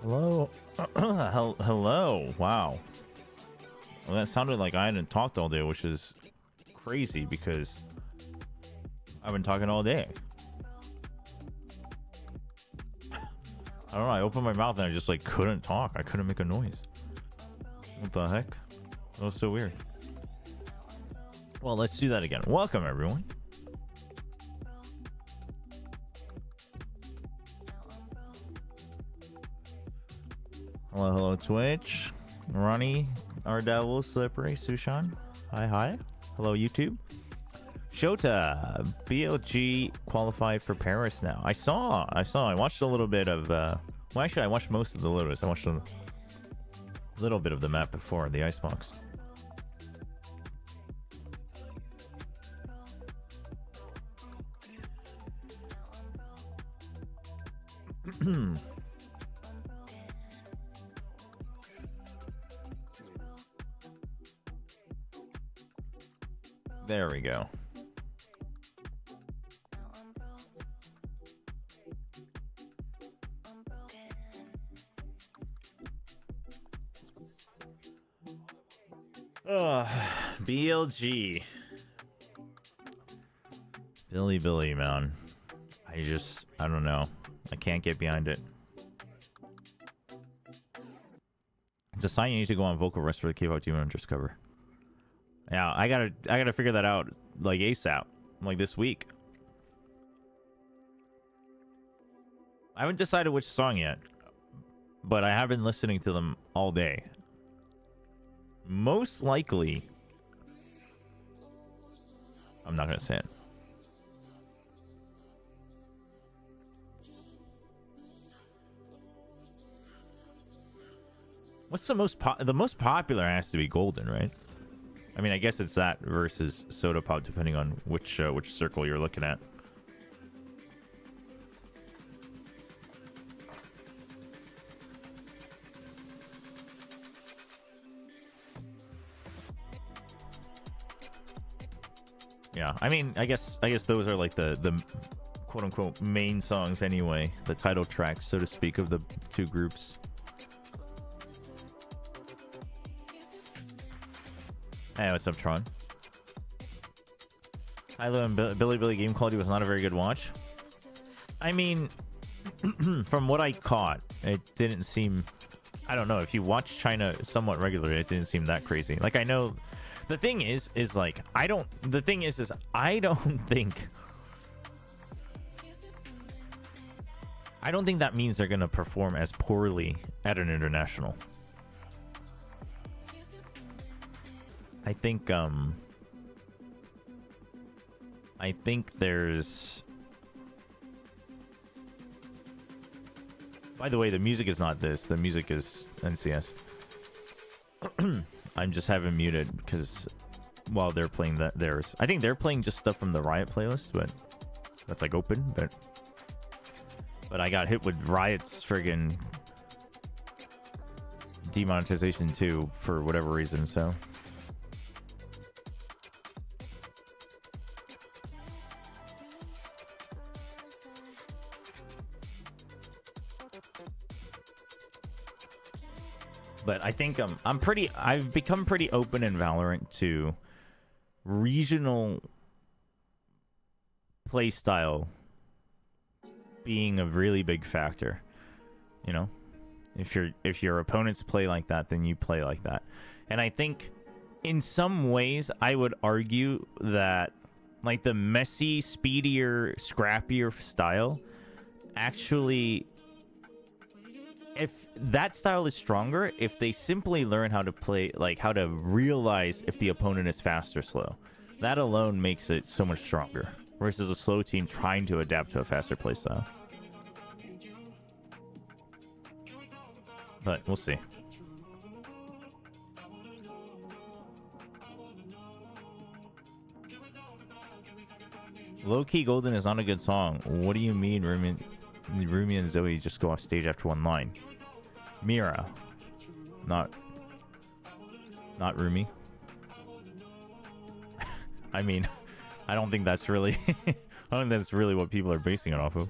Hello. Hello. Wow. Well, that sounded like I hadn't talked all day, which is crazy because I've been talking all day. I don't know. I opened my mouth and I just like couldn't talk. I couldn't make a noise. What the heck? That was so weird. Well, let's do that again. Welcome, everyone. Hello, hello, Twitch. Ronnie, our devil, Slippery, Sushan. Hi, hi. Hello, YouTube. Shota, BLG qualified for Paris now. I saw. I watched a little bit of, well, actually, I watched most of the Lotus. I watched a little bit of the map before, the Icebox. There we go. BLG. Billy, man. I don't know. I can't get behind it. It's a sign you need to go on vocal rest for the K-pop team and just cover. Yeah, I gotta figure that out like ASAP, like this week. I haven't decided which song yet, but I have been listening to them all day. Most likely, I'm not gonna say it. What's the most popular has to be Golden, right? I mean, I guess it's that versus Soda Pop, depending on which circle you're looking at. Yeah, I mean, I guess those are like the quote unquote main songs anyway, the title tracks, so to speak, of the two groups. Hey, what's up, Tron? Kylo and Billy game quality was not a very good watch. I mean, from what I caught, it didn't seem... I don't know, if you watch China somewhat regularly, it didn't seem that crazy. Like, I know... The thing is like, I don't think that means they're gonna perform as poorly at an international. I think there's... By the way, the music is not this. The music is NCS. I'm just having muted because while they're playing theirs. I think they're playing just stuff from the Riot playlist, but that's like open. But I got hit with Riot's friggin' demonetization too for whatever reason, so... But I think I've become pretty open in Valorant to regional playstyle being a really big factor. You know, if your opponents play like that, then you play like that. And I think in some ways I would argue that like the messy, speedier, scrappier style actually, if that style is stronger, if they simply learn how to play, like how to realize if the opponent is fast or slow, that alone makes it so much stronger versus a slow team trying to adapt to a faster play style. But we'll see. Low-key Golden is not a good song. What do you mean Rumi and Zoe just go off stage after one line? Mira. Not Rumi. I mean, I don't think that's really I don't think that's really what people are basing it off of.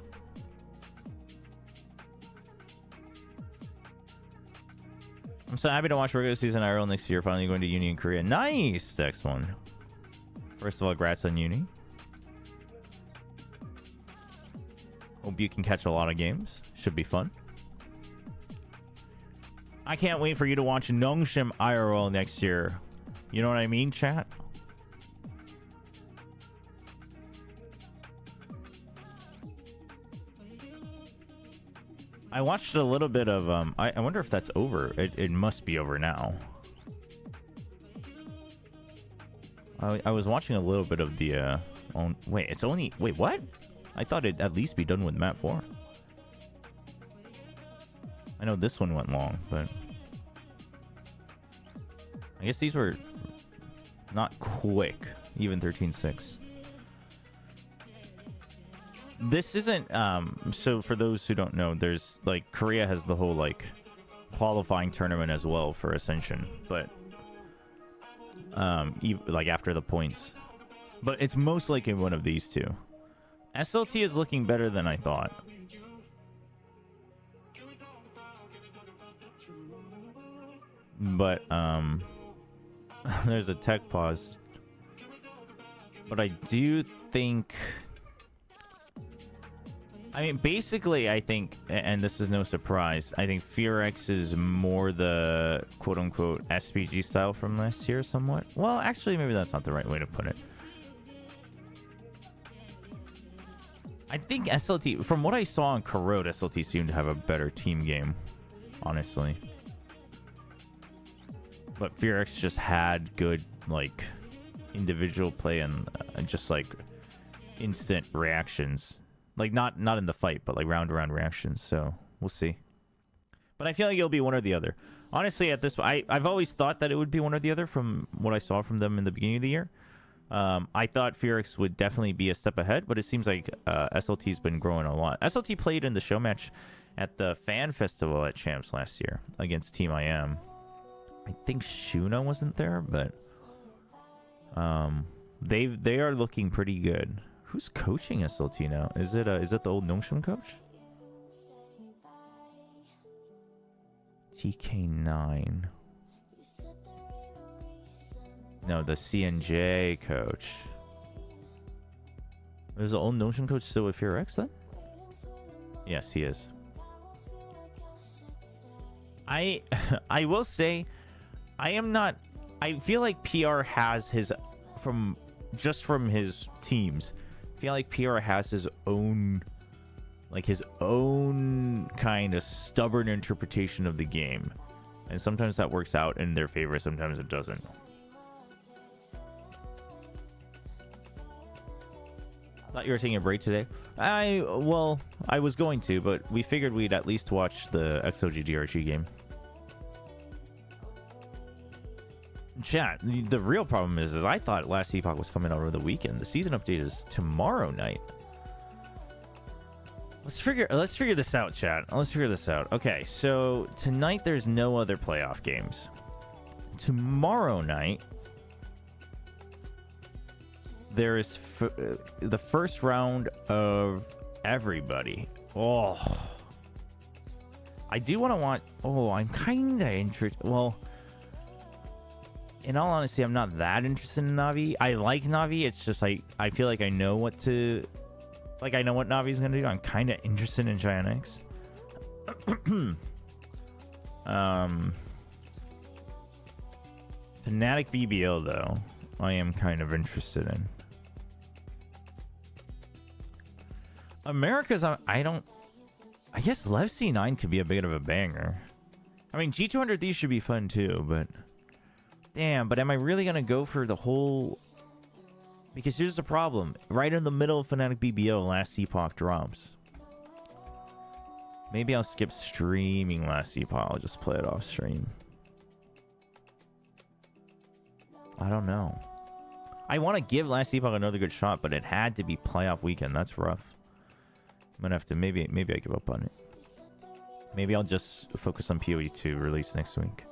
I'm so happy to watch regular season IRL next year. Finally going to uni in Korea. Nice, next one. First of all, congrats on uni. Hope you can catch a lot of games. Should be fun. I can't wait for you to watch Nongshim IRL next year. You know what I mean, chat? I watched a little bit of I wonder if that's over. It must be over now. I was watching a little bit of the wait, it's only wait, what? I thought it'd at least be done with map 4. I know this one went long, but I guess these were not quick, even 13-6. This isn't so for those who don't know, there's like Korea has the whole like qualifying tournament as well for Ascension, but like after the points, but it's most likely one of these two. SLT is looking better than I thought. But there's a tech pause. But I do think, I mean, basically, I think, and this is no surprise, I think FearX is more the quote-unquote SPG style from last year somewhat. Well, actually, maybe that's not the right way to put it. I think SLT, from what I saw on Corrode, SLT seemed to have a better team game, honestly. But FearX just had good, like, individual play and just, like, instant reactions. Like, not in the fight, but, like, round-around reactions. So, we'll see. But I feel like it'll be one or the other. Honestly, at this point, I've always thought that it would be one or the other from what I saw from them in the beginning of the year. I thought FearX would definitely be a step ahead, but it seems like SLT's been growing a lot. SLT played in the show match at the fan festival at Champs last year against Team IM. I think Shuna wasn't there, but they are looking pretty good. Who's coaching SLT now? Is it the old Nongshim coach? TK9. No, the CNJ coach. Is the old Notion coach still with FearX then? Yes, he is. I will say, I am not. I feel like PR has his from his teams. I feel like PR has his own, like his own kind of stubborn interpretation of the game, and sometimes that works out in their favor. Sometimes it doesn't. Thought you were taking a break today. Well, I was going to, but we figured we'd at least watch the XLG DRG game. Chat, the real problem is I thought Last Epoch was coming out over the weekend. The season update is tomorrow night. Let's figure this out, chat. Let's figure this out. Okay, so tonight there's no other playoff games. Tomorrow night there is the first round of everybody. Oh, I do want to watch. Oh, I'm kind of interested. Well, in all honesty, I'm not that interested in Navi. I like Navi. It's just I feel like I know what to, like I know what Navi's gonna do. I'm kind of interested in Giant X. Fnatic BBL though, I am kind of interested in. America's, I guess Lev C9 could be a bit of a banger. I mean, G200 these should be fun too, but damn, but am I really gonna go for the whole? Because here's the problem: right in the middle of Fnatic BBO, Last Epoch drops. Maybe I'll skip streaming Last Epoch. I'll just play it off stream. I don't know. I want to give Last Epoch another good shot, but it had to be playoff weekend. That's rough. I'm gonna have to maybe I give up on it. Maybe I'll just focus on PoE2 release next week.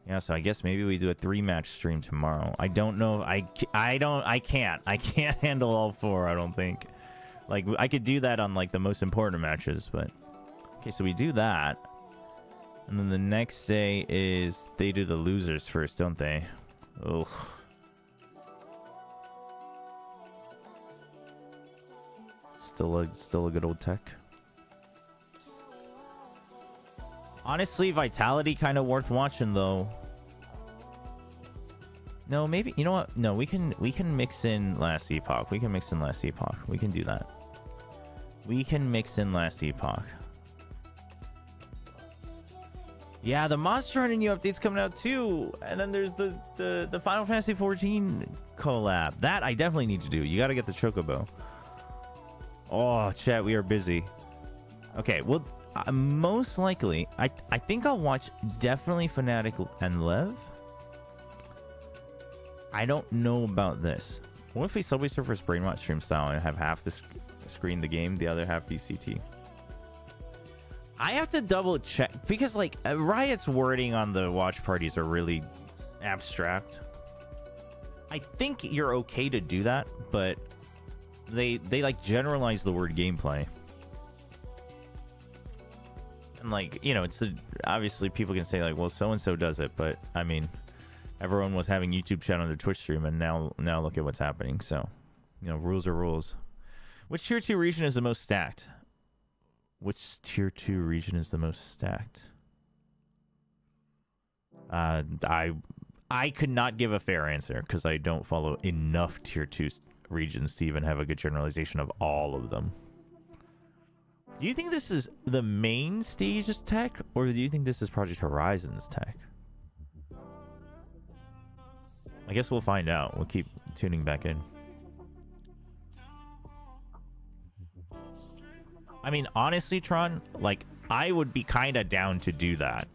Yeah, so I guess maybe we do a 3-match stream tomorrow. I don't know. I can't handle all 4. I don't think. Like I could do that on like the most important matches, but okay. So we do that, And then the next day is they do the losers first, don't they? Ugh. Still a good old tech. Honestly, Vitality kind of worth watching though. No, maybe you know what? No, we can mix in Last Epoch. We can mix in Last Epoch. We can do that. We can mix in Last Epoch. Yeah, the Monster Hunter new update's coming out too. And then there's the Final Fantasy 14 collab. That I definitely need to do. You got to get the Chocobo. Oh, chat, we are busy. Okay, well, most likely, I think I'll watch definitely Fnatic and Lev. I don't know about this. What if we Subway Surfers Brainrot stream style and have half the screen the game, the other half VCT? I have to double check because like Riot's wording on the watch parties are really abstract. I think you're okay to do that, but they like generalize the word gameplay. And like, you know, it's obviously people can say like, well, so and so does it, but I mean, everyone was having YouTube chat on their Twitch stream, and now look at what's happening. So, you know, rules are rules. Which tier 2 region is the most stacked? Which tier 2 region is the most stacked? I could not give a fair answer because I don't follow enough tier 2 regions to even have a good generalization of all of them. Do you think this is the main stage's tech, or do you think this is Project Horizon's tech? I guess we'll find out. We'll keep tuning back in. I mean, honestly, Tron, like, I would be kind of down to do that.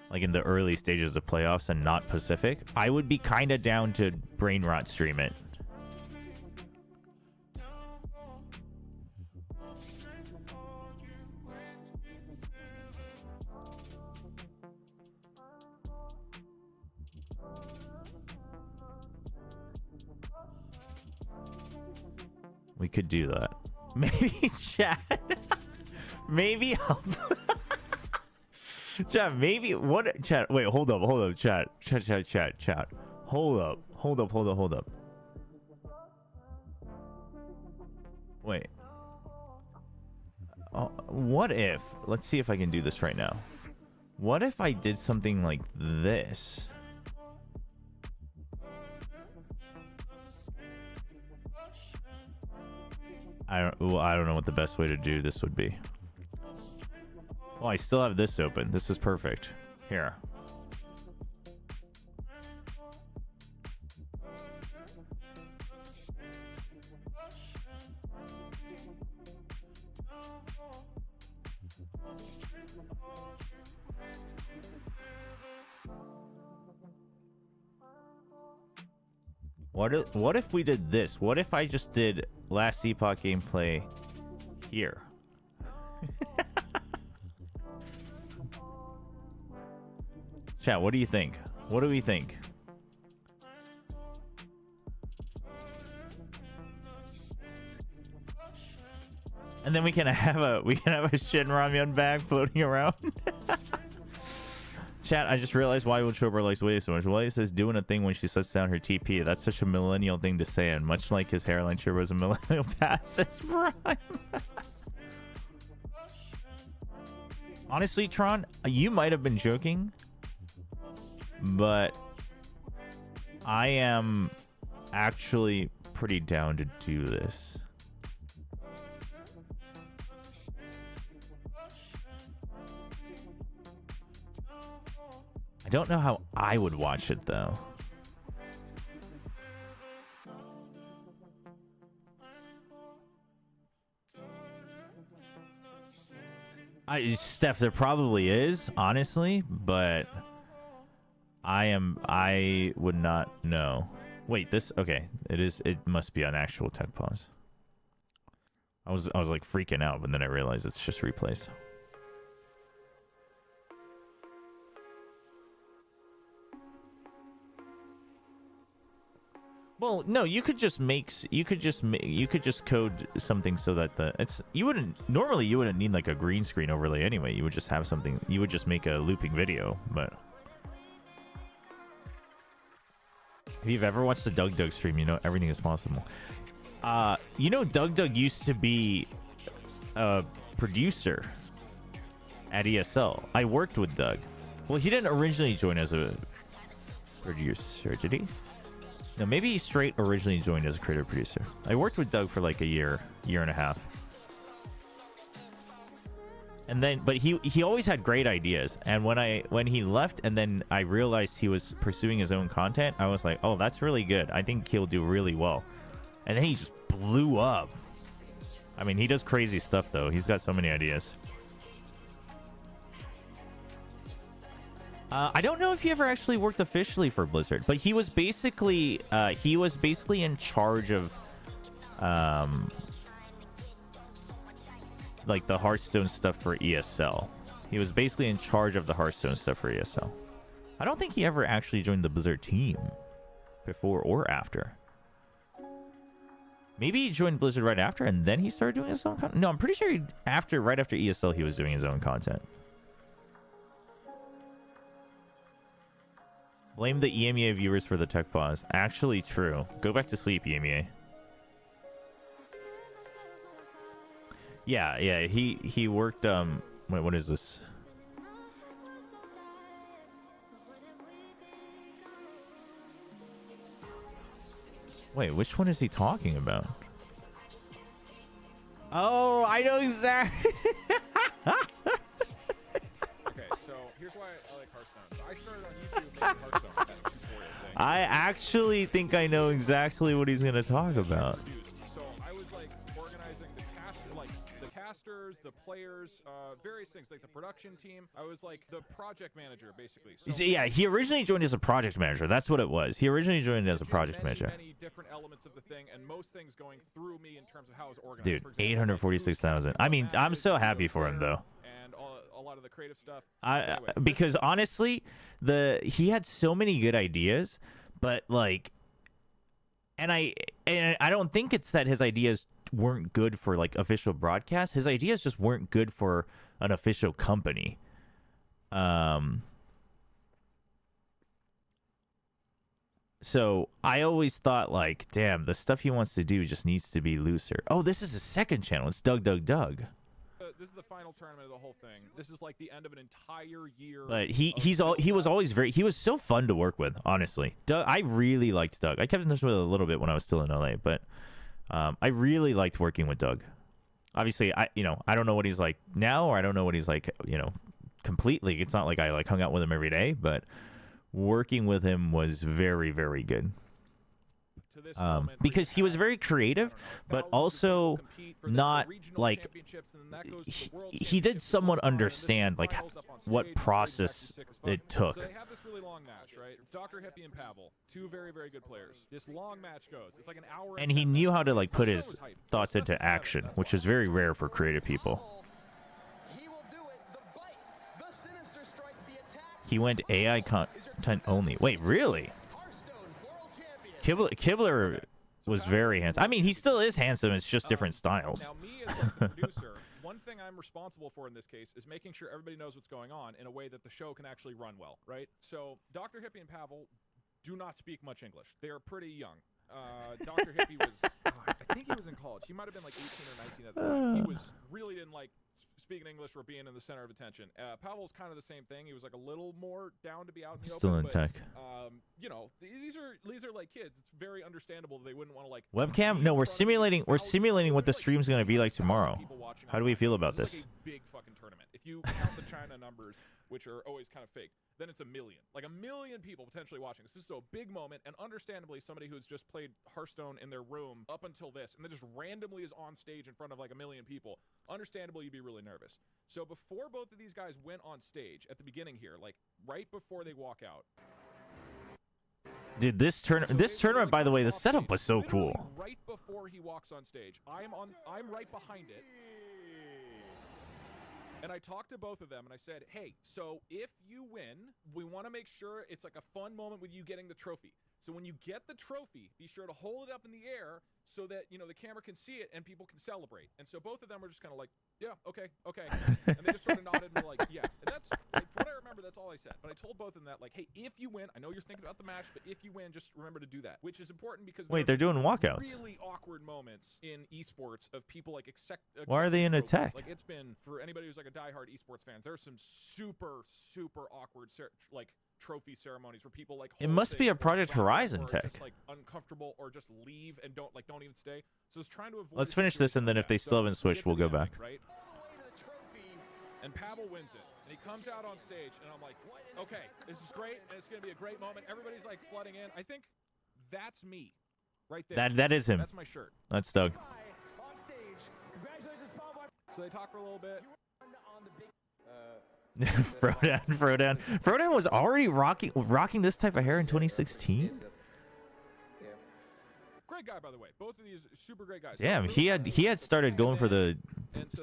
Like, in the early stages of playoffs and not Pacific. I would be kind of down to Brainrot stream it. We could do that. Maybe chat. Maybe I'll... Chat, maybe what chat, wait, hold up, chat. Hold up. Wait. What if, let's see if I can do this right now. What if I did something like this? I don't know what the best way to do this would be. Oh, I still have this open. This is perfect. Here. What if we did this? What if I just did Last Epoch gameplay here? Chat, what do you think? What do we think? And then we can have a Shin Ramyun bag floating around. Chat, I just realized why WillChobra likes Willie so much. Willie says doing a thing when she sets down her TP. That's such a millennial thing to say, and much like his hairline, Chobra is a millennial past his prime. Honestly, Tron, you might have been joking, but I am actually pretty down to do this. I don't know how I would watch it, though. Steph, there probably is, honestly, but I would not know. Wait, this, okay, it must be an actual tech pause. I was like freaking out, but then I realized it's just replays. Well, no, you could just code something so that you wouldn't need like a green screen overlay anyway. You would just have something. You would just make a looping video. But if you've ever watched the Doug stream, you know everything is possible. You know, Doug used to be a producer at ESL. I worked with Doug. Well, he didn't originally join as a producer, did he? No, maybe he straight originally joined as a creative producer. I worked with Doug for like a year and a half. And then, but he always had great ideas. And when he left and then I realized he was pursuing his own content, I was like, oh, that's really good. I think he'll do really well. And then he just blew up. I mean, he does crazy stuff though. He's got so many ideas. I don't know if he ever actually worked officially for Blizzard, but he was basically in charge of like the Hearthstone stuff for ESL. He was basically in charge of the Hearthstone stuff for ESL. I don't think he ever actually joined the Blizzard team before or after. Maybe he joined Blizzard right after and then he started doing his own content. No, I'm pretty sure right after ESL he was doing his own content. Blame the EMEA viewers for the tech pause. Actually true. Go back to sleep, EMEA. Yeah, he worked wait, what is this? Wait, which one is he talking about? Oh, I know exactly. Okay, so here's why I like Hearthstone. I started on YouTube making Hearthstone, that tutorial thing. I actually think I know exactly what he's gonna talk about. So I was like organizing the casters, the players, various things, like the production team. I was like the project manager, basically. So yeah, he originally joined as a project manager. That's what it was. He originally joined as a project manager. Many different elements of the thing, and most things going through me in terms of how it's organized. Dude, For example, 846,000. I mean, I'm so happy for him though. And a lot of the creative stuff. Because honestly, he had so many good ideas, but like, and I don't think it's that his ideas weren't good for like official broadcast. His ideas just weren't good for an official company. So I always thought like, damn, the stuff he wants to do just needs to be looser. Oh, this is his second channel. It's Doug. This is the final tournament of the whole thing. This is like the end of an entire year. But he was so fun to work with, honestly. Doug, I really liked Doug. I kept in touch with him a little bit when I was still in LA, but I really liked working with Doug. Obviously, I don't know what he's like now, or I don't know what he's like, completely. It's not like I like hung out with him every day, but working with him was very, very good. Because he was very creative, but also not like he did somewhat understand like what process it took. So they have this really long match, right? It's Dr. Hippie and Pavel, two very, very good players. This long match goes. It's like an hour. And he knew how to like put his thoughts into action, which is very rare for creative people. He went AI content only. Wait, really? Kibler was very handsome. I mean, he still is handsome. It's just different styles. Now, me as a producer, one thing I'm responsible for in this case is making sure everybody knows what's going on in a way that the show can actually run well, right? So Dr. Hippie and Pavel do not speak much English. They are pretty young. Dr. Hippie was, I think he was in college. He might have been like 18 or 19 at the time. He really didn't like speaking English or being in the center of attention. Pavel's kind of the same thing. He was like a little more down to be out in the open. Still in tech. These are like kids. It's very understandable that they wouldn't want to like webcam. No, we're simulating what the stream's going to be like tomorrow. How do we feel about this? Like a big fucking tournament. If you count the China numbers, which are always kind of fake, then it's a million. Like a million people potentially watching this. This is a big moment, and understandably, somebody who's just played Hearthstone in their room up until this, and then just randomly is on stage in front of like a million people, understandably, you'd be really nervous. So before both of these guys went on stage at the beginning here, like right before they walk out. Dude, this tournament, by the way, the setup was so cool. Right before he walks on stage, I'm right behind it. And I talked to both of them, and I said, hey, so if you win, we want to make sure it's like a fun moment with you getting the trophy. So when you get the trophy, be sure to hold it up in the air so that, you know, the camera can see it and people can celebrate. And so both of them were just kind of like, yeah, okay. And they just sort of nodded and were like, yeah. And that's, like, from what I remember, that's all I said. But I told both of them that, like, hey, if you win, I know you're thinking about the match, but if you win, just remember to do that. Which is important because Wait, they're doing walkouts. Really awkward moments in esports of people like Why are they in attack? Like, it's been, for anybody who's like a diehard esports fans, there's some super awkward like trophy ceremonies where people like it must be a Project Horizon tech. Just like uncomfortable or just leave and don't even stay. So it's trying to avoid. Let's finish this, and then if they still haven't switched, we'll go back. Right. And Pavel wins it, and he comes out on stage, and I'm like, okay, this is great, and it's gonna be a great moment. Everybody's like flooding in. I think that's me, right there. That is him. That's my shirt. That's Doug. So they talk for a little bit. Frodan was already rocking this type of hair in 2016. Great guy, by the way. Both of these super great guys. Damn, he had started going for the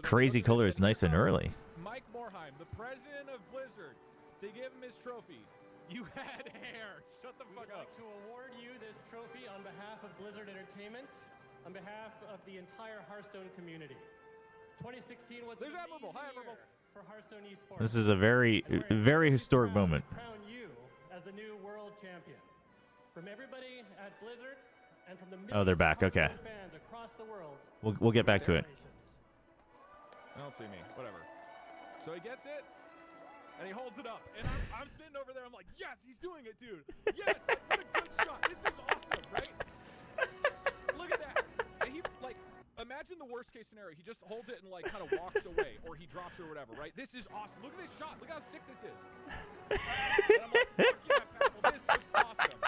crazy colors nice and early. Mike Morheim, the president of Blizzard, to give him his trophy. You had hair. Shut the fuck up. We'd like to award you this trophy on behalf of Blizzard Entertainment, on behalf of the entire Hearthstone community. 2016 was an amazing year for Hearthstone esports. This is a very historic moment. Crown you as the new world champion. From everybody at Blizzard and from the Oh, they're back. Okay. fans across the world. We'll get back to it. I don't see me. Whatever. So he gets it, and he holds it up. And I'm sitting over there. I'm like, yes, he's doing it, dude. Yes, what a good shot. This is awesome, right? Look at that. And he, like, imagine the worst case scenario. He just holds it and, like, kind of walks away, or he drops it or whatever, right? This is awesome. Look at this shot. Look how sick this is. And I'm like, fuck yeah, Pavel. This is awesome.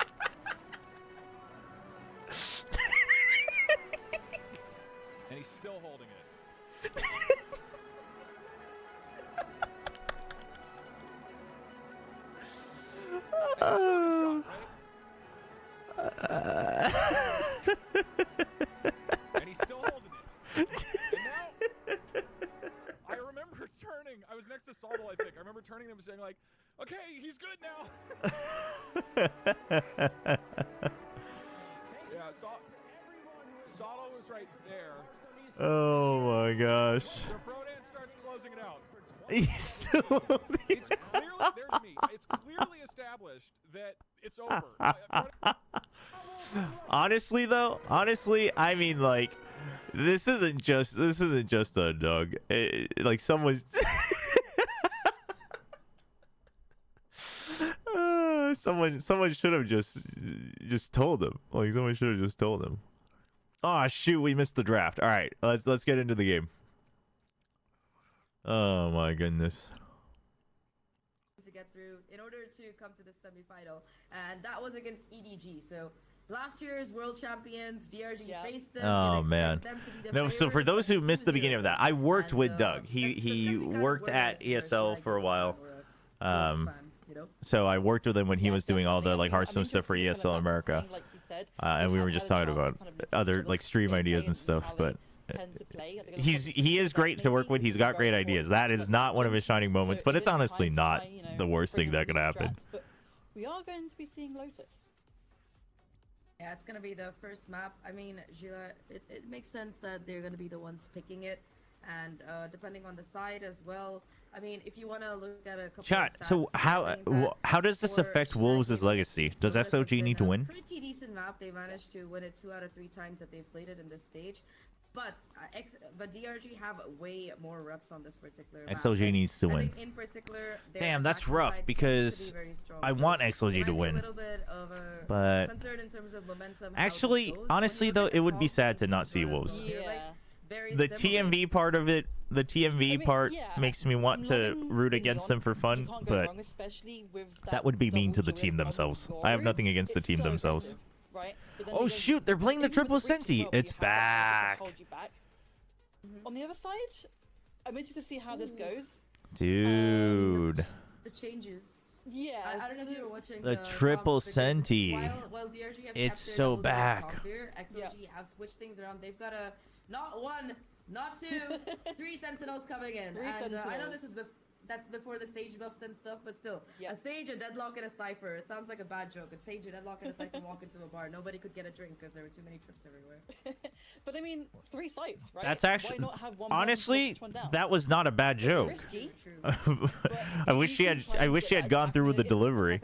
And he's still holding it. And he's still holding it. And now, I remember turning. I was next to Saldo, I think. I remember turning to him and saying, like, okay, he's good now. Yeah, Saldo was right there. Oh my gosh. So Frodan starts closing it out. He's still It's clearly, there's me. It's clearly established that it's over. Honestly, I mean, like, this isn't just a Doug. Like, someone's someone should have just told him. Like, someone should have just told him. Oh shoot, we missed the draft. All right, let's get into the game. Oh my goodness. To get through in order to come to the semifinal, and that was against EDG. So last year's world champions, DRG faced them. Oh man. No, so for those who missed the beginning of that, I worked with Doug. He worked at ESL for a while. So I worked with him when he was doing all the like Hearthstone stuff for ESL America. And we were just talking about other like stream ideas and stuff, but he is great to work with. He's got great ideas. That is not one of his shining moments, but it's honestly not the worst thing that could happen. We are going to be seeing Lotus. Yeah, it's gonna be the first map. I mean, Gila, it makes sense that they're gonna be the ones picking it, and depending on the side as well. I mean, if you want to look at a couple Chat, of stats, so how does this affect Wolves' legacy? Does SLG need to win? Pretty decent map. They managed to win it 2 out of 3 times that they've played it in this stage. But DRG have way more reps on this particular map. XLG needs to win. In particular, damn, that's rough because I want XLG to win. But concern in terms of momentum. Actually, honestly though, it would be sad to not see Wolves. Yeah. The TMV part of it, makes me want to root against them for fun, but that would be mean to the team themselves. I have nothing against the team themselves. Right? Oh shoot, they're playing the triple Senti. It's back. On the other side, I'm interested to see how this goes. Dude. The changes. Yeah. I don't know if you were watching the triple Senti. While DRG have it's kept so back. XLG have switched things around. They've got not 1, not 2, 3 Sentinels coming in. I know this is that's before the Sage buffs and stuff, but still, Yeah. a Sage, a Deadlock, and a Cypher. It sounds like a bad joke. A Sage, a Deadlock, and a Cypher walk into a bar. Nobody could get a drink because there were too many trips everywhere. But I mean, 3 sites, right? That's actually, Why not have one button, honestly, push one down? that was not a bad joke. It's risky. True. I wish she had, I wish she had gone through with the delivery,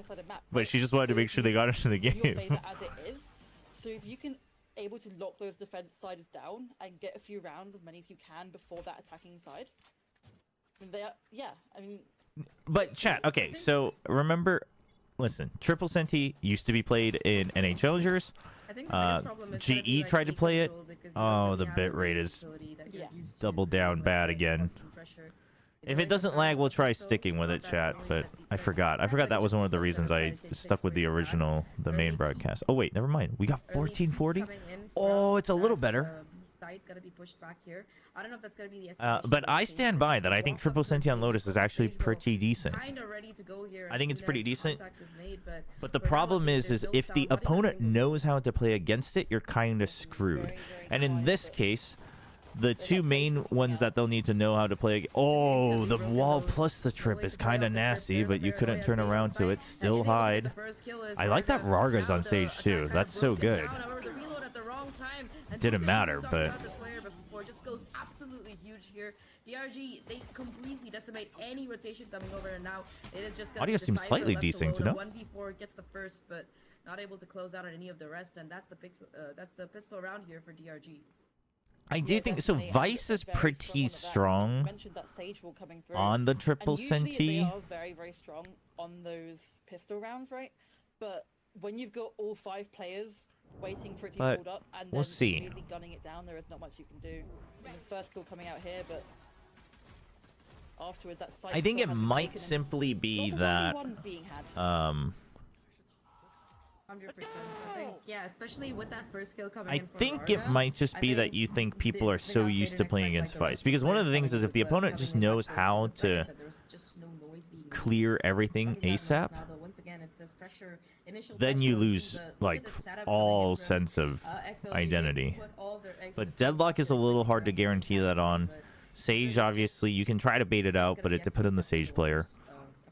but she just wanted to make sure they got into the Your game. favor as it is. So if you can able to lock those defense sides down and get a few rounds, as many as you can before that attacking side. I mean, they are, yeah. I mean, But chat, okay, so remember, listen, Triple Senti used to be played in NHLgers. I think the biggest problem is gonna be, GE like, tried to heat play it. control because you Oh, don't the really have bit a rate range is utility that you're Yeah. used to double with, down like, bad again. constant pressure. If it doesn't lag, we'll try sticking with it, chat, but I forgot. I forgot that was one of the reasons I stuck with the original, the main broadcast. Oh, wait, never mind. We got 1440? Oh, it's a little better. Site gotta be pushed back here. I don't know if that's gonna be the But I stand by that. I think Triple Senti on Lotus is actually pretty decent. Kinda ready to go here I as think it's soon pretty as decent. contact is made, but But the for now, problem there's is no if the sound, not even a opponent single knows how to play against it, you're kind of screwed. very, very And in hard, this but- case, the two main ones that they'll need to know how to play. Oh, the wall plus the trip is kind of nasty, but you couldn't turn around to it. Still hide. I like that Rarga's on stage too. That's so good. Didn't matter, but just goes absolutely huge here. DRG, they completely decimate any rotation coming over, and now it is just gonna audio be the seems Cypher slightly left to decent, you load. know? A 1v4 gets the first, but not able to close out on any of the rest, and that's the pistol round here for DRG. I do Yeah, think so. definitely, and Vice they're is very pretty on that. You strong mentioned that Sage Wall coming through. on the Triple And usually Senti. they are very, very strong on those pistol rounds, right? But when you've got all 5 players waiting for it to But hold up and we'll then see. immediately gunning it down, there is not much you can do. And the first kill coming out here, but afterwards that Cypher I think it has been might taken and simply be lots of that 1v1s being had. 100%. I think, yeah, especially with that first kill coming I in from think it Rarga, might just I be that think you think people they are so got used faded to and playing expect, against like, the Vice. rest of Because the one of the players things is coming if the with opponent coming just in knows back how first, but like I to said, there was just no noise being made. clear everything These admins ASAP, now, though, once again, it's this pressure, initial then you pressure, lose look at like the setup all coming in from, sense of XLG. They identity. put all their eggs in But the same Deadlock is a basket, little pretty hard to much, guarantee that on. but Sage, it's just- obviously, you can try to bait it it's out, gonna but be it depends on the XLG Sage player.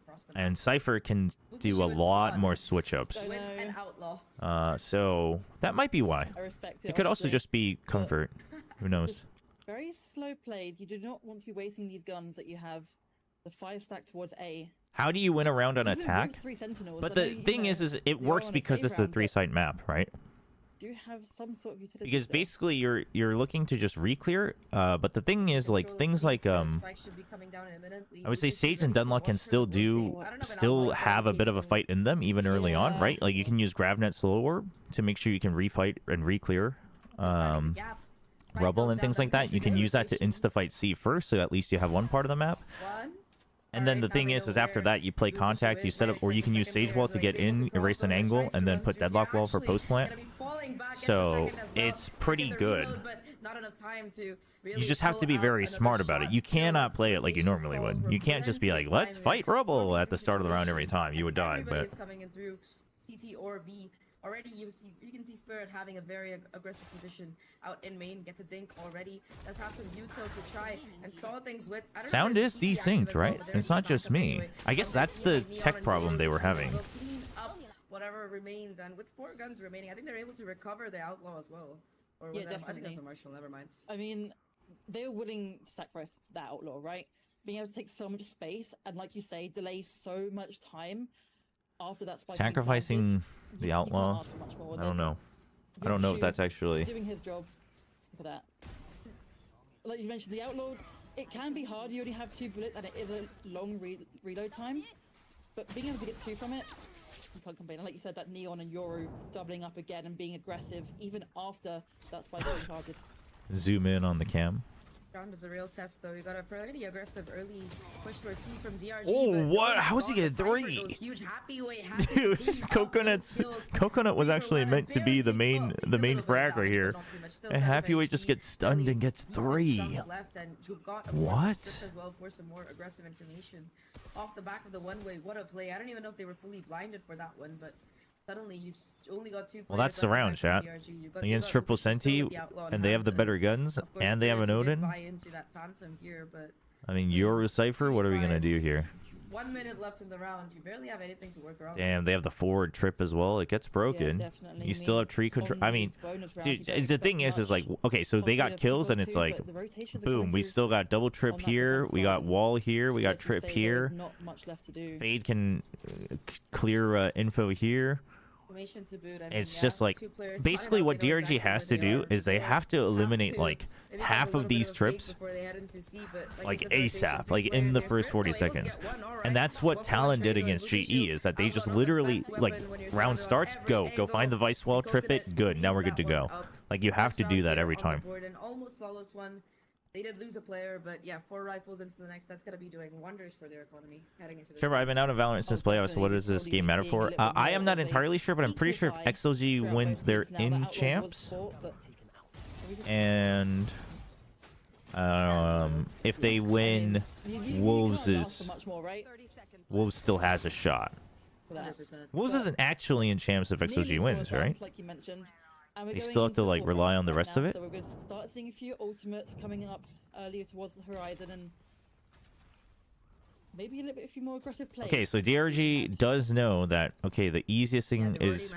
across the map. And Cypher can do a lot more switch ups. Win and outlaw. So that might be why. I respect it. It could also honestly. just be comfort. Who knows? Just very slow plays. You do not want to be wasting these guns that you have the 5 stack towards A. How do you win around an Even with attack? 3 Sentinels, But I know the you thing know, is it they are works on a because save it's the round, but 3-site map, right? do you have some sort of utility Because still? basically you're looking to just re-clear. But the thing is, like, things like I would say Sage and Dunlock can still have a bit of a fight in them even early on, Yeah. right? Like you can use Gravnet Slow Orb to make sure you can refight and re-clear rubble and things like that. You can use that to insta-fight C first, so at least you have one part of the map. And then the thing is after that you play contact, you set up, or you can use Sage Wall to get in, erase an angle, and then put Deadlock Wall for post plant. So it's pretty good. You just have to be very smart about it. You cannot play it like you normally would. You can't just be like, let's fight rubble at the start of the round every time. You would die, but coming in through CT or B. Already you can see Spirit having a very aggressive position out in main, gets a dink already, does have some util to try and stall things with. I don't know sound if is there's TP active desynced, as well, right? but there's It's not no just backup me. anyway. I guess So that's team the like Neon tech and problem they were Zeus having. will clean up whatever remains, and with 4 guns remaining, I think they're able to recover the outlaw as well. Or Yeah, was that, I think definitely. that's a Marshall, never mind. I mean, they were willing to sacrifice that outlaw, right? Being able to take so much space and, like you say, delay so much time after that spike. being Sacrificing planted, the you can't outlaw, ask for much more I than don't know. I don't know if that's actually... doing his job for that. Like you mentioned, the outlaw, it can be hard. You only have 2 bullets and it is a long reload time. But being able to get 2 from it, you can't complain. And like you said, that Neon and Yoru doubling up again and being aggressive even after that spike being charged. Zoom in on the cam. Round is a real test, though. We got a pretty aggressive early push towards C from DRG. Oh, but what? oh, How's he God, getting the Cypher 3? goes huge. Happy Dude, to be up Coconut's those kills. Coconut was 3 for actually 1, meant and to be barely the takes main well, takes the a main little bit of fragger damage, here. but not too much. Still And 7 Happyweight HP, just gets stunned only and gets decent 3. chunk left, and you've got, of course, What? the script as well for some more aggressive information off the back of the one-way. What a play! I don't even know if they were fully blinded for that one, but suddenly you only got 2 players. Well, that's the round, chat. Against Triple Senti, and they have the better guns, and they have an Odin. Buy into that Phantom here, but I mean, Yoru Cypher, what are we gonna do here? 1 minute left in the round. You barely have anything to work around. Damn, they have the forward trip as well. It gets broken. definitely. You still have tree control. I mean, dude, the thing is like, okay, so they got kills and it's like, boom, we still got double trip here, we got wall here, we got trip here. Not much left to do. Fade can clear info here. Information to boot. I mean, It's just like, basically what DRG has to do is they have to eliminate like half of these trips like ASAP, like in the first 40 seconds. And that's what Talon did against GE, is that they just literally, like, round starts, go find the vice wall, trip it, good, now we're good to go. Like, you have to do that every time. Almost flawless one. They did lose a player, but yeah, 4 rifles into the next. That's gonna be doing wonders for their economy heading into this. Sure, I've been out of Valorant since playoffs, so what does this game matter for? I am not entirely sure, but I'm pretty sure if XLG wins, they're in champs. And if they win, Wolves still has a shot. 100%. Wolves isn't actually in champs if XLG wins, right? Like you mentioned. They still have to like rely on the rest of it. So we're going to start seeing a few ultimates coming up earlier towards the horizon, and maybe a few more aggressive plays. Okay, so DRG does know that, okay, the easiest thing is,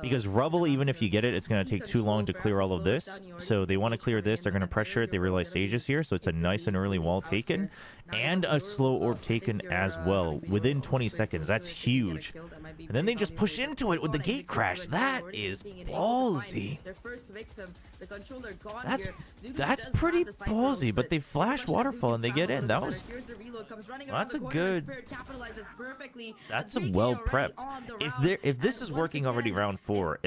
because rubble, even if you get it, it's going to take too long to clear all of this. So they want to clear this, they're going to pressure it, they realize Sage is here, so it's a nice and early wall taken, and a slow orb taken as well, within 20 seconds. That's huge. And then they just push into it with the gate crash. That is ballsy. That's pretty ballsy, but they flash waterfall and they get in. That's a good. That's a well prepped. If this is working already round 4,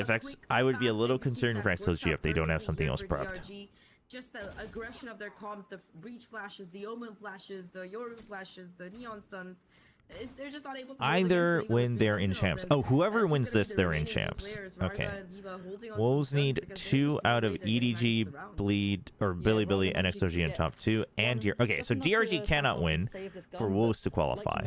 I would be a little concerned for XLG if they don't have something else prepped. Just the aggression of their comp, the breach flashes, the omen flashes, the Yoru flashes, the neon stuns. They're just not able to either when they're in champs. Oh, whoever wins this, they're in champs. Okay. Wolves need 2 out of EDG, Bleed, or Billy, and XOG in top 2. And here, okay, so DRG cannot win for Wolves to qualify.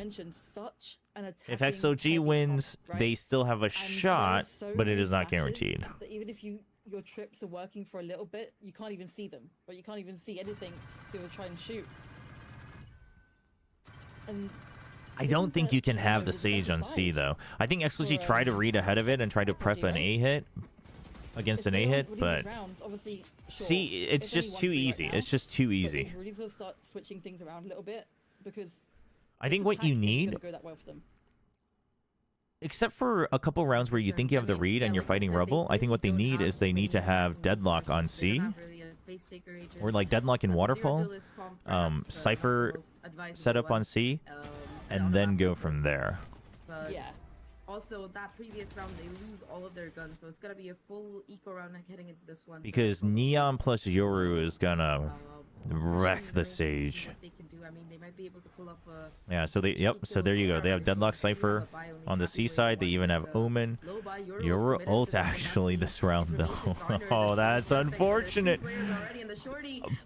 If XOG wins, they still have a shot, but it is not guaranteed. Even if your trips are working for a little bit, you can't even see them, but you can't even see anything to try and shoot. And I don't think you can have the Sage on C, though. I think XLG tried to read ahead of it and try to prep an A hit against an A hit, but C, it's just too easy. It's just too easy. Really going to start switching things around a little bit, because I think what you need, except for a couple rounds where you think you have the read and you're fighting Rubble, I think what they need is they need to have Deadlock on C, or like Deadlock in Waterfall, Cypher set up on C, and then go from there. But also, that previous round, they lose all of their guns, so it's gonna be a full eco round heading into this one. Because Neon plus Yoru is gonna wreck the Sage. I mean, they might be able to pull off a... Yeah, so so there you go. They have Deadlock Cypher on the C side. They even have Omen. Yoru ult actually this round, though. Oh, that's unfortunate.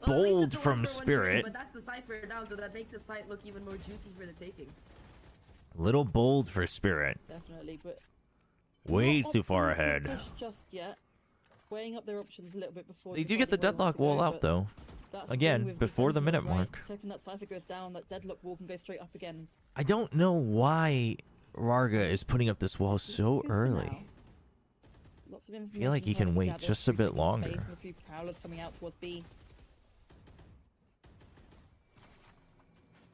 Bold from Spirit. But that's the Cypher down, so that makes the site look even more juicy for the taking. Little bold for Spirit. Definitely, but way too far ahead. Just yet. Weighing up their options a little bit before they do get the Deadlock wall out, though. Again, before the minute mark. Second that Cypher goes down, that Deadlock wall can go straight up again. I don't know why Rarga is putting up this wall so early. I feel like he can wait just a bit longer. A few prowlers coming out towards B.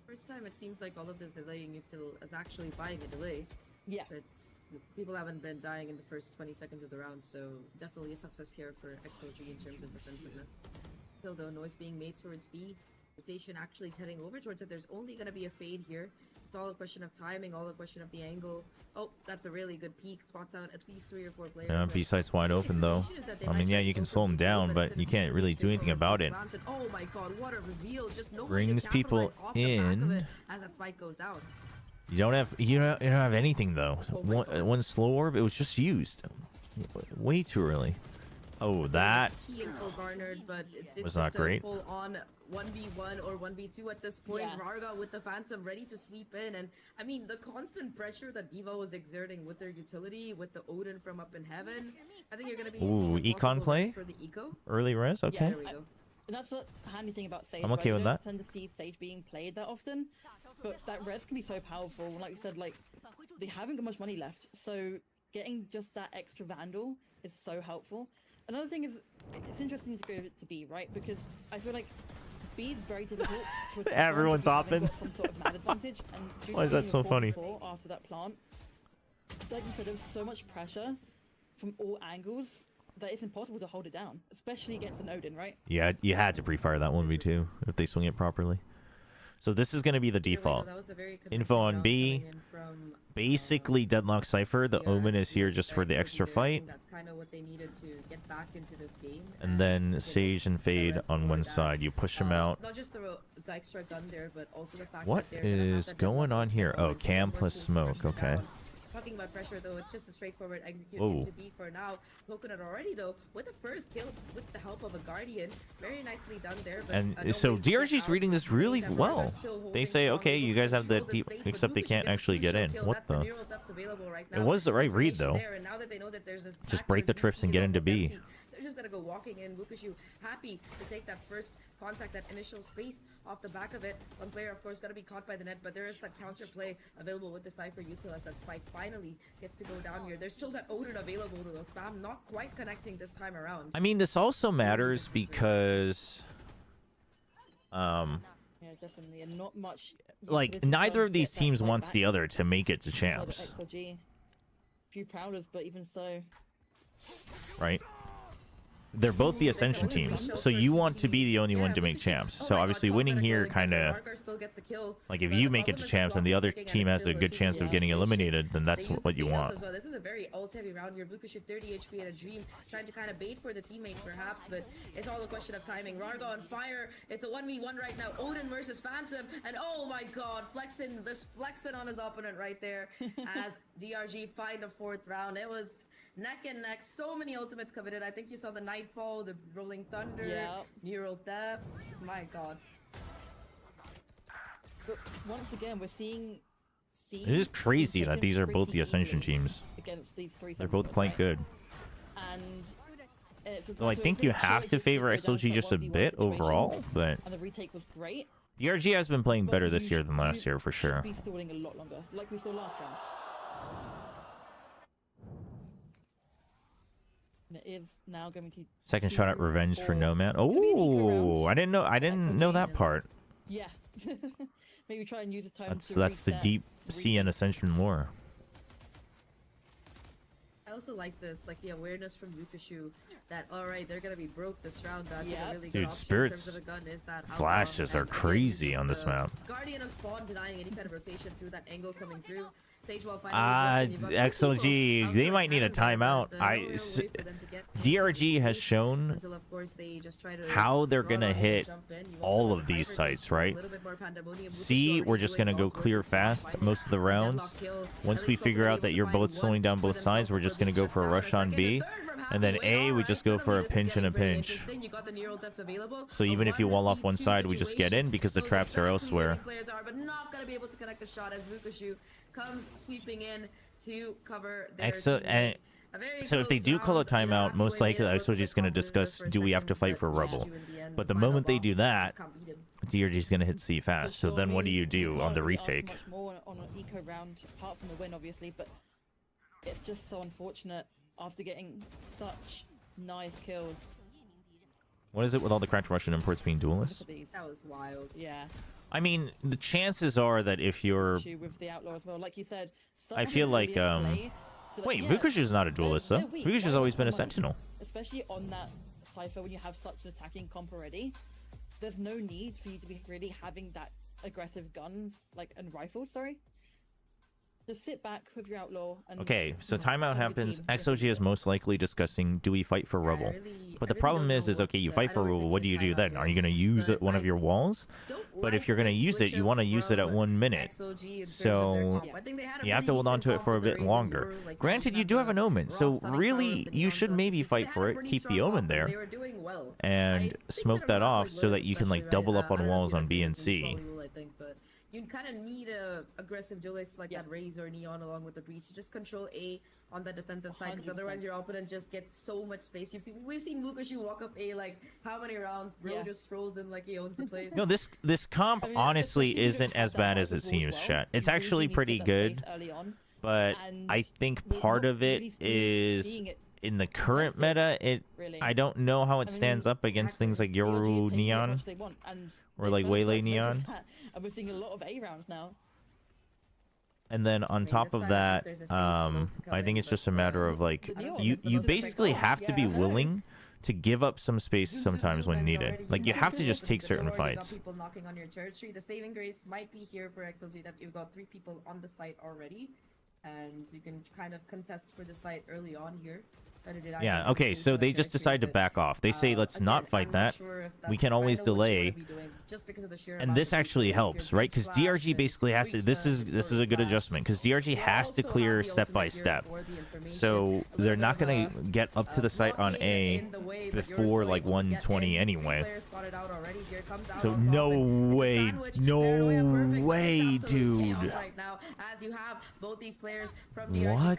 First time it seems like all of this delaying util is actually buying a delay. Yeah. People haven't been dying in the first 20 seconds of the round, so definitely a success here for XLG in terms of defensiveness. Still though, noise being made towards B, rotation actually heading over towards it. There's only going to be a fade here. It's all a question of timing, all a question of the angle. Oh, that's a really good peek. Spots out at least 3 or 4 players. Yeah, B site's wide open though. I mean, yeah, you can slow them down, but you can't really do anything about it. Oh my god, what a reveal. Just brings people in. As that spike goes down. You don't have anything though. One slow orb, it was just used way too early. Oh, that garnered, but it's was not great. Full on 1v1 or 1v2 at this point. Yeah. Rarga with the Phantom ready to sweep in, and I mean the constant pressure that Viva was exerting with their utility, with the Odin from up in heaven. I think you're gonna be econ play for the eco. Early res, okay. Yeah, there we go. that's the handy thing about Sage. I'm okay right? with You don't that. tend to see Sage being played that often, but that res can be so powerful. And like we said, like they haven't got much money left, so getting just that extra Vandal is so helpful. Another thing is, it's interesting to go to B, right? Because I feel like B is very difficult to attack. Everyone's often hopping. some sort of mad advantage. And due Why to is that being so a funny? 4-4 after that plant, like you said, there was so much pressure from all angles that it's impossible to hold it down, especially against an Odin, right? Yeah, you had to pre-fire that 1v2 if they swing it properly. So this is going to be the default. Info on B. Basically Deadlock Cypher. The Omen is here just for the extra fight. That's kind of what they needed to get back into this game. And then Sage and Fade on one side. You push them out. Not just the extra gun there, but also the fact What that they're gonna have is that going deadlock on here? control Oh, and so cam more plus tools to smoke. push it Okay. down. Talking about pressure though, it's just a straightforward execute Whoa. into B for now. Coconut already though with the first kill with the help of a Guardian. Very nicely done there. But, And no so way to get DRG's out. reading this really That well. Murder's still They holding say, strong, okay, able you to guys have the control the deep, space, but except they Lucas can't gets a actually get crucial in. kill. What That's the? neural theft available right It now. was the right read Information though. there, and now that they know that there's this Just break the active trips and VCT get into almost B. empty, they're just gonna go walking in. Lucashu happy to take that first contact, that initial space off the back of it. One player, of course, gotta be caught by the net, but there is that counter play available with the Cypher Util as that Spike finally gets to go down here. There's still that Odin available to go spam, not quite connecting this time around. I mean, this also matters because, Yeah, definitely, and not much. like, utility neither to of these get that teams fight wants back the other to make it to inside of champs, XLG. Few prouders, but even so, right? They're both the Ascension teams, so you want to be the only one to make champs. So obviously winning here kind of, like if you make it to champs and the other team has a good chance of getting eliminated, then that's what you want. This is a very ult-heavy round here. Vuka shoot 30 HP and a Dream, trying to kind of bait for the teammate perhaps, but it's all a question of timing. Rarga on fire. It's a 1v1 right now. Odin versus Phantom, and oh my god, flexing, just flexing on his opponent right there as DRG find the 4th round. It was neck and neck, so many ultimates committed. I think you saw the Nightfall, the Rolling Thunder, Yeah. Neural Theft. My god. but once again, we're seeing. It is crazy that these are both the Ascension teams. Against these three They're both Sentinels, quite right? good. And it's Though I think you have to favor XLG just a bit overall, but And the retake was great. DRG has been playing but better you this year sh- than last you year for should sure. Be stalling a lot longer, like we saw last round. And it is now going to Second shot at revenge for Nomad. Could be an eco Oh, round. I didn't know that part. Yeah. Maybe try and use the time That's to the reset deep the CN Ascension lore. I also like this, like the awareness from Yukashu that alright, they're gonna be broke this round. That Yep. a really good Dude, option Spirits in terms of a gun is that flashes are and again, crazy just on this the map. Guardian of Spawn denying any kind of rotation through that angle coming through. Stage wall XLG, they might need a timeout. DRG has shown until, of course, they just try to how they're draw gonna out and hit jump in. You also all have of the these Cypher sites, Gates, right? a little bit more pandemonium. C, Lucas we're already just doing gonna go ults clear working fast fine. most of the And rounds. deadlock kill. Once At we least figure Coco out able that to you're find both one slowing down both for sides, we're themselves just gonna before go for a being rush shut on down. B, Second, third from and then Happy. A, we Alright, just go for a suddenly this is pinch and a getting very pinch. interesting. You got the neural theft available. So even if you wall off one 1v2 side, we just get in situation. because the Knows traps are exactly where elsewhere. these players are, but not gonna be able to connect the shot as Vukashu comes sweeping in to cover their teammate. A very So if they close do call a round, and timeout, most Happy likely went in, XLG is going to looked discuss, for a do we have to second, fight but for Rebel? in the end, But the final moment they boss do that, just can't beat him. DRG is going to hit C fast. So For then sure, what do I you mean, do on can't the really ask retake? much more on an eco round, apart from the win, obviously, but it's just so unfortunate after getting such nice kills. What is it with all the cracked Russian imports being Look duelists? at these. That was wild. Yeah. I mean, the chances are that if you're... Issue with the outlaw as well, like you said. I feel like, Wait, Vukashu's not a duelist, though. Vukashu's always been a sentinel. Especially on that cipher when you have such an attacking comp already. There's no need for you to be really having that aggressive guns, like, and rifles, sorry. Just sit back with your outlaw and... Okay, so you know, timeout have your happens. team. XOG is most likely discussing, do we fight for Yeah, I Rebel? really- But I the really problem don't is, know what okay, you to fight say. for I know it's Rebel, a what good do you do timeout then? here, Are you going to use but it one of I your walls? don't But if like you're going to the use it, switch you want to use it at from 1 minute. XLG in terms of their So comp. I think they had a you have pretty to hold on decent to it comp, for a but the bit reason longer. were, like, Granted, they you do had have an the Omen, raw so stunning power really, of the you neon should shots. maybe They fight had for a it, pretty keep the strong Omen comp, there, they were doing well. I and think smoke they're that not off like so that Lotus you can, like, especially double right up now. on I don't know walls if on you're B and thinking C. Volleyball, I think, but you kind of need a aggressive duelist like that Raze or Neon along with the Breach to just control A on the defensive side, because otherwise your opponent just gets so much space. We've seen Mukashu walk up A like how many rounds, bro just frozen like he owns the place. No, this comp honestly isn't as bad as it seems, chat. It's actually pretty good, but I think part of it is in the current meta, I don't know how it stands up against things like Yoru Neon or like Waylay Neon. And we're seeing a lot of A rounds now. And then on top of that, I think it's just a matter of like you basically have to be willing to give up some space sometimes when needed. Like you have to just take certain fights. People knocking on your territory. The saving grace might be here for XLG that you've got 3 people on the site already, and you can kind of contest for the site early on here. Yeah, okay, so they just decide to back off. They say, let's not fight that. We can always delay. And this actually helps, right? Because DRG basically has to... This is a good adjustment, because DRG has to clear step by step. So they're not going to get up to the site on A before, like, 120 anyway. So no way, dude. What?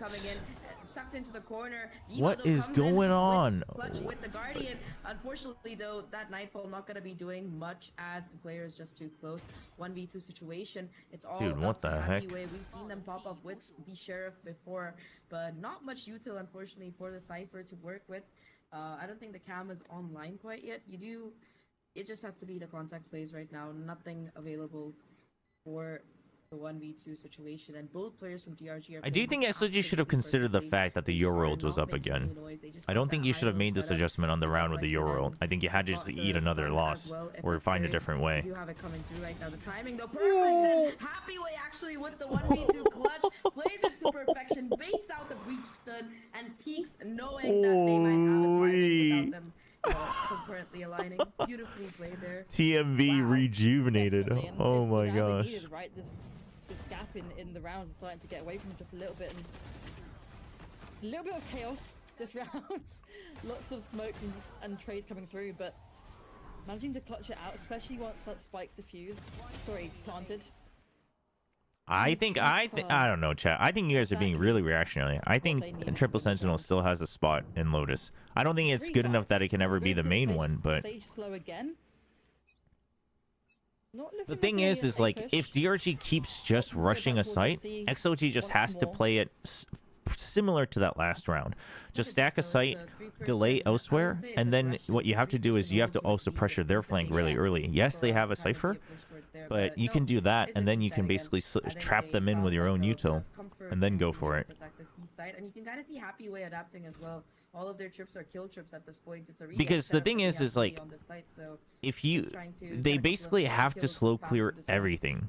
Sucked into the corner. What is going on? Clutch with the Guardian. Unfortunately, though, that Nightfall not going to be doing much as the player is just too close. 1v2 situation. It's all dude, what the heck? We've seen them pop up with the Sheriff before, but not much util, unfortunately, for the Cypher to work with. I don't think the cam is online quite yet. It just has to be the contact plays right now. Nothing available for the 1v2 situation, and both players from DRG are... I do think XLG should have considered the fact that the Euro was up again. I don't think you should have made this adjustment on the round with the Euro. I think you had to just eat another loss or find a different way. You have it coming through right now. The timing, though, perfect. Happy way actually with the 1v2 clutch, plays it to perfection, baits out the breach stun, and peeks knowing that they might have a timing without them concurrently aligning. Beautifully played there. TMV rejuvenated. Oh my gosh. This gap in the rounds is starting to get away from just a little bit, and a little bit of chaos this round. Lots of smokes and trades coming through, but managing to clutch it out, especially once that spike's diffused. Sorry, planted. I don't know, chat. I think you guys are being really reactionary. I think Triple Sentinel still has a spot in Lotus. I don't think it's good enough that it can ever be the main one, but Sage slow again. the thing is like, if DRG keeps just rushing a site, XLG just has to play it similar to that last round. Just stack a site, delay elsewhere, and then what you have to do is you have to also pressure their flank really early. Yes, they have a Cypher, but you can do that, and then you can basically trap them in with your own util, and then go for it. And you can kind of see Happy Way adapting as well. All of their trips are kill trips at this point. It's a because the thing is like, if they basically have to slow clear everything.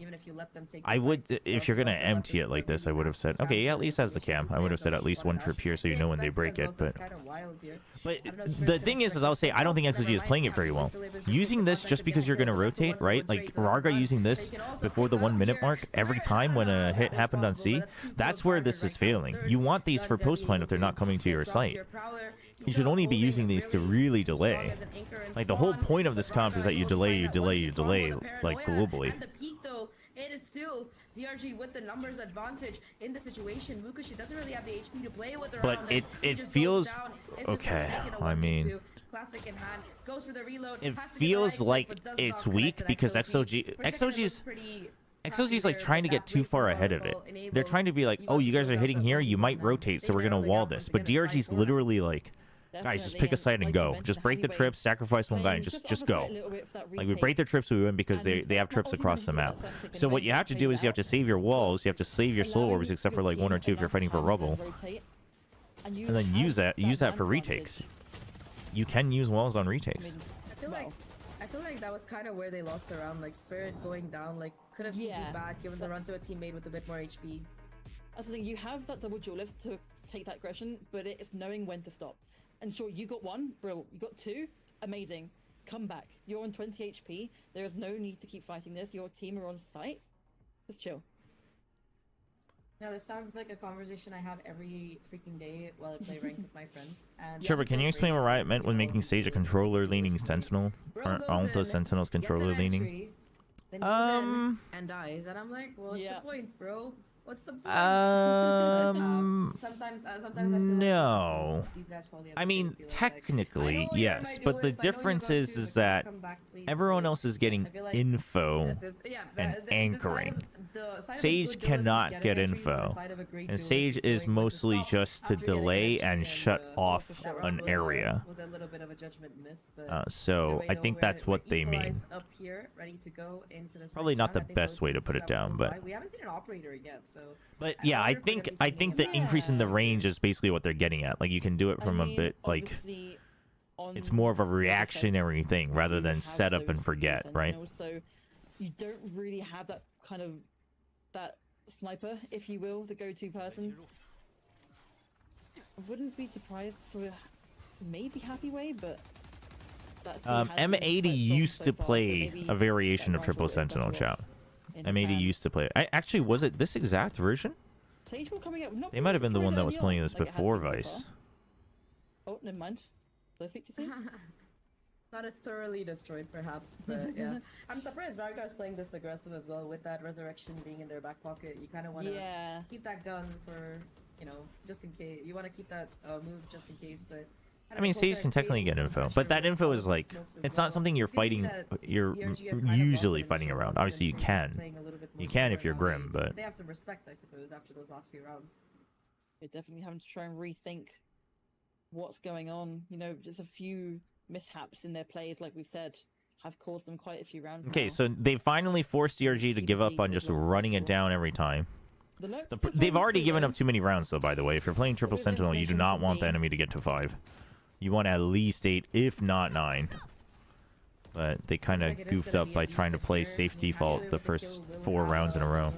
I would, if you're gonna empty it like this, I would have said, okay, yeah, at least has the cam. I would have said at least one trip here so you know when they break it. But the thing is I'll say I don't think XLG is playing it very well. Using this just because you're gonna rotate, right? Like Rarga using this before the 1 minute mark every time when a hit happened on C. That's where this is failing. You want these for post plan if they're not coming to your site. You should only be using these to really delay. Like the whole point of this comp is that you delay, like globally. At the peak though, it is still DRG with the numbers advantage in the situation. Mukashu doesn't really have the HP to play with. But it feels okay. I mean, classic in hand, goes for the reload. It feels like it's weak because XLG's like trying to get too far ahead of it. They're trying to be like, oh, you guys are hitting here, you might rotate, so we're gonna wall this. But DRG's literally like, guys, just pick a side and go. Just break the trips, sacrifice one guy, and just go. Like, we break the trips, we win because they have trips across the map. So what you have to do is you have to save your walls, you have to save your soul orbs, except for like 1 or 2 if you're fighting for rubble, and then use that for retakes. You can use walls on retakes. I feel like that was kind of where they lost the round. Like Spirit going down, like could have TP'd back, given the run to a teammate with a bit more HP. That's the thing. You have that double duelist to take that aggression, but it's knowing when to stop. And sure, you got 1, bro. You got 2, amazing. Come back. You're on 20 HP. There is no need to keep fighting this. Your team are on site. Just chill. Yeah, this sounds like a conversation I have every freaking day while I play ranked with my friends. And Chobra, can you explain what Riot meant when making Sage a controller-leaning Sentinel? Aren't the Sentinels controller-leaning? then goes in and dies, and I'm like, well, what's the point, bro? What's the point? Sometimes I feel no. like these guys probably have I the same mean, feeling, technically, like, I know you're yes, my but the duelist, I know you difference got is to, but that come back, please. everyone Like, else is getting I feel like info yeah, and the anchoring. side of a Sage good duelist is cannot getting get entries, but the info, side of a great and duelist Sage is knowing when to mostly stop just to after getting an delay entry, and shut off that an round area. was a little bit of a judgment miss, but So I think that's what they mean. equalized up here, ready to go into this Probably next not round. the I think best both way to teams put do it have a down, full but buy. We haven't seen an operator yet, so yeah, I wonder if we're gonna think be seeing the him. increase in the Yeah. range is basically what they're getting at. Like you can do it from a bit like it's more of a reactionary thing rather than set up and forget, right? So you don't really have that kind of that sniper, if you will, the go-to person. I wouldn't be surprised, so maybe happy way, but that's M80 used to play a variation of Triple Sentinel, chat. M80 used to play it. Actually, was it this exact version? Sage will coming out. Not They might have been the one that was early playing on, this like it has before been so Vice. far. Oh, never mind. Did I speak too soon? Not as thoroughly destroyed, perhaps, but yeah. I'm surprised Rygar's playing this aggressive as well, with that resurrection being in their back pocket. You kind of want to keep that gun for, you know, just in case. You want to keep that move just in case, but... I mean, Sage can technically get info, but that info is like, it's not something you're fighting, you're usually fighting around. Obviously, you can. You can if you're Grim, but... They have some respect, I suppose, after those last few rounds. You're definitely having to try and rethink what's going on. You know, just a few mishaps in their plays, like we've said, have caused them quite a few rounds Okay, now. so they finally forced DRG to give up on just running it down every time. They've already given up too many rounds, though, by the way. If you're playing Triple Sentinel, you do not want the enemy to get to 5. You want at least 8, if not 9. But they kind of goofed up by trying to play safe default the first 4 rounds in a row.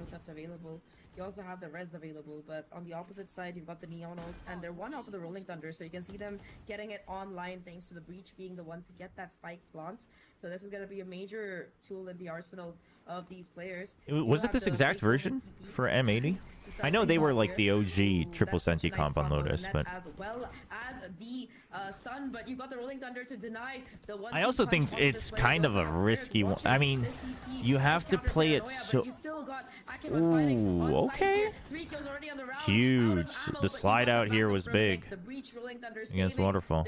You also have the res available, but on the opposite side, you've got the Neon ult, and they're one off of the Rolling Thunder, so you can see them getting it online thanks to the Breach being the one to get that spike plant. So this is going to be a major tool in the arsenal of these players. Was it this exact version for M80? I know they were like the OG Triple Senti comp on Lotus, but... As well as the stun, but you got the Rolling Thunder to deny the one. I also think it's kind of a risky one. I mean, you have to play it so... Ooh, okay. Huge. The slide out here was big against Waterfall.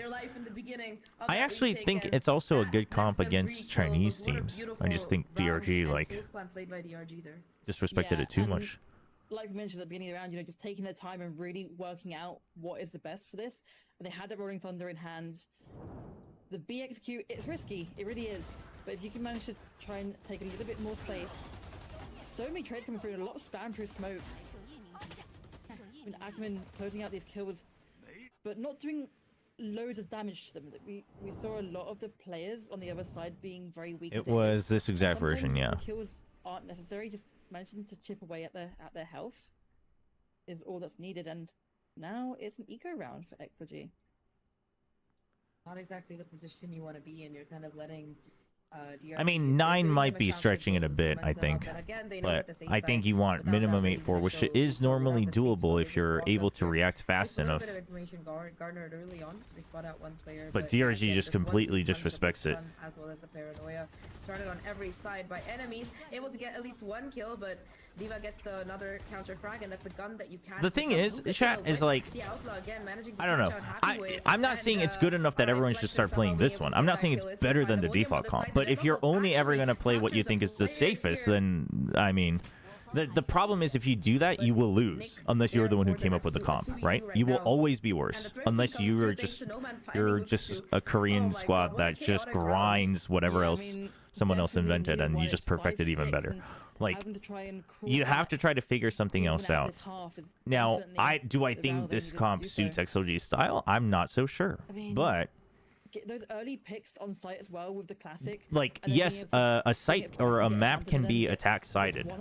I actually think it's also a good comp against Chinese teams. I just think DRG, like, disrespected it too much. Like we mentioned at the beginning of the round, you know, just taking their time and really working out what is the best for this. And they had the Rolling Thunder in hand. The B execute, it's risky, it really is. But if you can manage to try and take a little bit more space, so many trades coming through, and a lot of spam through smokes. I mean, Ackerman closing out these kills, but not doing loads of damage to them. We saw a lot of the players on the other side being very weak. It was this exact version, yeah. The kills aren't necessary, just managing to chip away at their health is all that's needed, and now it's an eco round for XLG. Not exactly the position you want to be in. You're kind of letting DRG, I mean, 9 might be stretching it a bit, I think. But I think you want minimum 8-4, which is normally doable if you're able to react fast enough. But DRG just completely disrespects it. As well as the paranoia started on every side by enemies, able to get at least 1 kill, but Diva gets another counter frag, and that's a gun that you can't. The thing is, chat is like, I don't know. I'm not saying it's good enough that everyone should start playing this one. I'm not saying it's better than the default comp. But if you're only ever going to play what you think is the safest, then, I mean, the problem is if you do that, you will lose unless you're the one who came up with the comp, right? You will always be worse unless you're just a Korean squad that just grinds whatever else someone else invented and you just perfect it even better. Like, you have to try to figure something else out. Now, do I think this comp suits XLG's style? I'm not so sure. But those early picks on site as well with the classic. Like, yes, a site or a map can be attack-sided.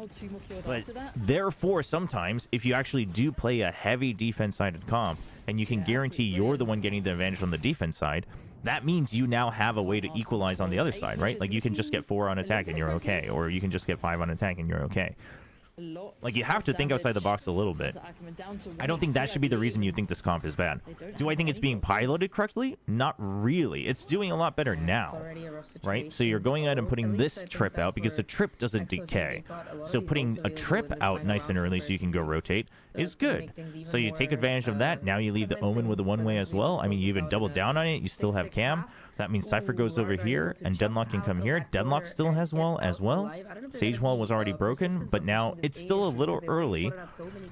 But therefore, sometimes, if you actually do play a heavy defense-sided comp, and you can guarantee you're the one getting the advantage on the defense side, that means you now have a way to equalize on the other side, right? Like, you can just get 4 on attack and you're okay, or you can just get 5 on attack and you're okay. Lots Like, you have of to think outside the damage box a little bit. onto Ackerman, down to I don't think that should be the reason you think this comp is bad. Do I think it's being piloted correctly? Not really. It's doing a lot better now, right? So you're going out and putting this trip out because the trip doesn't decay. So putting a trip out nice and early so you can go rotate is good. So you take advantage of that. Now you leave the Omen with a one-way as well. I mean, you even double down on it. You still have Cam. That means Cypher goes over here, and Deadlock can come here. Deadlock still has wall as well. Sage wall was already broken, but now it's still a little early.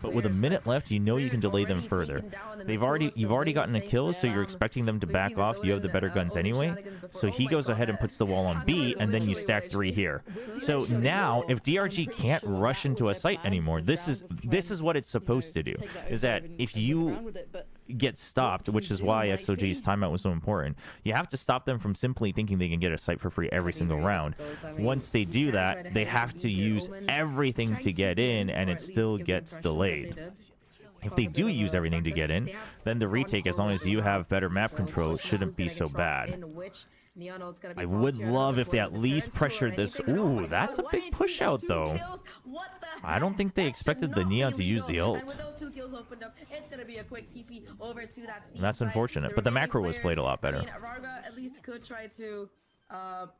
But with a minute left, you know you can delay them further. You've already gotten a kill, so you're expecting them to back off. You have the better guns anyway. So he goes ahead and puts the wall on B, and then you stack 3 here. So now, if DRG can't rush into a site anymore, this is what it's supposed to do. Is that if you get stopped, which is why XLG's timeout was so important, you have to stop them from simply thinking they can get a site for free every single round. Once they do that, they have to use everything to get in, and it still gets delayed. If they do use everything to get in, then the retake, as long as you have better map control, shouldn't be so bad. I would love if they at least pressured this. Ooh, that's a big push out, though. I don't think they expected the Neon to use the ult. That's unfortunate, but the macro was played a lot better. Varga at least could try to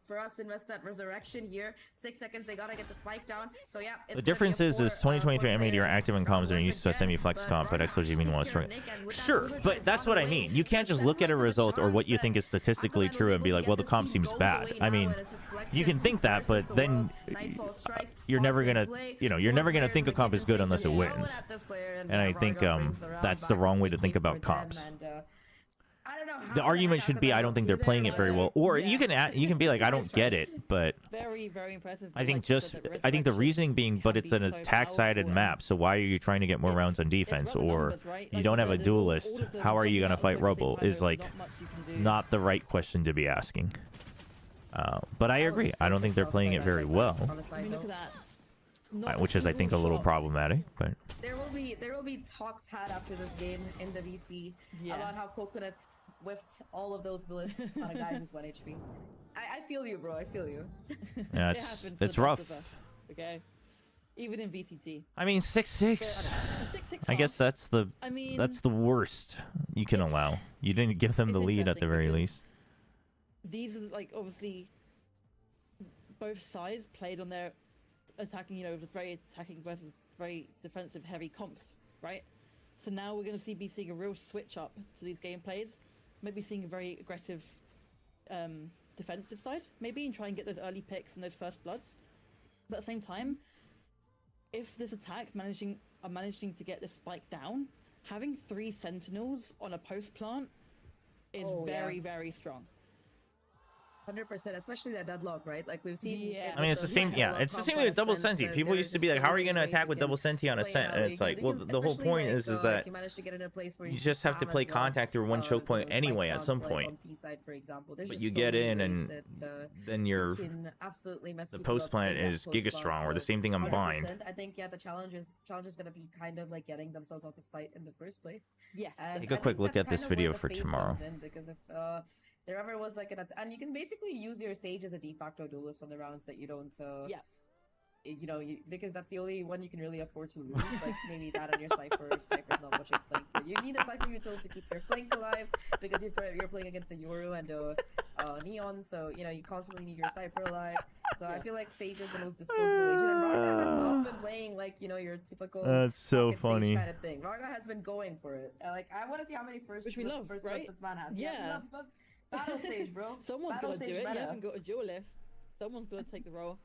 perhaps invest that resurrection here. 6 seconds, they gotta get the spike down. So yeah, the difference is 2023 M80 are active in comms and are used to a semi-flex comp, but XLG meanwhile is strong. Sure, but that's what I mean. You can't just look at a result or what you think is statistically true and be like, well, the comp seems bad. I mean, you can think that, but then you're never gonna, you're never gonna think a comp is good unless it wins. And I think that's the wrong way to think about comps. The argument should be, I don't think they're playing it very well, or you can be like, I don't get it, but very, very impressive. I think the reasoning being, but it's an attack-sided map, so why are you trying to get more rounds on defense, or you don't have a duelist? How are you gonna fight Rubble? Is like not the right question to be asking. But I agree. I don't think they're playing it very well, which is I think a little problematic. But there will be talks had after this game in the VC about how Coconut whiffed all of those bullets on a guy who's 1 HP. I feel you, bro. I feel you. Yeah, it's rough. Okay. Even in VCT. I mean, 6-6. I guess that's the worst you can allow. You didn't give them the lead at the very least. These are like obviously both sides played on their attacking, very attacking versus very defensive heavy comps, right? So now we're going to be seeing a real switch up to these gameplays. Maybe seeing a very aggressive defensive side, maybe, and try and get those early picks and those first bloods. But at the same time, if this attack managing to get this spike down, having 3 sentinels on a post plant is very, very strong. 100%, especially that deadlock, right? Like we've seen. Yeah. I mean, it's the same. Yeah, it's the same with double senti. People used to be like, "How are you going to attack with double senti on a cent?" And it's like, well, the whole point is that you just have to play contact through one choke point anyway at some point. But you get in, and then you're the post plant is giga strong, or the same thing on bind. I think the challenge is going to be kind of like getting themselves onto site in the first place. Yes. Take a quick look at this video for tomorrow. Because if there ever was like and you can basically use your Sage as a de facto duelist on the rounds that you don't because that's the only one you can really afford to lose. Like maybe that and your Cypher's not much in flank. You need a Cypher util to keep your flank alive because you're playing against the Yoru and Neon, so you constantly need your Cypher alive. So I feel like Sage is the most disposable agent, and Varga has not been playing like your typical that's so funny Sage kind of thing. Varga has been going for it. Like I want to see how many first which we love, right? This man has. Yeah. Battle Sage, bro. Someone's got to do it. You haven't got a duelist. Someone's got to take the role.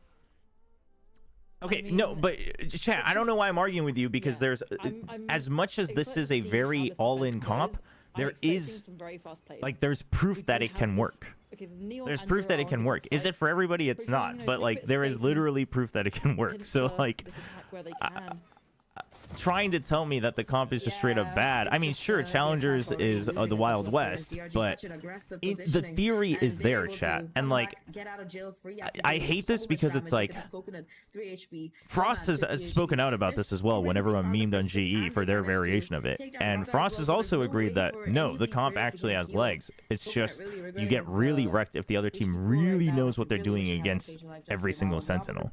Okay, no, but chat, I don't know why I'm arguing with you because there's as much as this is a very all-in comp, there is like there's proof that it can work. There's proof that it can work. Is it for everybody? It's not, but like there is literally proof that it can work. So like trying to tell me that the comp is just straight up bad. I mean, sure, Challengers is the Wild West, but the theory is there, chat. And like, I hate this because it's like, Frost has spoken out about this as well when everyone memed on GE for their variation of it. And Frost has also agreed that, no, the comp actually has legs. It's just, you get really wrecked if the other team really knows what they're doing against every single Sentinel.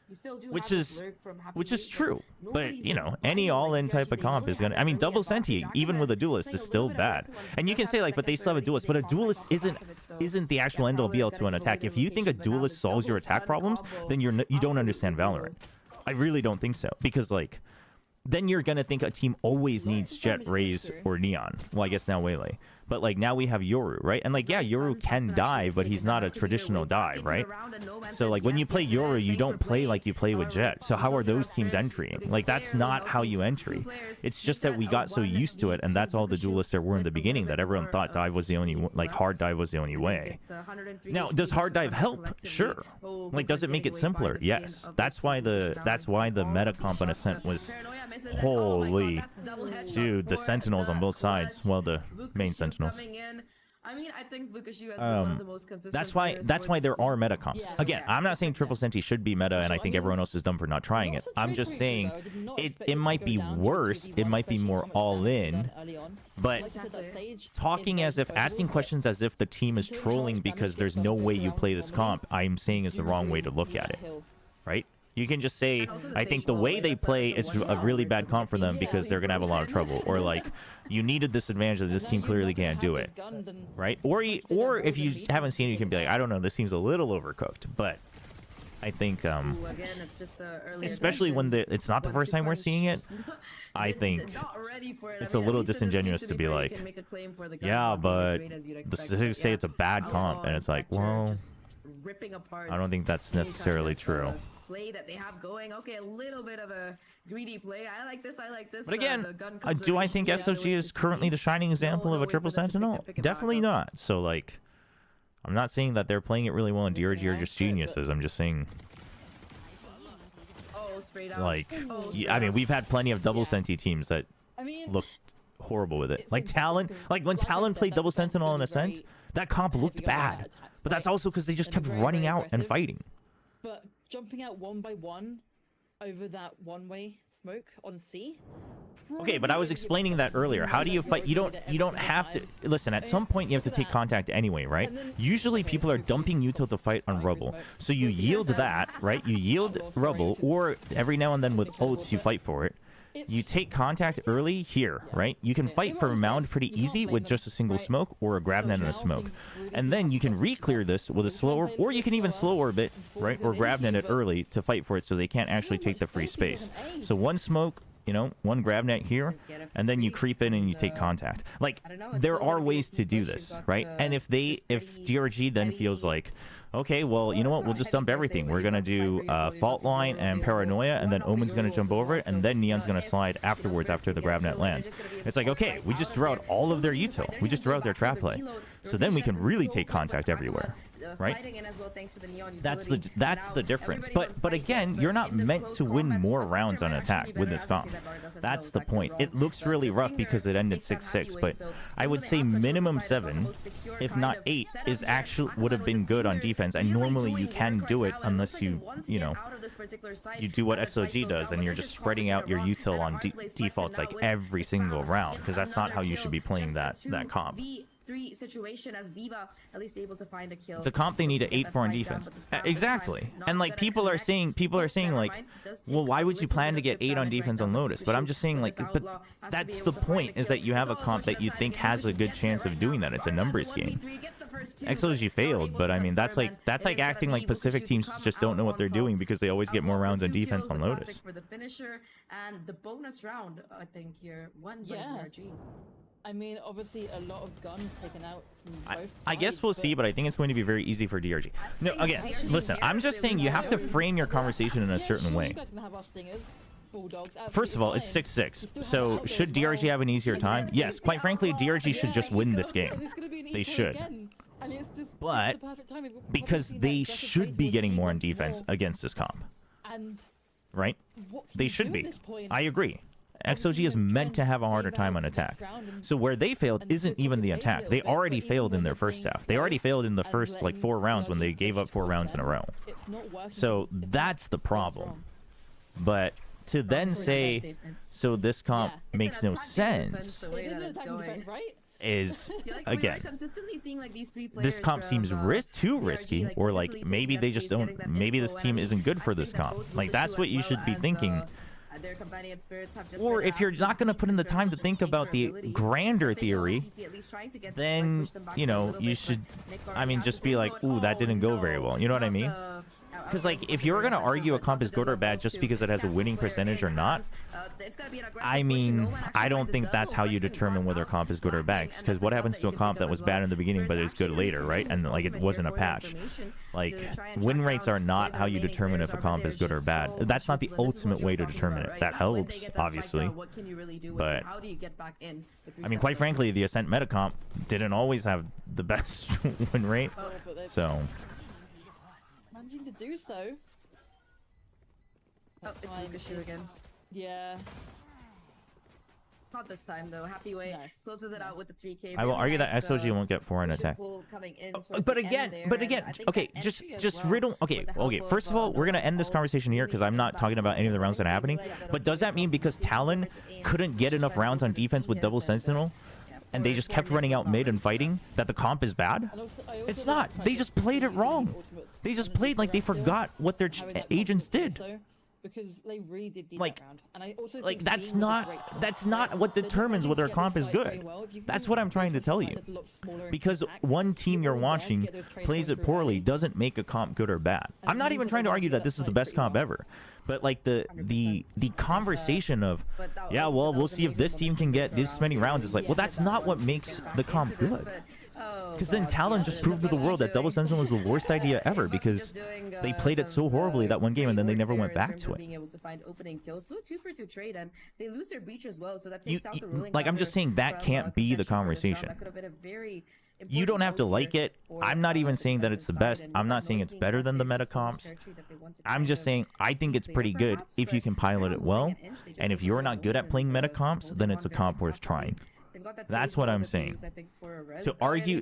You still do which have is this lurk from Happy which is Meat, true. But nobody's you know, gonna any play like all-in type DRG. of They comp know is they gonna. have I mean, that double early senti, advantage. even with a duelist, Playing is a still little bit of bad. this one, And you does can have say like, like but a they still have a 30 duelist. day But a contract duelist off the isn't back of it, so isn't the actual yeah, end all probably be all gonna to an go attack. leader If you think a rotation, but now duelist this solves your double attack stun problems, combo, then you don't absolutely understand brutal. Valorant. I really don't think so, because like, then you're gonna think a team always needs Jet, Raze, or Neon. Well, I guess now Waylay. But like now we have Yoru, right? And like, yeah, Yoru can dive, but he's not a traditional dive, right? So like when you play Yoru, you don't play like you play with Jet. So how are those teams entering? Like that's not how you entry. It's just that we got so used to it, and that's all the duelists there were in the beginning, that everyone thought dive was the only, like hard dive was the only way. Now, does hard dive help? Sure. Like, does it make it simpler? Yes. That's why the meta comp on Ascent was, holy, dude, the Sentinels on both sides. Well, the main Sentinels. I mean, I think Vukashu has been one of the most consistent That's why there are meta comps. Yeah. Again, I'm not saying triple senti should be meta, and I think everyone else is dumb for not trying it. I'm just saying it might be worse. It might be more all in. But talking as if, asking questions as if the team is trolling because there's no way you play this comp, I'm saying is the wrong way to look at it, right? You can just say, I think the way they play is a really bad comp for them because they're going to have a lot of trouble. Or like, you needed this advantage that this team clearly can't do it, right? Or if you haven't seen it, you can be like, I don't know, this seems a little overcooked. But I think, especially when it's not the first time we're seeing it, I think it's a little disingenuous to be like, yeah, but the statistics say it's a bad comp. And it's like, well, I don't think that's necessarily true. Play that they have going. Okay, a little bit of a greedy play. I like this. But again, do I think XLG is currently the shining example of a triple sentinel? Definitely not. So like, I'm not saying that they're playing it really well and DRG are just geniuses. I'm just saying, like, I mean, we've had plenty of double senti teams that looked horrible with it. Like Talon, like when Talon played double sentinel on Ascent, that comp looked bad. But that's also because they just kept running out and fighting. But jumping out one by one over that one-way smoke on C. Okay, but I was explaining that earlier. How do you fight? You don't have to listen. At some point, you have to take contact anyway, right? Usually, people are dumping util to fight on rubble, so you yield that, right? You yield rubble, or every now and then with ults, you fight for it. You take contact early here, right? You can fight for a mound pretty easy with just a single smoke or a grab net and a smoke. And then you can re-clear this with a slower, or you can even slow orbit, right? Or grab net it early to fight for it so they can't actually take the free space. So one smoke, you know, one grab net here, and then you creep in and you take contact. Like, there are ways to do this, right? And if DRG then feels like, okay, well, you know what? We'll just dump everything. We're going to do Fault Line and Paranoia, and then Omen's going to jump over it, and then Neon's going to slide afterwards after the grab net lands. It's like, okay, we just drew out all of their util. We just drew out their trap play. So then we can really take contact everywhere, right? That's the difference. But again, you're not meant to win more rounds on attack with this comp. That's the point. It looks really rough because it ended 6-6, but I would say minimum 7, if not 8, is actually would have been good on defense. And normally you can do it unless you know, you do what XLG does and you're just spreading out your util on defaults like every single round, because that's not how you should be playing that comp. Situation as Viva at least able to find a kill. It's a comp they need an 8-4 on defense. Exactly. And like people are saying like, well, why would you plan to get 8 on defense on Lotus? But I'm just saying, like, but that's the point, is that you have a comp that you think has a good chance of doing that. It's a numbers game. XLG failed, but I mean, that's like acting like Pacific teams just don't know what they're doing because they always get more rounds on defense on Lotus. For the finisher and the bonus round, I think here won by DRG. I mean, obviously, a lot of guns taken out from both sides. I guess we'll see, but I think it's going to be very easy for DRG. No, again, listen, I'm just saying you have to frame your conversation in a certain way. First of all, it's 6-6, so should DRG have an easier time? Yes, quite frankly, DRG should just win this game. They should. But because they should be getting more on defense against this comp. Right? They should be. I agree. XLG is meant to have a harder time on attack. So where they failed isn't even the attack. They already failed in their first half. They already failed in the first, like, 4 rounds when they gave up 4 rounds in a row. So that's the problem. But to then say, so this comp makes no sense. It is an attacking defense, right? is feel like again. we are consistently seeing like these three players This comp from, seems too DRG, risky, like, or consistently like maybe taking they that just space, getting don't. that Maybe info, this and team I mean, isn't good I for think this that comp. both Like that's Wukashu what as you well should be as, thinking. their companion spirits have just Or been if you're not going to absolute put in the beasts in time to terms of think just about the capability. grander I think theory, LTP at least trying to get, then push them back you a know little you bit, should. but Nick I already mean, has just the be same like, going, ooh, that "Oh, didn't go no, very well. You know what I not mean? the- Because like if you're gonna argue a comp is good or bad just because it has a winning percentage or not, I mean, I don't think that's how you determine whether a comp is good or bad. Because what happens to a comp that was bad in the beginning but is good later, right? And like it wasn't a patch. Like win rates are not how you determine if a comp is good or bad. That's not the ultimate way to determine it. That helps, obviously. But I mean, quite frankly, the Ascent meta comp didn't always have the best win rate. So Managing to do so. Oh, it's Wukashu again. Yeah. Not this time though. Happy Way closes it out with the 3K. I will Really argue that nice, SLG won't get 4 in attack. coming in But again, okay, just riddle. Okay, first of all, we're gonna end this conversation here because I'm not talking about any of the rounds that are happening. But does that mean because Talon couldn't get enough rounds on defense with double Sentinel, and they just kept running out mid and fighting, that the comp is bad? It's not. They just played it wrong. They just played like they forgot what their agents did. Because they really did need like, that round. And I also like think that's Beam was a not great choice. that's not what determines whether a comp is good. That's what I'm trying to tell you. Because one team you're watching plays it poorly doesn't make a comp good or bad. I'm not even trying to argue that this is the best comp ever. But like the conversation of, yeah, well, we'll see if this team can get this many rounds. It's like, well, that's not what makes the comp good. Because then Talon just proved to the world that double Sentinel was the worst idea ever because they played it so horribly that one game and then they never went back to it. Being able to find opening kills, 2-for-2 trade, and they lose their breach as well, so that takes out the ruling. Like I'm just saying that can't be the conversation. That could have been a very you don't have to like it. I'm not even saying that it's the best. I'm not saying it's better than the meta comps. I'm just saying I think it's pretty good if you can pilot it well. And if you're not good at playing meta comps, then it's a comp worth trying. That's what I'm saying. To argue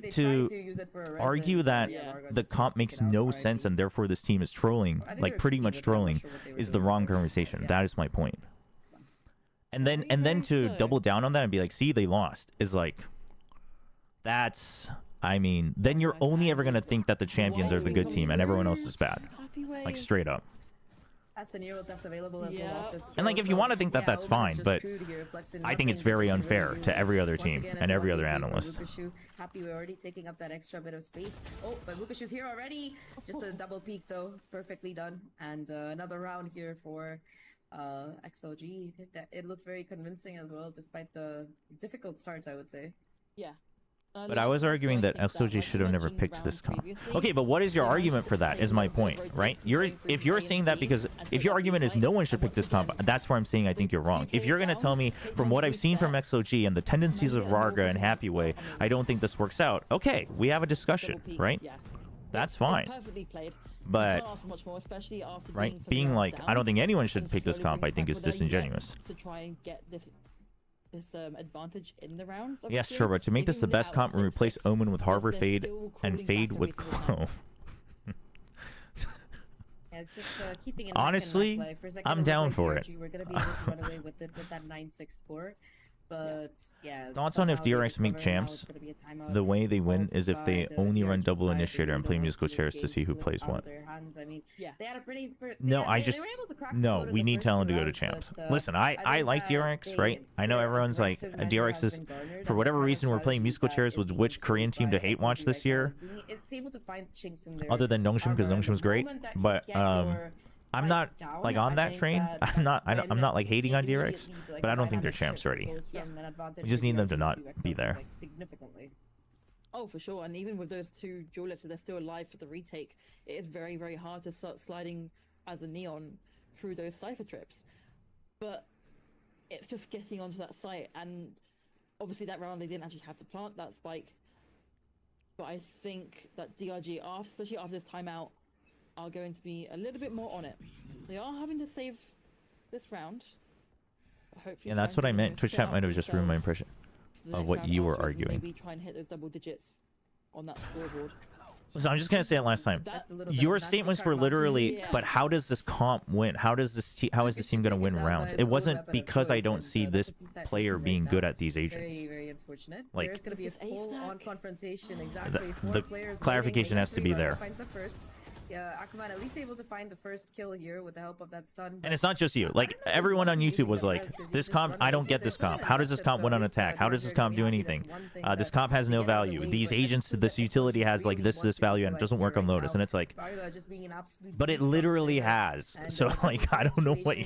that the comp makes no sense and therefore this team is trolling, like pretty much trolling, is the wrong conversation. That is my point. And then to double down on that and be like, see, they lost, is like, that's, I mean, then you're only ever gonna think that the champions are the good team and everyone else is bad, like straight up. And like if you want to think that, that's fine, but I think it's very unfair to every other team and every other analyst. Happy we're already taking up that extra bit of space. Oh, but Wukashu's here already. Just a double peek though, perfectly done. And another round here for XLG. It looked very convincing as well, despite the difficult starts, I would say. Yeah. But I was arguing that XLG should have never picked this comp. Okay, but what is your argument for that is my point, right? If you're saying that because if your argument is no one should pick this comp, that's where I'm saying I think you're wrong. If you're going to tell me from what I've seen from XLG and the tendencies of Rarga and Happy Way, I don't think this works out. Okay, we have a discussion, right? That's fine. But, right, being like, I don't think anyone should pick this comp, I think is disingenuous. To try and get this advantage in the rounds. Yes, sure, but to make this the best comp, we replace Omen with Harbor Fade and Fade with Clove. It's just keeping honestly, I'm down for it. We're gonna be able to run away with it with that 9-6 score. But yeah, thoughts on if DRX make champs? The way they win is if they only run double initiator and play musical chairs to see who plays what. I mean, they had a pretty. No, we need Talon to go to champs. Listen, I like DRX, right? I know everyone's like DRX is, for whatever reason, we're playing musical chairs with which Korean team to hate watch this year, other than Nongshim because Nongshim's great, but I'm not like on that train. I'm not like hating on DRX, but I don't think they're champs already. We just need them to not be there. Oh, for sure. And even with those two duelists, if they're still alive for the retake, it is very, very hard to start sliding as a Neon through those Cypher trips. But it's just getting onto that site. And obviously that round they didn't actually have to plant that spike. But I think that DRG, especially after this timeout, are going to be a little bit more on it. They are having to save this round. Yeah, that's what I meant. Twitch chat might have just ruined my impression of what you were arguing. Maybe try and hit those double digits on that scoreboard. So I'm just gonna say it last time. That's a little bit Your nasty statements were karma. literally, Yeah. but how does this comp win? How is this team gonna win rounds? It wasn't because I don't see this player being good at these agents. Very, very unfortunate. Like, There's going to be a This ace full-on stack. confrontation. Exactly. the Four players clarification waiting, has to be making sure there. Raga finds the first. Akuman at least able to find the first kill here with the help of that stun. And it's not just you. Like, everyone on YouTube was like, this comp, I don't get this comp. How does this comp win on attack? How does this comp do anything? This comp has no value. These agents, this utility has like this value, and it doesn't work on Lotus. And it's like, but it literally has. So like, I don't know what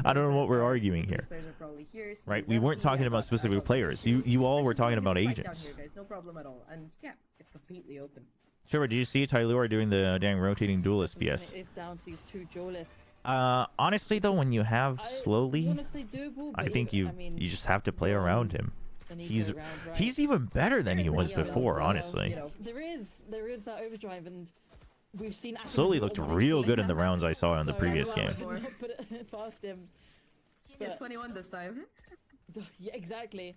I don't know what we're arguing here. Right? We weren't talking about specific players. You all were talking about agents. No problem at all. And yeah, it's completely open. Sure, do you see Tylor doing the dang rotating duelist PS? It's down to these two duelists. Honestly though, when you have I slowly, wanna say doable, I but think you mean, just have to play around him. the Nico He's round, right? he's even better than he was There's the before, Neon honestly. also, There is that overdrive, and we've seen Ackerman Slowly do looked almost real everything. good in the rounds I saw in the So previous I game. would not put it past him. It's 21 this time. Yeah, exactly.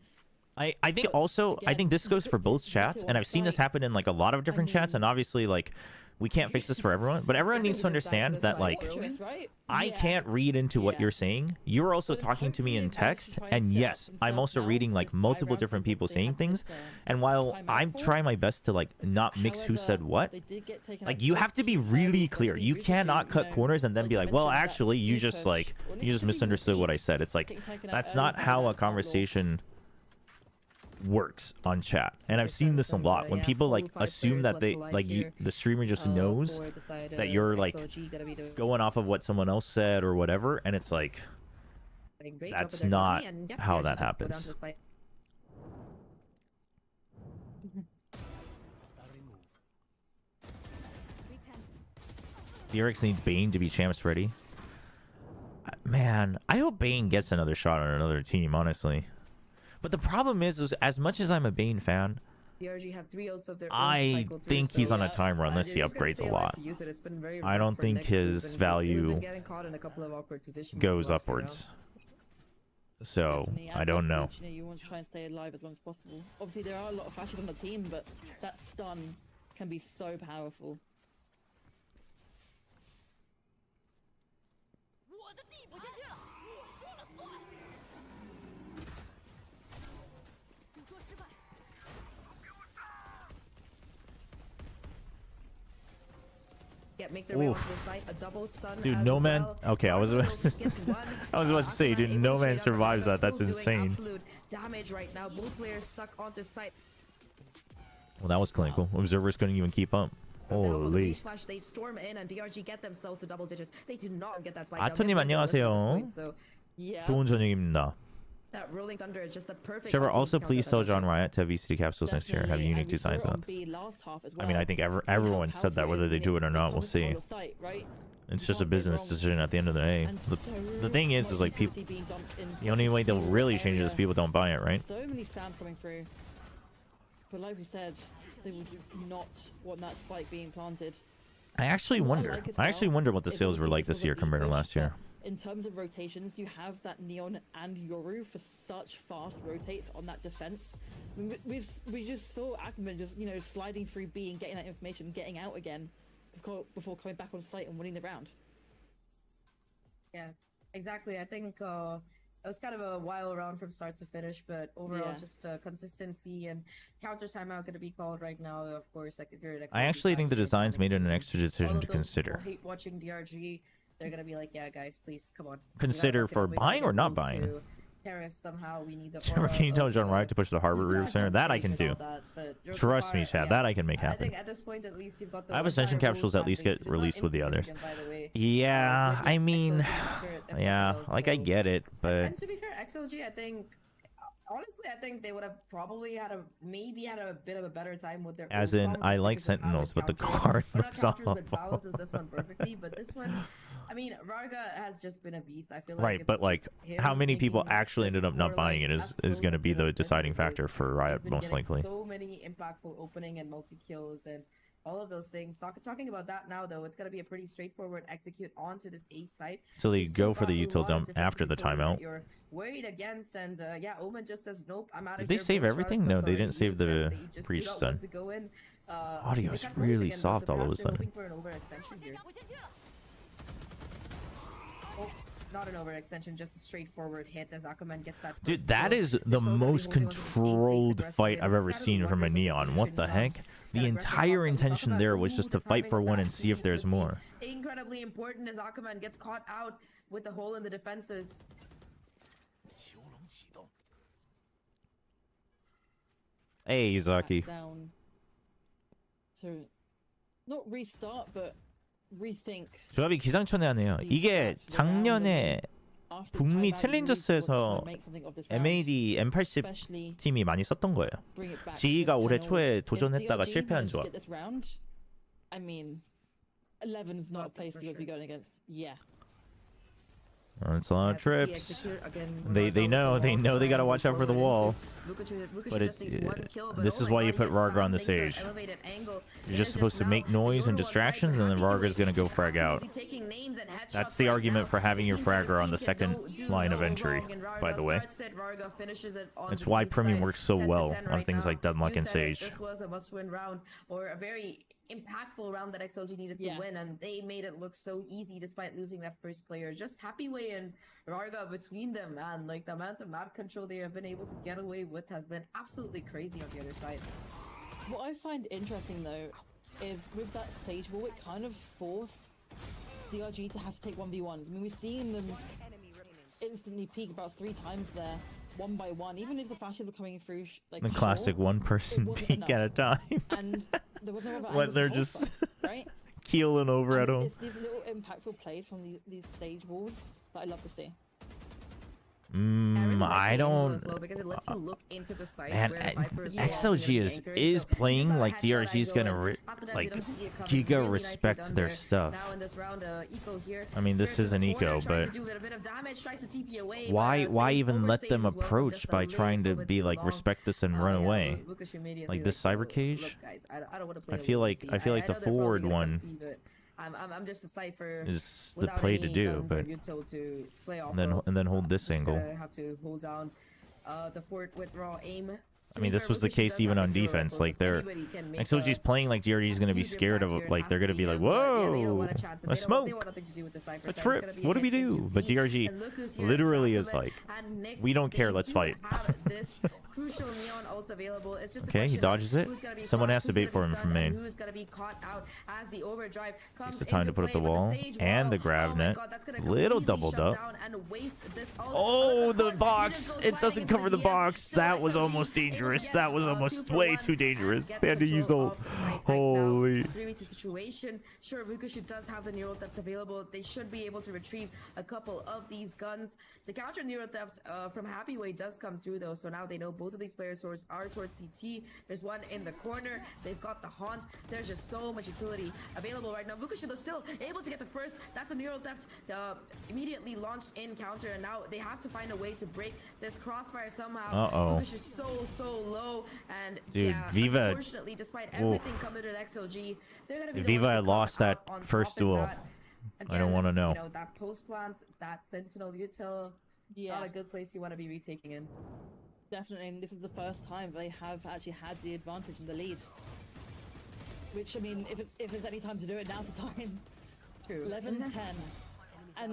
I think also, I think this goes for both chats, and I've seen this happen in like a lot of different chats, and obviously like we can't fix this for everyone, but everyone needs to understand that like Right? I Yeah. can't read into what Yeah. you're saying. You're also But talking to me hopefully in if Alex text, tries to and set yes, I'm himself also now reading for like this high multiple round different for people what they saying have things, this, and while timeout I'm for. trying my best to like not mix who said However, what, they did get taken like out you have to be first, really so clear. I You think cannot Ricochet, cut corners and then like be you like, well, mentioned, that actually, you C just push, like well, you just even misunderstood what I Pete said. It's like getting taken out that's early not by how that a outlaw. conversation works on chat, and I've seen this a lot when people like assume that they like you, the streamer just knows that you're like going off of what someone else said or whatever, and it's like that's not how that happens. DRX needs Bane to be champs ready. Man, I hope Bane gets another shot on another team, honestly. But the problem is as much as I'm a Bane fan, DRG have 3 ults of their own I cycle through, think he's so on a time run unless he they're just gonna upgrades stay a alive lot. to use it. It's been very I rough don't for think Nick, who's his been- who's value been getting caught in a couple of awkward positions goes the last few upwards. rounds. So Definitely, I as don't a know. coach, you want to try and stay alive as long as possible. Obviously, there are a lot of flashes on the team, but that stun can be so powerful. Yeah, make their way onto Oof. the site. A double stun. Dude, as No Man. well. Okay, I was Barlow about to gets one. I was about to say, dude, Akuman No able to Man trade out, survives Barlow that. That's still doing insane. absolute damage right now. Both players stuck onto site. Well, that was clinical. Observers couldn't even keep up. With the help of the Holy. Beach Flash, they storm in and DRG get themselves to double digits. They do not get that spike. 아토님 down. They're 안녕하세요. at this point, so Yeah. 좋은 저녁입니다. that rolling thunder is just a perfect. Trevor, opportunity also to counter please that tell action. John Riot to have VCT capsules next year. Have Definitely, unique and we saw designs it on on B last half as I mean, I well. think See how everyone said that, powerful whether is they and do it or not, comes we'll with see. the whole site, right? It's You just a can't go business wrong. decision at the end of the day. And The so thing is much like people, utility being dumped in the such only a way they'll small really change it is area. people don't buy it, right? So many spams coming through. But like we said, they would not want that spike being planted. I actually What I wonder. like as I actually well wonder what the is sales were obviously like this was a year B compared to push, last year. but in terms of rotations, you have that Neon and Yoru for such fast rotates on that defense. I mean, we just saw Ackerman just sliding through B and getting that information, getting out again before coming back on site and winning the round. Yeah, exactly. I think it was kind of a wild round from start to finish, but overall, Yeah. just consistency and counter timeout going to be called right now. Of course, like if you're an I actually think the designs made it an extra decision to consider. Hate watching DRG. They're gonna be like, yeah, guys, please come on. We gotta Consider look it for up. We buying gotta or not get close buying. to Paris somehow. We need the. Trevor, can you tell John Riot to push the Harvard Reserve Center? That I can do. Trust me, Chad. That I can make I happen. think at this point, at least you've got the. I have one Ascension time capsules rules at least findings, get which is not released with the others. insignificant, by the way. Yeah, With I mean, XLG, Spirit, and yeah, everything else, like I so- get it, but And to be fair, XLG, I think, honestly, I think they would have probably had a bit of a better time with their. as old in, comp I just like because of how it Sentinels, but the counters- card or not looks counters, but awful. balances this one perfectly. But this one, I mean, Varga has just been a beast. I feel like right. it's But like, just him how many people making actually this ended up not more, buying like, it as is going to close be as the it deciding definitely factor is. for He's Riot, been most getting likely. so many impactful opening and multi kills and all of those things. Talking about that now, though, it's going to be a pretty straightforward execute onto this A site. So they You've still go for the got a util lot of dump different after the utility that timeout. You're worried against, and yeah, Omen just says nope. I'm out of Did they here. save Both everything? shards, No, I'm they sorry didn't to save use them. the They just do breach not stun. want to go in. Audio is pick up really plays again, though, so soft all of a perhaps they're sudden. hoping for an overextension here. Oh, not an overextension, just a straightforward hit as Aquaman gets that. Dude, first that kill. is They're the still gonna be most holding onto the base controlled aggressively, fight and I've this ever is kind of seen the from a wonders of Neon. What the Fusion, heck? The that aggressive entire offense. intention Aquaman, there was ooh, just the to fight timing for of one that and see if could there's be more. Incredibly important as Aquaman gets caught out with the hole in the defenses. Hey, back Izaki. down to not restart, but rethink. 조합이 기상천외하네요. 이게 작년에 After 북미 timeout, you really 챌린저스에서 want to make something of this round, MAD M80 especially 팀이 많이 썼던 거예요. bring it back to 지희가 this 올해 channel. 초에 If 도전했다가 DRG 실패한 managed to 조합. get this round, I mean, 11's not a That's place for you would be sure. going against. Yeah. It's a lot of To see trips. execute again, They Ronaldo know with the wall to they try gotta and watch move out for the forward wall. into. Vukic But just needs one kill, but this oh is my why you God, put he gets Varga found on the thanks to an stage. elevated angle. You're It just is supposed to now make noise the and Euro on side, distractions, but and then Happy Varga's Boy gonna go is frag out. absolutely taking names and headshots That's the right argument now. for having It your seems like fragger his on the team can second do line no of entry, wrong, and by Varga the way. starts it, Varga finishes it on That's the why safe Premium side, works so 10 to well 10 on right things now. like Deadlock You and said it, Sage. this was a must-win round, or a very impactful round that XLG needed to Yeah. win, and they made it look so easy despite losing that first player. Just Happy Way and Varga between them, man. Like, the amount of map control they have been able to get away with has been absolutely crazy on the other side. What I find interesting though is with that Sage wall, it kind of forced DRG to have to take 1v1s. I mean, we've seen them instantly peak about 3 times there, one by one. Even if the flashes were coming through, like The short, classic one it person wasn't peek at a enough. time. and there wasn't about When angles they're to hold just from, right. keeling over at And him. it's these little impactful plays from these Sage walls that I love to see. I don't. As well because it lets you look into the site Man, where the Cypher is so XLG often is anchoring. So playing he's got a like headshot DRG is angle, gonna and after that, like we don't see it coming. giga Really nicely respect done their there. stuff. Now in this round, Eco here. I mean, this Spirits is an in the corner, Eco, trying but to do a bit of damage, tries to TP away, why but, why stays even let overstays them as well, approach just a by trying to little bit be too like long. respect this and Oh, run yeah, away? Lucas immediately, Like this "Oh, cyber cage? Look, guys, I don't want to play. I feel like Lucy. I feel like know the they're probably forward gonna one concede, but I'm just a Cypher is the without play to any do, guns or but util to play off and of. then hold this Just angle. gonna have to hold down the fort with raw aim. I mean, this was the case even on defense. Like they're XLG's playing like DRG's gonna be scared of it. Like they're gonna be like, whoa, a smoke, a trip. What do we do? But DRG literally is like, we don't care. Let's fight. Crucial neon ults available. It's just a Okay, he question of dodges it. who's gonna be Someone flushed, has to who's bait gonna for be him stunned, from and main. who's gonna be caught out as the overdrive comes Takes the time into to put up the play, but wall Sage and the wall, grab oh my net. God, that's gonna Little completely doubled shut up. down and waste this ult. Oh, Of the course, box! Unit goes It flying doesn't into cover the DMs. box. Still That was XLG almost able to dangerous. get, That was almost 2 for way 1 too dangerous. and get They had to use control ult. of the site right Holy. now. 3v2 situation. Sure, Vukic does have the neural theft available. They should be able to retrieve a couple of these guns. The counter neural theft from Happy Way does come through though, so now they know both of these players are towards CT. There's one in the corner. They've got the haunt. There's just so much utility available right now. Vukic though still able to get the first. That's a neural theft immediately launched in counter, and now they have to find a way to break this crossfire somehow. Vukic is so low, and Dude, yeah, Viva- unfortunately, despite everything coming to XLG, they're gonna be the Viva ones to had come lost that out on first top of duel. that. I don't wanna know. You know, that post plant, that sentinel util, Yeah, not a good place you want to be retaking in. definitely. And this is the first time they have actually had the advantage and the lead. Which, I mean, if there's any time to do it, now's the time. True. 11-10. And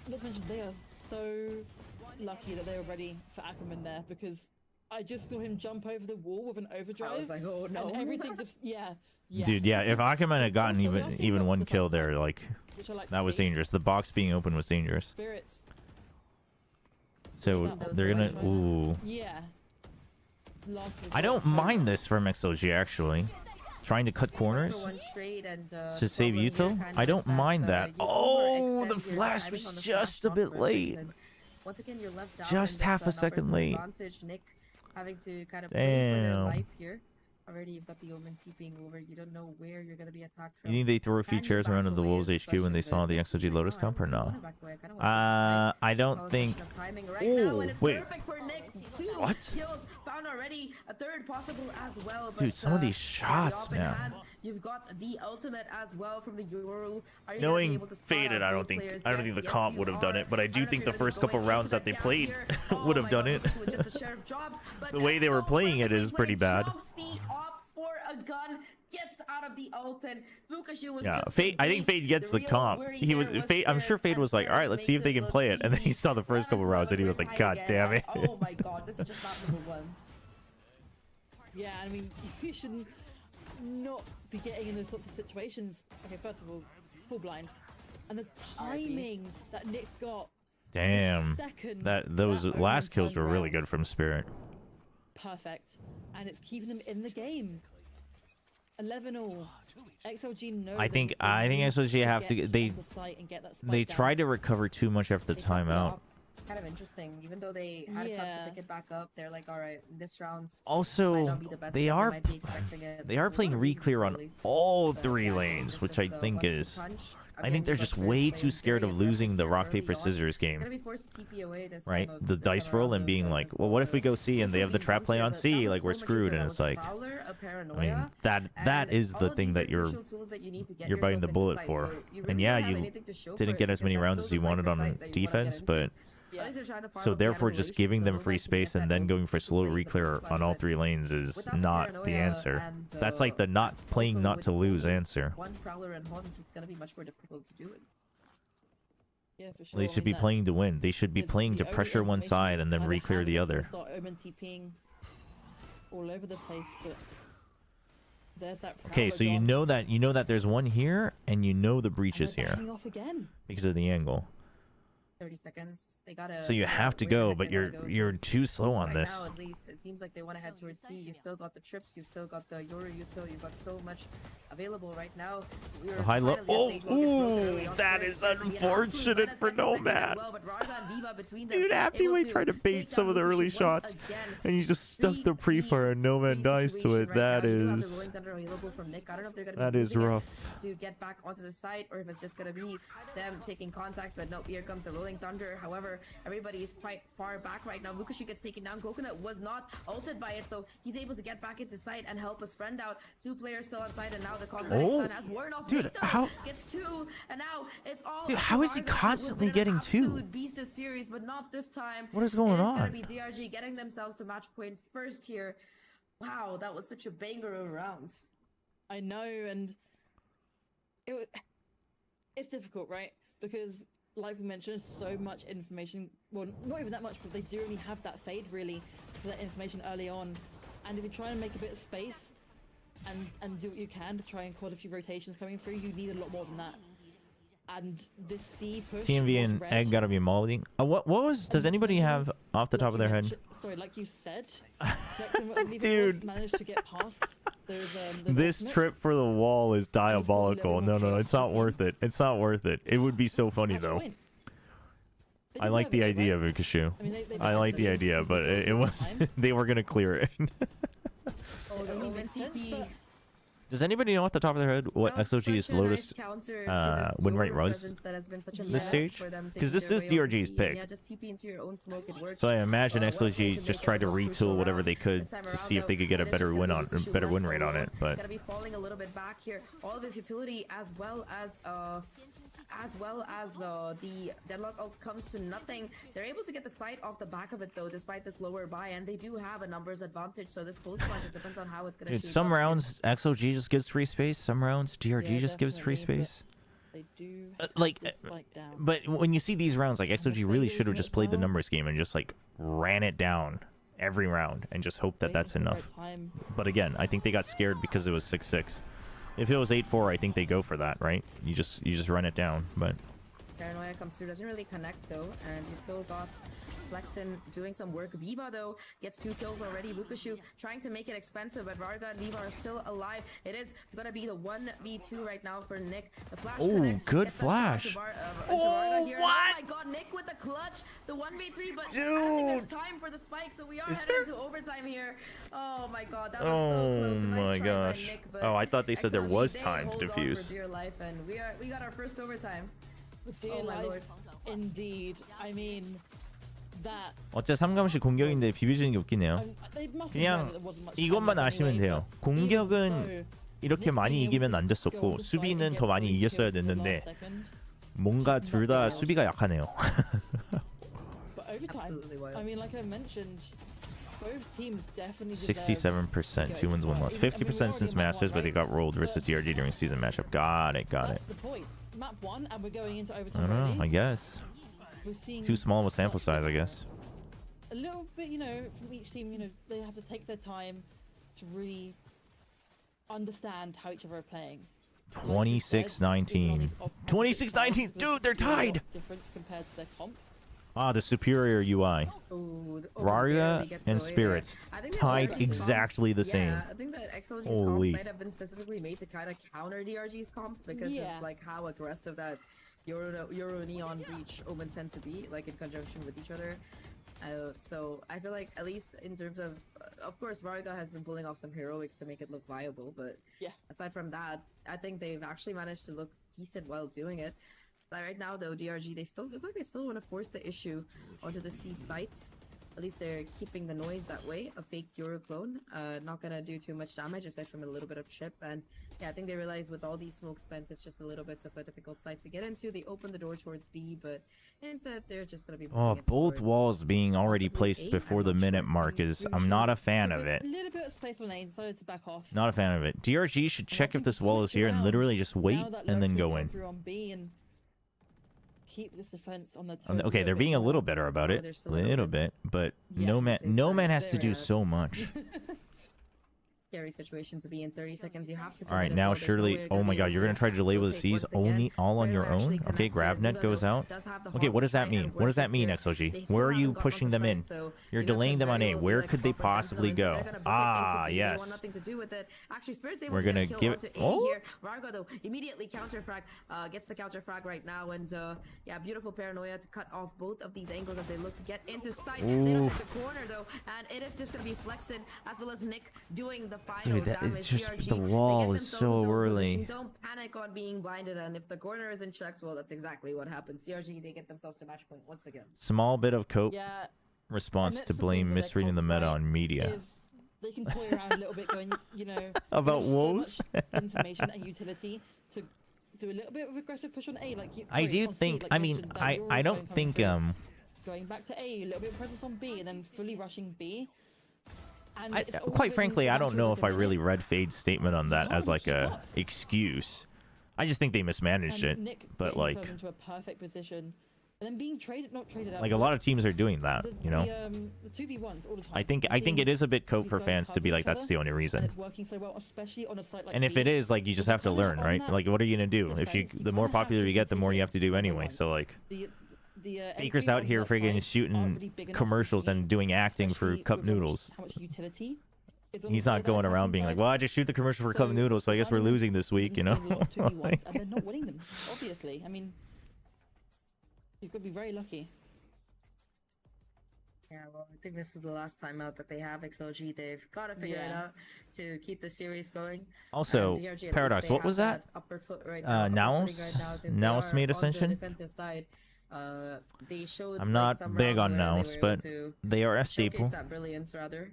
let's mention they are so lucky that they were ready for Ackerman there, because I just saw him jump over the wall with an overdrive. I was like, oh no. And everything just, yeah. Dude, yeah. If Ackerman had gotten Also, we are seeing even the one first kill there, time, like which I like to that was see. dangerous. The box being open was dangerous. Spirits. So That they're gonna. bonus. Ooh. Yeah. Last I don't resort. mind this from XLG actually. Trying to cut corners For one trade and, to save Chobra here util. kind I of don't does mind that. you Oh, the overextend your flash timing was on the just flash a bit not perfect, late. and once again, you're left down Just in this, half a numbers second late. disadvantage. Nick having to kind of play for their Damn. life here. Already, you've got the Omen TPing over. You don't know where you're going to be attacked from. You think they threw a few Can you chairs back around to the away Wolves is HQ when they question, saw but the it seems XLG like, Lotus oh, I comp or don't no? wanna back away. I kinda want to take I this don't fight. think. Of timing right now, and it's Wait. perfect for Nick. 2 What? kills found already, a third possible as well. But, Dude, some of these the shots, open man. hands, you've got the ultimate as well from the Yoru. Are you gonna be Knowing able to spot Faded, out I don't both think players? I don't think Yes, the comp you would have done are. it, but I do don't know think if the you're gonna first go couple into rounds that they gap played here. would Oh have my done God, it. this was just the sheriff drops, but The way they that's were so playing it perfectly is pretty played. bad. Drops the op for a gun, gets out of the ult, and Vukashu was Yeah, just Fade. I think Fade gets the real comp. worry He was there Fade. I'm sure Fade was like, all right, let's see if they can makes play it it. And then he look saw the first easy. couple rounds, and he was like, God damn it. Oh my god, this is just not number one. Yeah, I mean, you shouldn't not be getting in those sorts of situations. Okay, first of all, full blind, and the timing that Nick got. Damn. the second Those that last Omen kills turned were really round. good from Spirit. Perfect, and it's keeping them in the game. 11-all. XLG know. I that think they need XLG have to get they onto site and get that spike they down. tried to recover too much after the They took the timeout. op. Kind of interesting. Even though they had a chance to pick it back up, they're like, all right, this round might Also, not be the best. they but are might be expecting it. they are A lot playing of reasons re-clear on really. all But, three yeah, lanes, this which I is a think 1-2 is. punch. I Again, think they're you just got way Spurs too playing scared very of losing the aggressive rock early paper on. scissors They're game. gonna be forced to TP away this Right, time the this dice time roll around, and though, being because like, of, well, what if we go C and they have the H.O.B. trap play on Bunker, C? that Like, was we're so much screwed, easier. and That it's was a like, Prowler, a I Paranoia, mean, that and is all the of thing these that are you're crucial tools that you need to get you're biting the yourself into bullet sight, for. so you And really yeah, don't have you anything to show for didn't it, get as because many that's rounds still as you the wanted cypher on site that you wanna get defense, into. but Yeah. At least they're trying to farm so up the therefore just animations, giving so them those free that can space get and that then ult going for to slow play the re-clear first on punch, all but three lanes is without the not the Paranoia answer. and, That's like the not playing also not with to lose only answer. one Prowler and Hunt, it's gonna be much more difficult to do it. Yeah, for sure. They I should mean, be playing to win. They should be is playing the to only pressure one information side we and then kinda re-clear have the is other. they'll start Omen TPing all over the place, but there's that. Okay, Prowler so you gone, know that there's one here, and you know the breach and is they're here backing off again. because of the angle. 30 seconds. They gotta. So you figure have out to where the go, heck but they wanna go, you're 'cause too slow on right this. now, at least, it seems like they want to head towards C. You've still got the trips. You've still got the Yoru util. You've got so much available right now. We're High low. finally at stage one gets broken early on. That Spurs is going to be an unfortunate absolute for menace. Gets the second Nomad. as well, but Raga and Viva between them, Dude, Happy able Way to tried to bait take some down of the early Lucius shots, once again. and you just stuck the 3v3 pre-fire, and Nomad dies to situation it. right That now. You do have the is Rolling Thunder available from Nick. I don't know if they're gonna that be is using it rough. to get back onto the site, or if it's just gonna be them taking contact. But no, here comes the Rolling Thunder. However, everybody is quite far back right now. Vukashu gets taken down. Coconut was not ulted by it, so he's able to get back into sight and help his friend out. Two players still on site, and now the cosmetic stun has worn off. Dude, Nick, though, how- gets two, and now it's all. Dude, up to how is he Varga, who was constantly been an getting two? absolute beast this series, but not this time. What is going It's on? gonna be DRG getting themselves to match point first here. Wow, that was such a banger of a round. I know, and it's difficult, right? Because, like we mentioned, so much information. Well, not even that much, but they do only have that fade really for that information early on. And if you try and make a bit of space and do what you can to try and quad a few rotations coming through, you need a lot more than that. And this C push. TMV was and red. Egg gotta be molding. What was? Does anybody have off the top Like of their you head? mentioned- Sorry, like you said, Flexen, I believe it was, Dude. managed to get past those. The This ultimates. trip for the wall is diabolical. No, little no, it's not chaos worth it. It's not worth it. It would be so funny That's the though. point. They I like the deserve it, idea right? of Ukashu. I mean, they I like the deserve it. idea, but it was Time. they were gonna clear it. Oh, the only Omen makes sense, TP. but Does anybody know off the top of their head what That was XLG's such a nice Lotus counter to uh, this win rate Yoru was presence that has been such a this menace stage? for them 'Cause this taking is their way onto DRG's C, pick. and yeah, just TP into your own smoke, it works. So I imagine One way XLG to just make tried it to the most retool crucial whatever round they could this time to around, see if they though, could get a and it's better just win gonna on be Vukashu better left win rate on alone. it. But Gonna be falling a little bit back here. All of his utility as well as the deadlock ult comes to nothing. They're able to get the sight off the back of it though, despite this lower buy, and they do have a numbers advantage. So this post punch, it depends on how it's gonna. dude, shape some up. rounds XLG just gives free space. Some rounds DRG Yeah, just gives free definitely, but space. they do Like, have to spike down. but when you see these rounds, like XLG really fade should have isn't just it played the well? numbers game and just like ran it down every round and just hope that Waiting that's for the enough. right time. But again, I think they got scared because it was 6-6. If it was 8-4, I think they go for that, right? You just run it down. But Paranoia comes through, doesn't really connect though, and you still got Flexen doing some work. Viva though gets 2 kills already. Vukashu trying to make it expensive, but Varga and Viva are still alive. It is gonna be the 1v2 right now for Nick. The flash connects, good gets the shot to flash. to Varga here. what? Oh my god, Nick with the clutch, the 1v3, but I don't think there's time for the spike, so we are headed into overtime here. Oh my god, that was so close. A nice my try by gosh. Nick, but Oh, I thought they said there XLG, was they time to hold on defuse. for dear life, and we got our first overtime. Dear Oh my life, lord. indeed. I mean, that. 어째 3감시 공격인데 비벼지는 게 웃긴 해요. They must have known 그냥 that there wasn't much 이것만 time left 아시면 anyway, 돼요. but 공격은 even so, 이렇게 Nick 많이 being able 이기면 to 안 go 됐었고 to site 수비는 and 더 get 많이 3 이겼어야 kills in the 됐는데 last second. 뭔가 둘 다 수비가 약하네요. But overtime, Absolutely wild. I mean, like I mentioned, both teams definitely deserve 67%, 2 wins, 1 loss. 50% since Masters, but they got rolled versus DRG during season matchup. Got it. That's the point. Map 1, and we're going into I overtime don't know. already. I guess. We're seeing Too small of a sample such size, I good guess. a little bit, from each team, they have to take their time to really understand how each other are playing. 26-19. 26-19, dude, they're tied. Different compared to their comp. Ah, the superior UI. Ooh, Rarga gets and away there. Spirits I think that tied DRG's exactly the comp, same. Yeah, I think that XLG's Holy. comp might have been specifically made to kind of counter DRG's comp because of like how aggressive that Euro Neon Breach Omen tend to be, like in conjunction with each other. So I feel like at least in terms of course, Varga has been pulling off some heroics to make it look viable, but aside from that, I think they've actually managed to look decent while doing it. But right now, though, DRG, they still look like they still want to force the issue onto the C site. At least they're keeping the noise that way. A fake Euro clone, not gonna do too much damage aside from a little bit of chip. And yeah, I think they realize with all these smoke spent, it's just a little bit of a difficult site to get into. They open the door towards B, but instead they're just gonna be. Oh, both walls being already placed before the minute mark is. I'm not a fan of it. A little bit of space on A, decided to back off. Not a fan of it. DRG should check if this wall is here and literally just wait and then go in. On B and keep this defense on the Okay, they're being a little better about it, a little bit, but no man has to do so much. Scary situation to be in. 30 seconds. You have to. All right, now surely. Oh my God, you're gonna try to delay with the C's only all on your own. Okay, GravNet goes out. Okay, what does that mean? What does that mean, XLG? Where are you pushing them in? You're delaying them on A. Where could they possibly go? Ah, yes. We're gonna give it. Oh. Varga though immediately counterfrag, gets the counterfrag right now, and yeah, beautiful paranoia to cut off both of these angles as they look to get into sight. They don't check the corner though, and it is just gonna be Flexen as well as Nick doing the final Dude, damage. it's just DRG, the wall is so early. don't panic on being blinded, and if the corner isn't checked, well, that's exactly what happens. DRG, they get themselves to match point once again. Small bit of cope response And to blame misreading the meta on media. They can toy around a little bit, going, about woes, so information and utility to do a little bit of aggressive push on A. I do think. I mean, I don't think going back to A, a little bit of presence on B, and then fully rushing B. And quite frankly, I don't know if I really read Fade's statement on that as like a excuse. I just think they mismanaged it. Nick but like, into a perfect position, and then being traded, not traded out. Like a lot of teams are doing that, the 2v1s all the time. I think it is a bit cope for fans to be like, that's the only reason. And it's working so well, especially on a site like and if it is, like, you just have to learn, right? Like, what are you gonna do? If the more popular you get, the more you have to do anyway. So like, Baker's out here friggin' shooting commercials and doing acting for cup noodles. How much utility? He's not going around being like, well, I just shoot the commercial for cup noodles, so I guess we're losing this week, you know? And they're not winning them, obviously. I mean, you've got to be very lucky. Yeah, well, I think this is the last time out that they have XLG. They've got to figure it out to keep the series going. Also, Paradox, what was that? Upper foot right now, Naus made Ascension? Defensive side. They showed, I'm not big on Naus, but they are a staple. That brilliance, rather.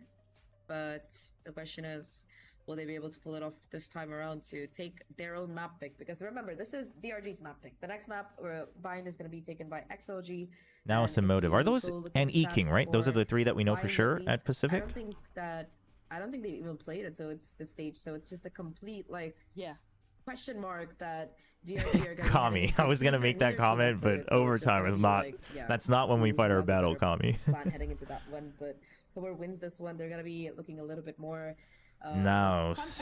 But the question is, will they be able to pull it off this time around to take their own map pick? Because remember, this is DRG's map pick. The next map, Bind, is going to be taken by XLG. Now it's Emotive. Are those and E-King, right? Those are the three that we know for sure at Pacific? I don't think they even played it, so it's the stage. So it's just a complete, like, question mark that DRG are going to Kami. I was going to make that comment, but overtime is not. That's not when we fight our battle, Kami. Plan heading into that one, but whoever wins this one, they're going to be looking a little bit more Naus.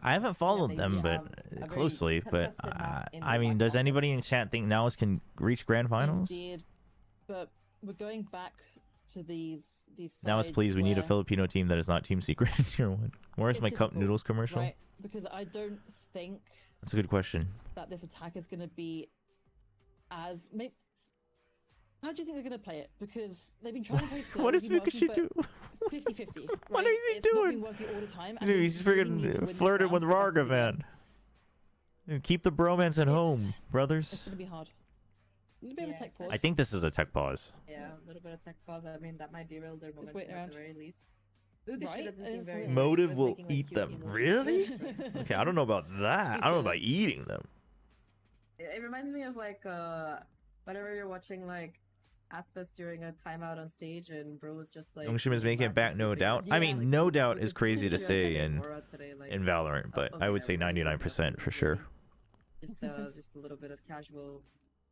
I haven't followed them but closely, but I mean, does anybody in chat think Naus can reach grand finals? Indeed, but we're going back to these Naus, please, we need a Filipino team that is not Team Secret in Tier 1. Where's my cup noodles commercial? Right, because I don't think that's a good question. That this attack is going to be as how do you think they're going to play it? Because they've been trying to play slow. What does Pikachu do? 50-50. Right? What is he doing? Not been all the time, dude, he's freaking flirting with Rarga, man. Keep the bromance at home, brothers. It's going to be hard. A little bit of a tech pause. I think this is a tech pause. Yeah, a little bit of tech pause. I mean, that might derail their momentum at the very least. Ooh, this shit doesn't seem very Motive will eat them. Really? Okay, I don't know about that. I don't know about eating them. It reminds me of like whenever you're watching like Aspas during a timeout on stage, and bro was just like. Youngshim is making it back, no doubt. I mean, no doubt is crazy to say in Valorant, but I would say 99% for sure. Just a little bit of casual.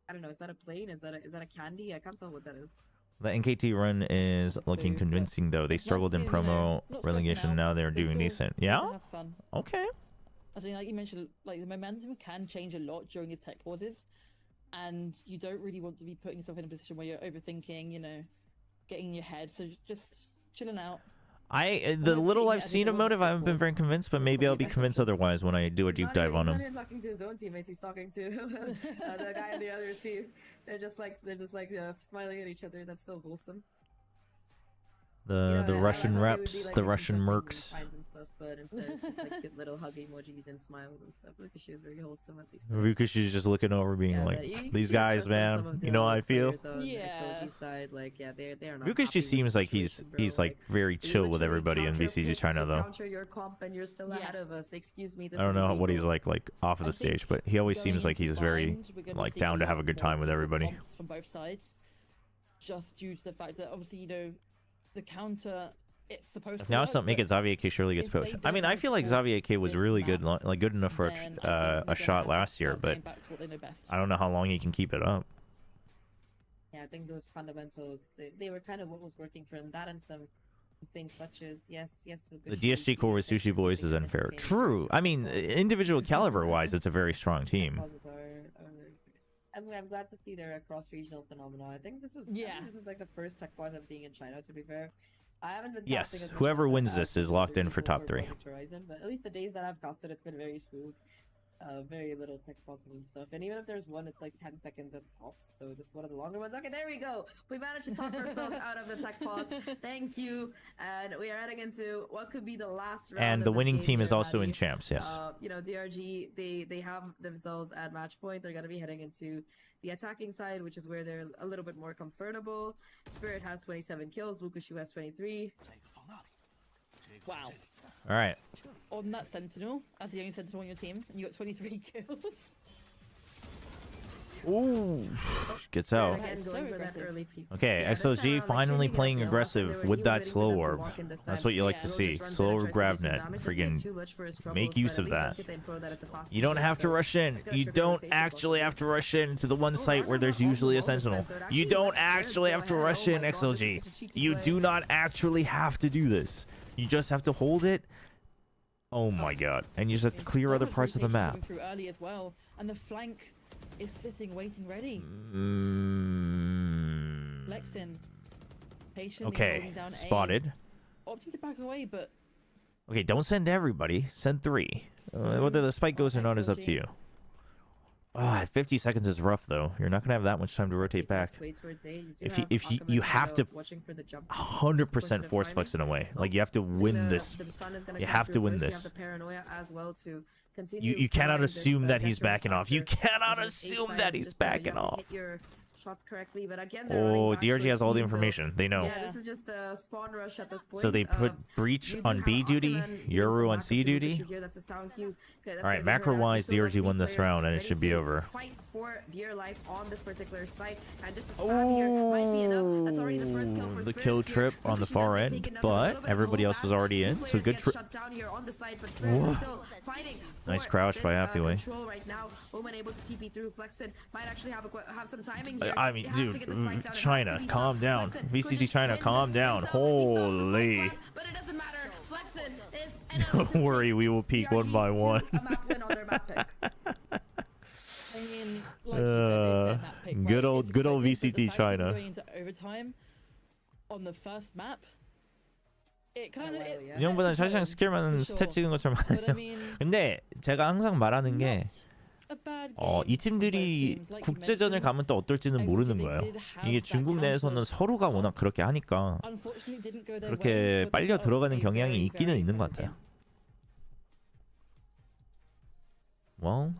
I don't know. Is that a plane? Is that a candy? I can't tell what that is. The NKT run is looking convincing though. They struggled in promo relegation. Now they're doing decent. Yeah. Okay. I mean, like you mentioned, like the momentum can change a lot during these tech pauses, and you don't really want to be putting yourself in a position where you're overthinking, you know, getting in your head. So just chilling out. The little I've seen of Motive, I haven't been very convinced, but maybe I'll be convinced otherwise when I do a deep dive on him. He's not even talking to his own teammates. He's talking to the guy on the other team. They're just like smiling at each other. That's so wholesome. The Russian reps, the Russian mercs. And stuff, but instead it's just like cute little hug emojis and smiles and stuff. Look, she was very wholesome at least. She's just looking over, being like, "These guys, man, you know how I feel." Yeah. XLG side, like, yeah, they're not. Vukic seems like he's like very chill with everybody in VCT China though. Counter your comp and you're still ahead of us. Excuse me. I don't know what he's like off of the stage, but he always seems like he's very like down to have a good time with everybody. From both sides, just due to the fact that obviously, you know, the counter, it's supposed to now it's not make it Xavier K surely gets pushed. I mean, I feel like Xavier K was really good, like good enough for a shot last year, but I don't know how long he can keep it up. Yeah, I think those fundamentals, they were kind of what was working for him. That and some insane clutches. Yes. The DSG core with Sushi Boys is unfair. True. I mean, individual caliber wise, it's a very strong team. I'm glad to see their cross-regional phenomenon. I think this is like the first tech pause I'm seeing in China, to be fair. I haven't been casting as much whoever wins this is locked in for top 3. Horizon, but at least the days that I've casted, it's been very smooth. Very little tech pauses and stuff. And even if there's one, it's like 10 seconds at tops. So this is one of the longer ones. Okay, there we go. We managed to talk ourselves out of the tech pause. Thank you. And we are heading into what could be the last round. And the winning team is also in champs, yes. You know, DRG, they have themselves at match point. They're going to be heading into the attacking side, which is where they're a little bit more comfortable. Spirit has 27 kills. Wukushu has 23. Wow. All right. On that Sentinel, as the only Sentinel on your team, and you got 23 kills. Ooh, gets out. Okay, XLG finally playing aggressive with that slow orb. That's what you like to see. Slow orb grab net. Friggin' make use of that. You don't have to rush in. You don't actually have to rush in to the one site where there's usually a sentinel. You don't actually have to rush in, XLG. You do not actually have to do this. You just have to hold it. Oh my god. And you just have to clear other parts of the map. Through early as well, and the flank is sitting, waiting, ready. Lexin, patiently holding down spotted. Opting to back away, but okay, don't send everybody. Send 3. Whether the spike goes or not is up to you. 50 seconds is rough though. You're not gonna have that much time to rotate back. If you have to 100% force flex in a way. Like you have to win this. You have to win this. You cannot assume that he's backing off. You cannot assume that he's backing off. Shots correctly, but again, DRG has all the information. They know. Yeah, this is just a spawn rush at this point. So they put Breach on B duty, Yoru on C duty. Alright, macro-wise, DRG won this round, and it should be over. Fight for dear life on this particular site, and just a stab here might be enough. That's already the first kill for the kill trip on the far end, but everybody else was already in, so good trip. Nice crouch by Happyway. Right now, Omen able to TP through. Flexen might actually have some timing. I mean, dude, China, calm down. VCT China, calm down. Holy. But it doesn't matter. Flexen is Don't worry, we will peak one by one. Good old VCT China. Going into overtime on the first map. It kind of 이형보다는 사실상 스킬만 스탯 찍은 것처럼 근데 제가 항상 말하는 게 이 팀들이 국제전을 가면 또 어떨지는 모르는 거예요. 이게 중국 내에서는 서로가 워낙 그렇게 하니까 그렇게 빨려 들어가는 경향이 있기는 있는 것 같아요. Well,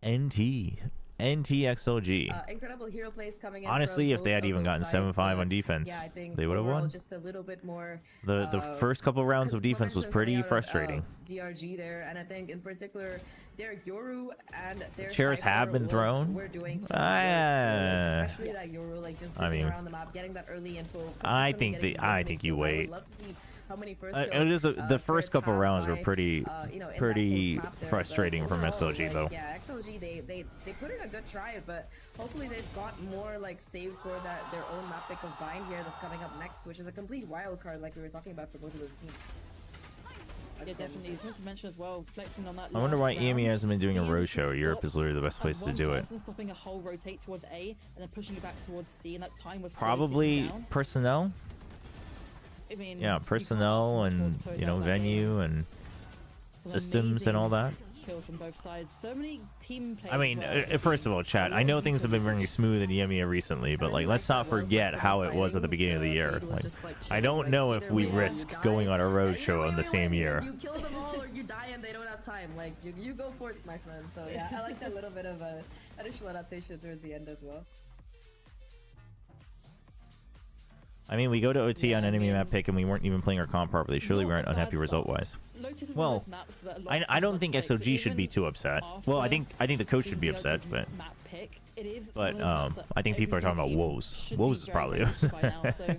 NT NT XLG. Incredible hero plays coming in. Honestly, from if they both had of even those gotten sides, 7-5 but on defense, yeah, I think they would have overall won. Just a little bit more. The first couple rounds of defense was momentum pretty coming out of, frustrating. DRG there, and I think in particular their Yoru and their Chairs Cypher have been thrown. We're doing so Especially that Yoru, like just I zipping mean, around the map, getting that early info. I consistently think getting these opening you kills. I would wait. love to see how many first It kills, is the first Spirits couple has rounds were by, pretty you know, in that pretty post map there, frustrating but from overall, XLG like, though. Yeah, XLG they put in a good try, but hopefully they've got more like saved for that their own map pick of Vine here that's coming up next, which is a complete wild card like we were talking about for both of those teams. Yeah, definitely. It's meant to mention as well, flexing on that. I wonder why last EME round, hasn't been doing a being able to roadshow. Europe stop is literally the best place as to one do it. person stopping a whole rotate towards A and then pushing it back towards C, and that time was slowly Probably ticking down. personnel. I mean, Yeah, you can't personnel ask much more and to close you know out that game. venue and Some systems and all that. amazing kills from both sides. So many team players. I mean, as well. first of all, chat, I know things have been very smooth in EMEA recently, but like, let's not forget how it was at the beginning of the year. Like, I don't know if we risk going on a roadshow in the same year. You kill them all or you die and they don't have time. Like you go for it, my friend. So yeah, I like that little bit of additional adaptation towards the end as well. I mean, we go to OT Yeah, on I enemy mean, map pick and we weren't even playing our comp properly. Surely we not aren't a bad unhappy start. result-wise. Lotus is one Well, of those maps that a lot of I teams don't want think to take, so XLG should be even too upset. Well, I after think the coach should be the upset, DRG's but map pick, it is but, one of those maps that I think people are every talking about single team woes. should Woes be is very probably used by now, so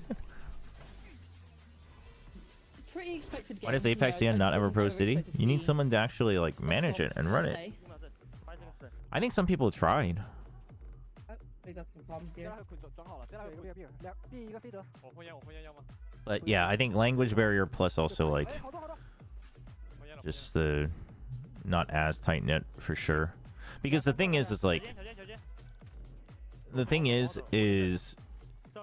pretty expected why does game, Apex you know, CN not I ever think pro they were city? expected to You need be someone to actually like a manage stop, it and per run it. se. I think some people tried. Oh, we got some comms here. But yeah, I think language barrier plus also like just the not as tight knit for sure. Because the thing is like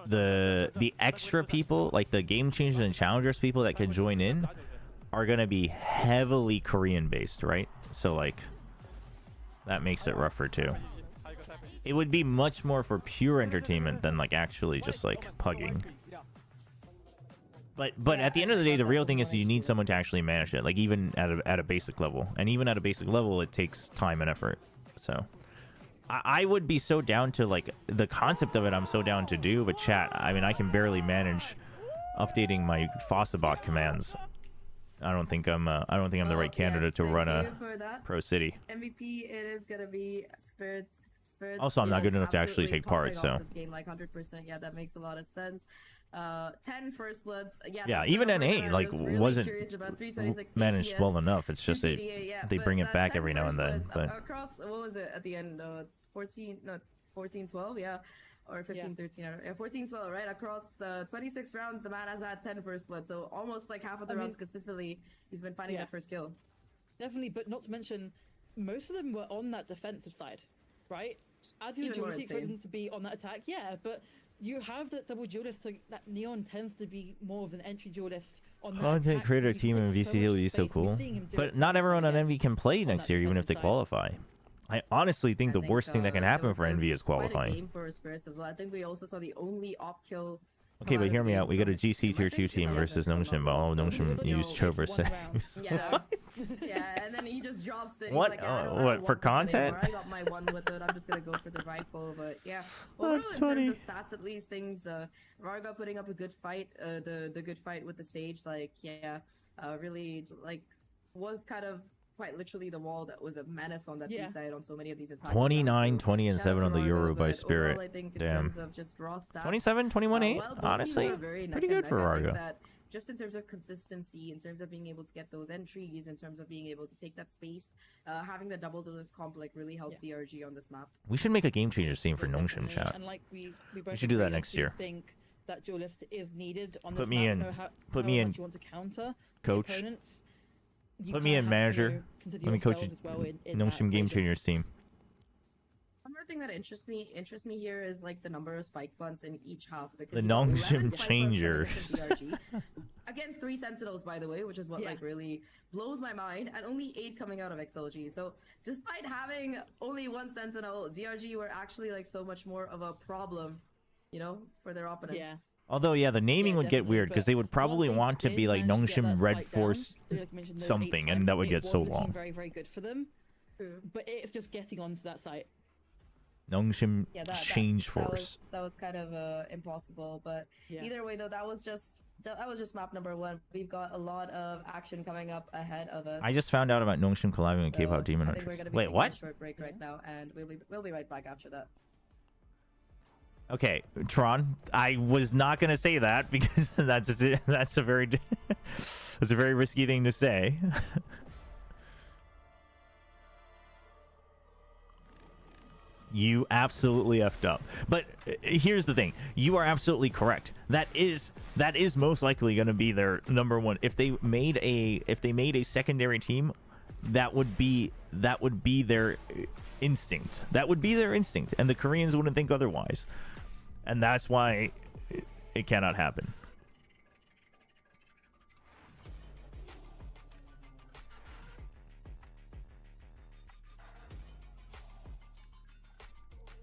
the extra people, like the game changers and challengers people that can join in are gonna be heavily Korean based, right? So like that makes it rougher too. It would be much more for pure entertainment than like actually just like pugging. But at the end of the day, the real thing is you need someone to actually manage it, like even at a basic level. And even at a basic level, it takes time and effort. So I would be so down to like the concept of it. I'm so down to do, but chat, I mean, I can barely manage updating my Fossabot commands. I don't think I'm the right candidate to run a pro city. MVP, it is gonna be Spirits. Also, I'm not good enough to actually absolutely take part, popping off so this game like 100%. Yeah, that makes a lot of sense. 10 first bloods. Yeah, yeah, that's even the number NA that I like was really wasn't curious about. 326 managed ACS, well enough. It's just 288, yeah, they but bring it that back 10 every now first and then. bloods But across, what was it at the end? 14, 12, yeah. Or 15, 13, yeah, 14, 12, right? Across 26 rounds, the man has had 10 first blood. So almost like half of the rounds consistently, he's been finding that first kill. Definitely, but not to mention, most of them were on that defensive side, right? As you Even more would expect insane. them to be on that attack, yeah, but you have that double duelist, that Neon tends to be more of an entry duelist on that content attack, creator where you team in take so VCT much would be so space, and we're cool. seeing him do But it not time and everyone on time Envy can play on next that year, even if they defensive side. qualify. I honestly think the I worst thing that can it happen was- for it Envy was is quite a qualifying. game for Spirits as well. I think we also saw the only op kill. Okay, but hear me out. We got a GC I tier 2 think team it versus was a Nongshin. lot All more, so Nongshin it used was Chobra one settings. round. Yeah, yeah, and then he just drops it. He's What? Like, yeah, I don't, Oh, I what, don't for want this content? anymore. I got my one with it. I'm just gonna go for the rifle. But yeah, overall That's in funny. terms of stats, at least things. Varga putting up a good fight. The good fight with the Sage. Like really like was kind of quite literally the wall that was a menace on that Yeah. T side on so many of these attacks. 29, 20, and Shout out 7 to on the Varga, Euro by but Spirit. overall, I think in Damn. terms of just raw stats, 27, 21, 8. well, both teams Honestly, are very neck pretty and good for neck. I think Varga. that just in terms of consistency, in terms of being able to get those entries, in terms of being able to take that space, having the double duelist comp like really helped DRG on this map. We should make a game changer scene for Yeah, Nongshin definitely. chat. And like we both should do that agree, next I do year. think that duelist is needed on Put this me map, in. no how, Put however me in, much you want to counter the coach. opponents. You Put me kinda in, have to, manager. consider Let me coach yourselves as well in that Nongshin Game equation. Changers team. One more thing that interests me here is like the number of spike plants in each half because The you got 11 Nongshin spike plants coming Changers. against DRG, against 3 Sentinels, by the way, which is what Yeah. like really blows my mind, and only 8 coming out of XLG. So despite having only 1 Sentinel, DRG were actually like so much more of a problem, you know, for their opponents. Yeah. Although, yeah, the naming Yeah, would get definitely, weird because but they would probably once they want to did be like manage to get Nongshin that Red spike Force down, like you mentioned, those 8 something, and times, that would it get was so looking long. very, very good for them. True. But it's just getting onto that site. Nongshim Yeah, Change Force. that was kind of impossible. But Yeah. either way, though, that was just map number 1. We've got a lot of action coming up ahead of us. I just found out about Nongshim collabing with So, K-pop Demon I think we're Hunters. gonna be Wait, taking what? a short break right now, and we'll be right back after that. Okay, Tron. I was not gonna say that because that's a very that's a very risky thing to say. You absolutely effed up. But here's the thing: you are absolutely correct. That is most likely going to be their number one. If they made a secondary team, that would be their instinct. That would be their instinct, and the Koreans wouldn't think otherwise. And that's why it cannot happen.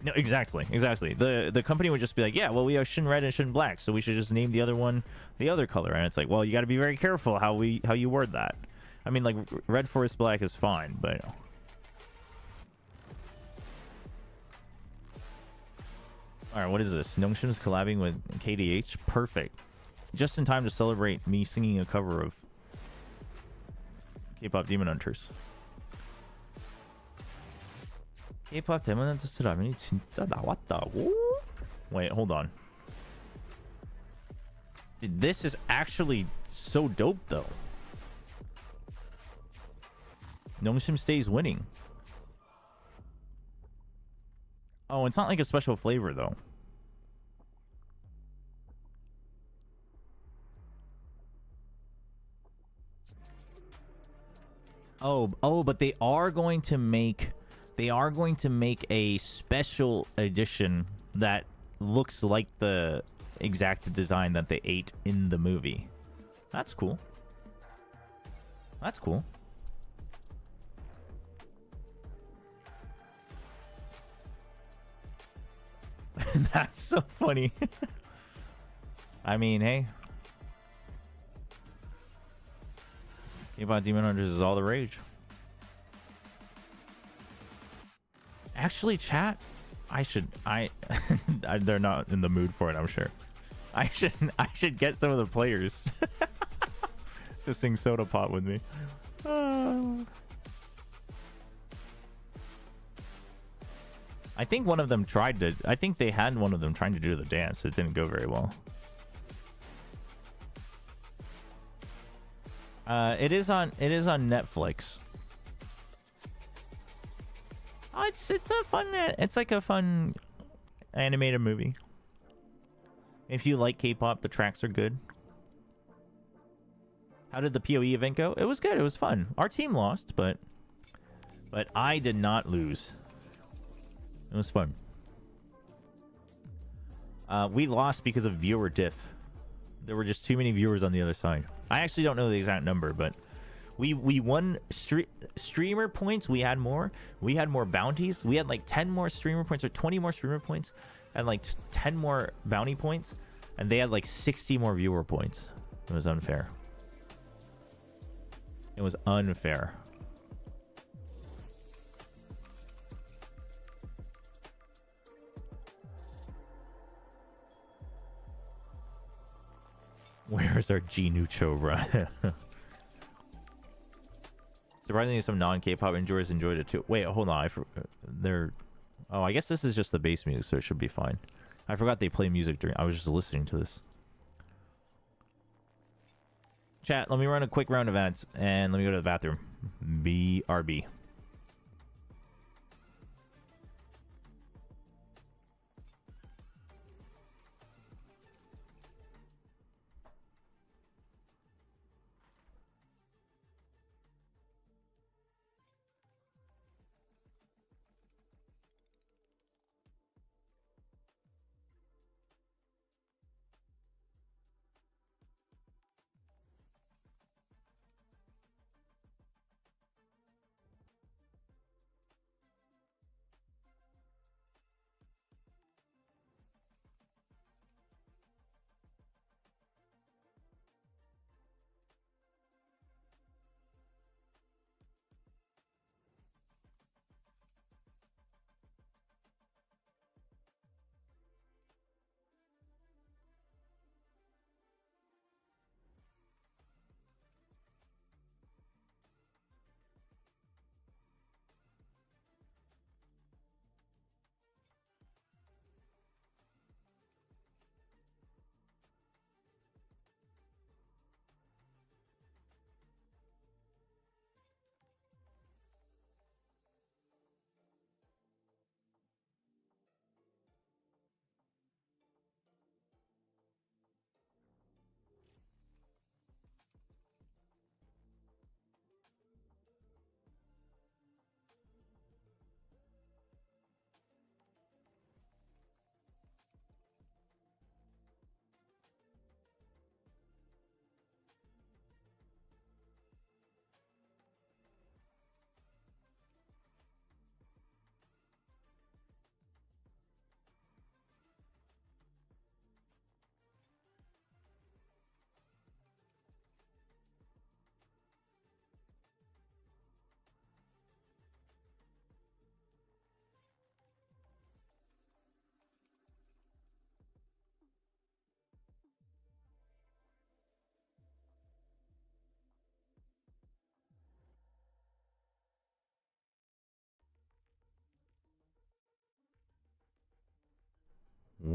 No, exactly. The company would just be like, yeah, well, we have Shin Red and Shin Black, so we should just name the other one the other color. And it's like, well, you got to be very careful how you word that. I mean, like, Red Forest Black is fine, but you know. All right, what is this? Nongshim's collabing with KDH. Perfect. Just in time to celebrate me singing a cover of K-pop Demon Hunters. K-pop Demon Hunters 라면이 진짜 나왔다고? Wait, hold on. Dude, this is actually so dope, though. Nongshim stays winning. Oh, it's not like a special flavor, though. Oh, but they are going to make a special edition that looks like the exact design that they ate in the movie. That's cool. That's cool. That's so funny. I mean, hey. K-pop Demon Hunters is all the rage. Actually, chat, they're not in the mood for it, I'm sure. I should get some of the players to sing Soda Pop with me. I think one of them I think they had one of them trying to do the dance. It didn't go very well. It is on Netflix. Oh, it's like a fun animated movie. If you like K-pop, the tracks are good. How did the PoE event go? It was good. It was fun. Our team lost, but I did not lose. It was fun. We lost because of viewer diff. There were just too many viewers on the other side. I actually don't know the exact number, but we won streamer points. We had more bounties. We had like 10 more streamer points or 20 more streamer points and like 10 more bounty points, and they had like 60 more viewer points. It was unfair. It was unfair. Where's our Genu Chobra? Surprisingly, some non-K-pop enjoyers enjoyed it too. Wait, hold on. Oh, I guess this is just the bass music, so it should be fine. I forgot they play music during. I was just listening to this. Chat, let me run a quick round of ads, and let me go to the bathroom. BRB.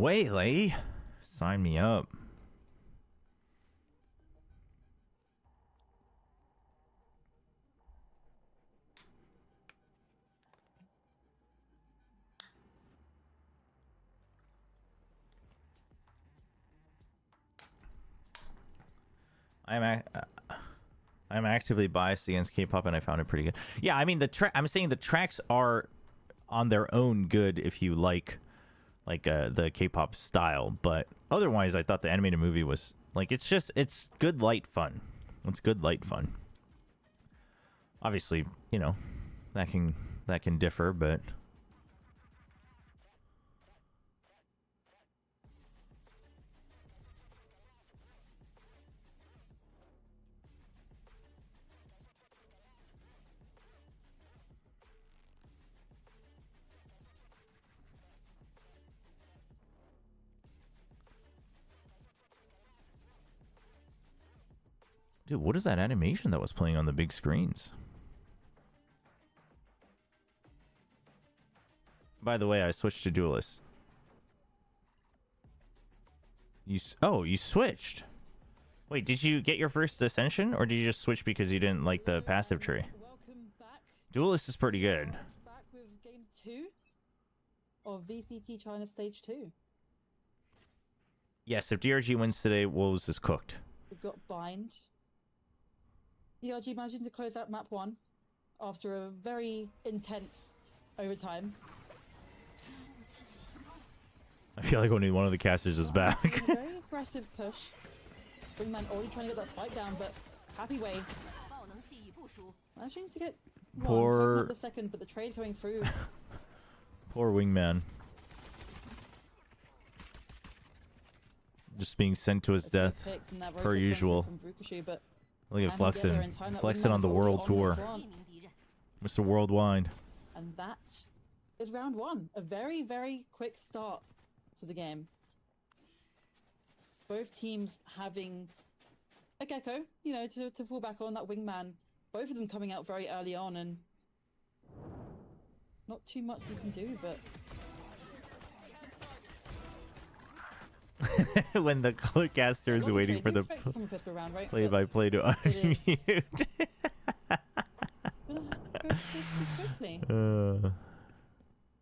Waylay, sign me up. I'm actively biased against K-pop, and I found it pretty good. Yeah, I mean I'm saying the tracks are on their own good if you like the K-pop style, but otherwise, I thought the animated movie was like it's good light fun. It's good light fun. Obviously, you know, that can differ, but. Dude, what is that animation that was playing on the big screens? By the way, I switched to Duelist. You switched. Wait, did you get your first Ascension, or did you just switch because you didn't like the passive tree? Welcome back. Duelist is pretty good. Back with game 2 of VCT China Stage 2. Yes, if DRG wins today, Wolves is cooked. We've got Bind. DRG managing to close out map 1 after a very intense overtime. I feel like only one of the casters is back. Very aggressive push. Wingman already trying to get that spike down, but happy way. Managing to get Poor the second, but the trade coming through. Poor Wingman. Just being sent to his death per usual. Look at flexing. Flexing on the world tour. Mr. Worldwide. And that is round 1. A very, very quick start to the game. Both teams having a Gecko, you know, to fall back on that Wingman. Both of them coming out very early on, and not too much you can do, but... When the caster is waiting for the play-by-play to unmute.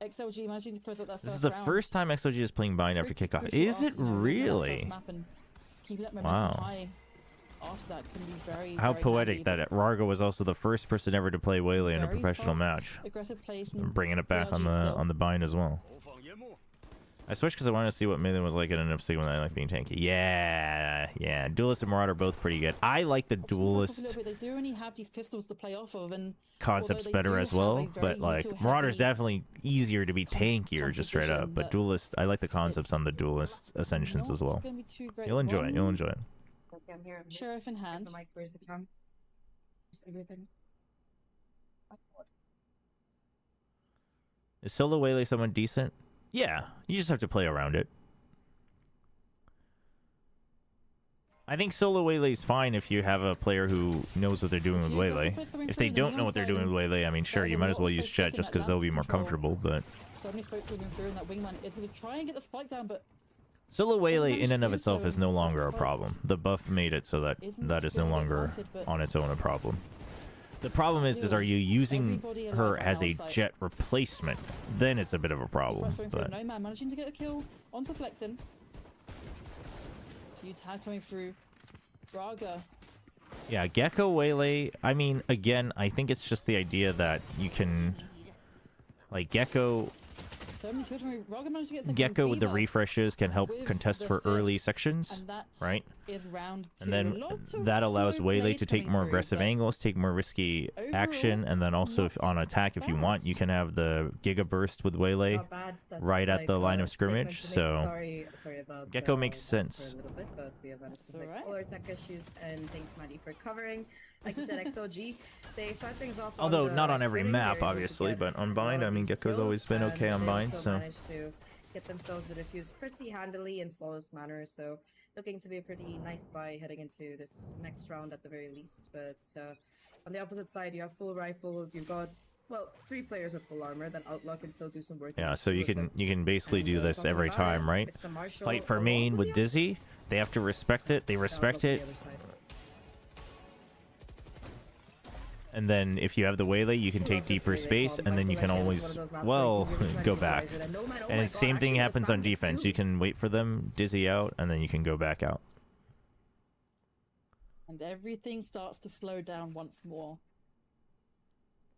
XLG managing to close out that first This is the round. first time XLG is playing Bind after kickoff. Is it really? Keeping that momentum high after that can be very, How very poetic handy, that Rargo was also the first person ever to play Waylay in a very professional fast, match. aggressive plays from Bringing it back on the Bind as well. I switched because I wanted to see what melee was like, and ended up seeing when I like being tanky. Yeah. Duelist and Marauder are both pretty good. I like the Duelist they do only have these pistols to play off of, and concepts better as well, but like Marauder's definitely easier to be tankier just straight up. But Duelist, I like the concepts on the Duelist Ascensions as well. You'll enjoy it. You'll enjoy it. Okay, I'm here. Sheriff in hand. Where's the mic? Where's the cam? Just everything. Is solo Waylay someone decent? Yeah, you just have to play around it. I think solo Waylay is fine if you have a player who knows what they're doing with Waylay. If they don't know what they're doing with Waylay, I mean, sure, you might as well use Jet just because they'll be more comfortable, but... So many spokes moving through, and that Wingman is going to try and get the spike down, but... Solo Waylay in and of itself is no longer a problem. The buff made it so that that is no longer on its own a problem. The problem is are you using her as a Jet replacement? Then it's a bit of a problem. But No Man managing to get a kill onto Flexin. Few tag coming through. Braga. yeah, Gecko Waylay, I mean, again, I think it's just the idea that you can... Like, Gecko with the refreshes can help contest for early sections, right? And then that allows Waylay to take more aggressive angles, take more risky action, and then also on attack, if you want, you can have the Giga Burst with Waylay right at the line of scrimmage. So sorry about Gecko makes sense. For a little bit, but we have managed to fix all our tech issues, and thanks, Maddie, for covering. Like you said, XLG, they start things off. Although not on every map, obviously, but on Bind, I mean, Gecko's always been okay on Bind, so managed to get themselves to defuse pretty handily in flawless manner. So looking to be a pretty nice buy heading into this next round at the very least. But on the opposite side, you have full rifles. You've got well, 3 players with full armor, then Outlaw can still do some work. Yeah, against so 2 you of them. can basically And, do this talking every about time, it, right? it's the Marshall Fight for along main with the Dizzy. They have to respect it. They Outlaw respect from the it. other side. And then if you have the waylay, you can I take love this deeper waylay space, problem. and I then feel you can like it was always, one of those maps where well, you can really try to go back. utilize it. And Nomad, oh And my it's God, same thing actually, the happens on spam gets defense. 2. You can wait for them, Dizzy out, and then you can go back out. And everything starts to slow down once more.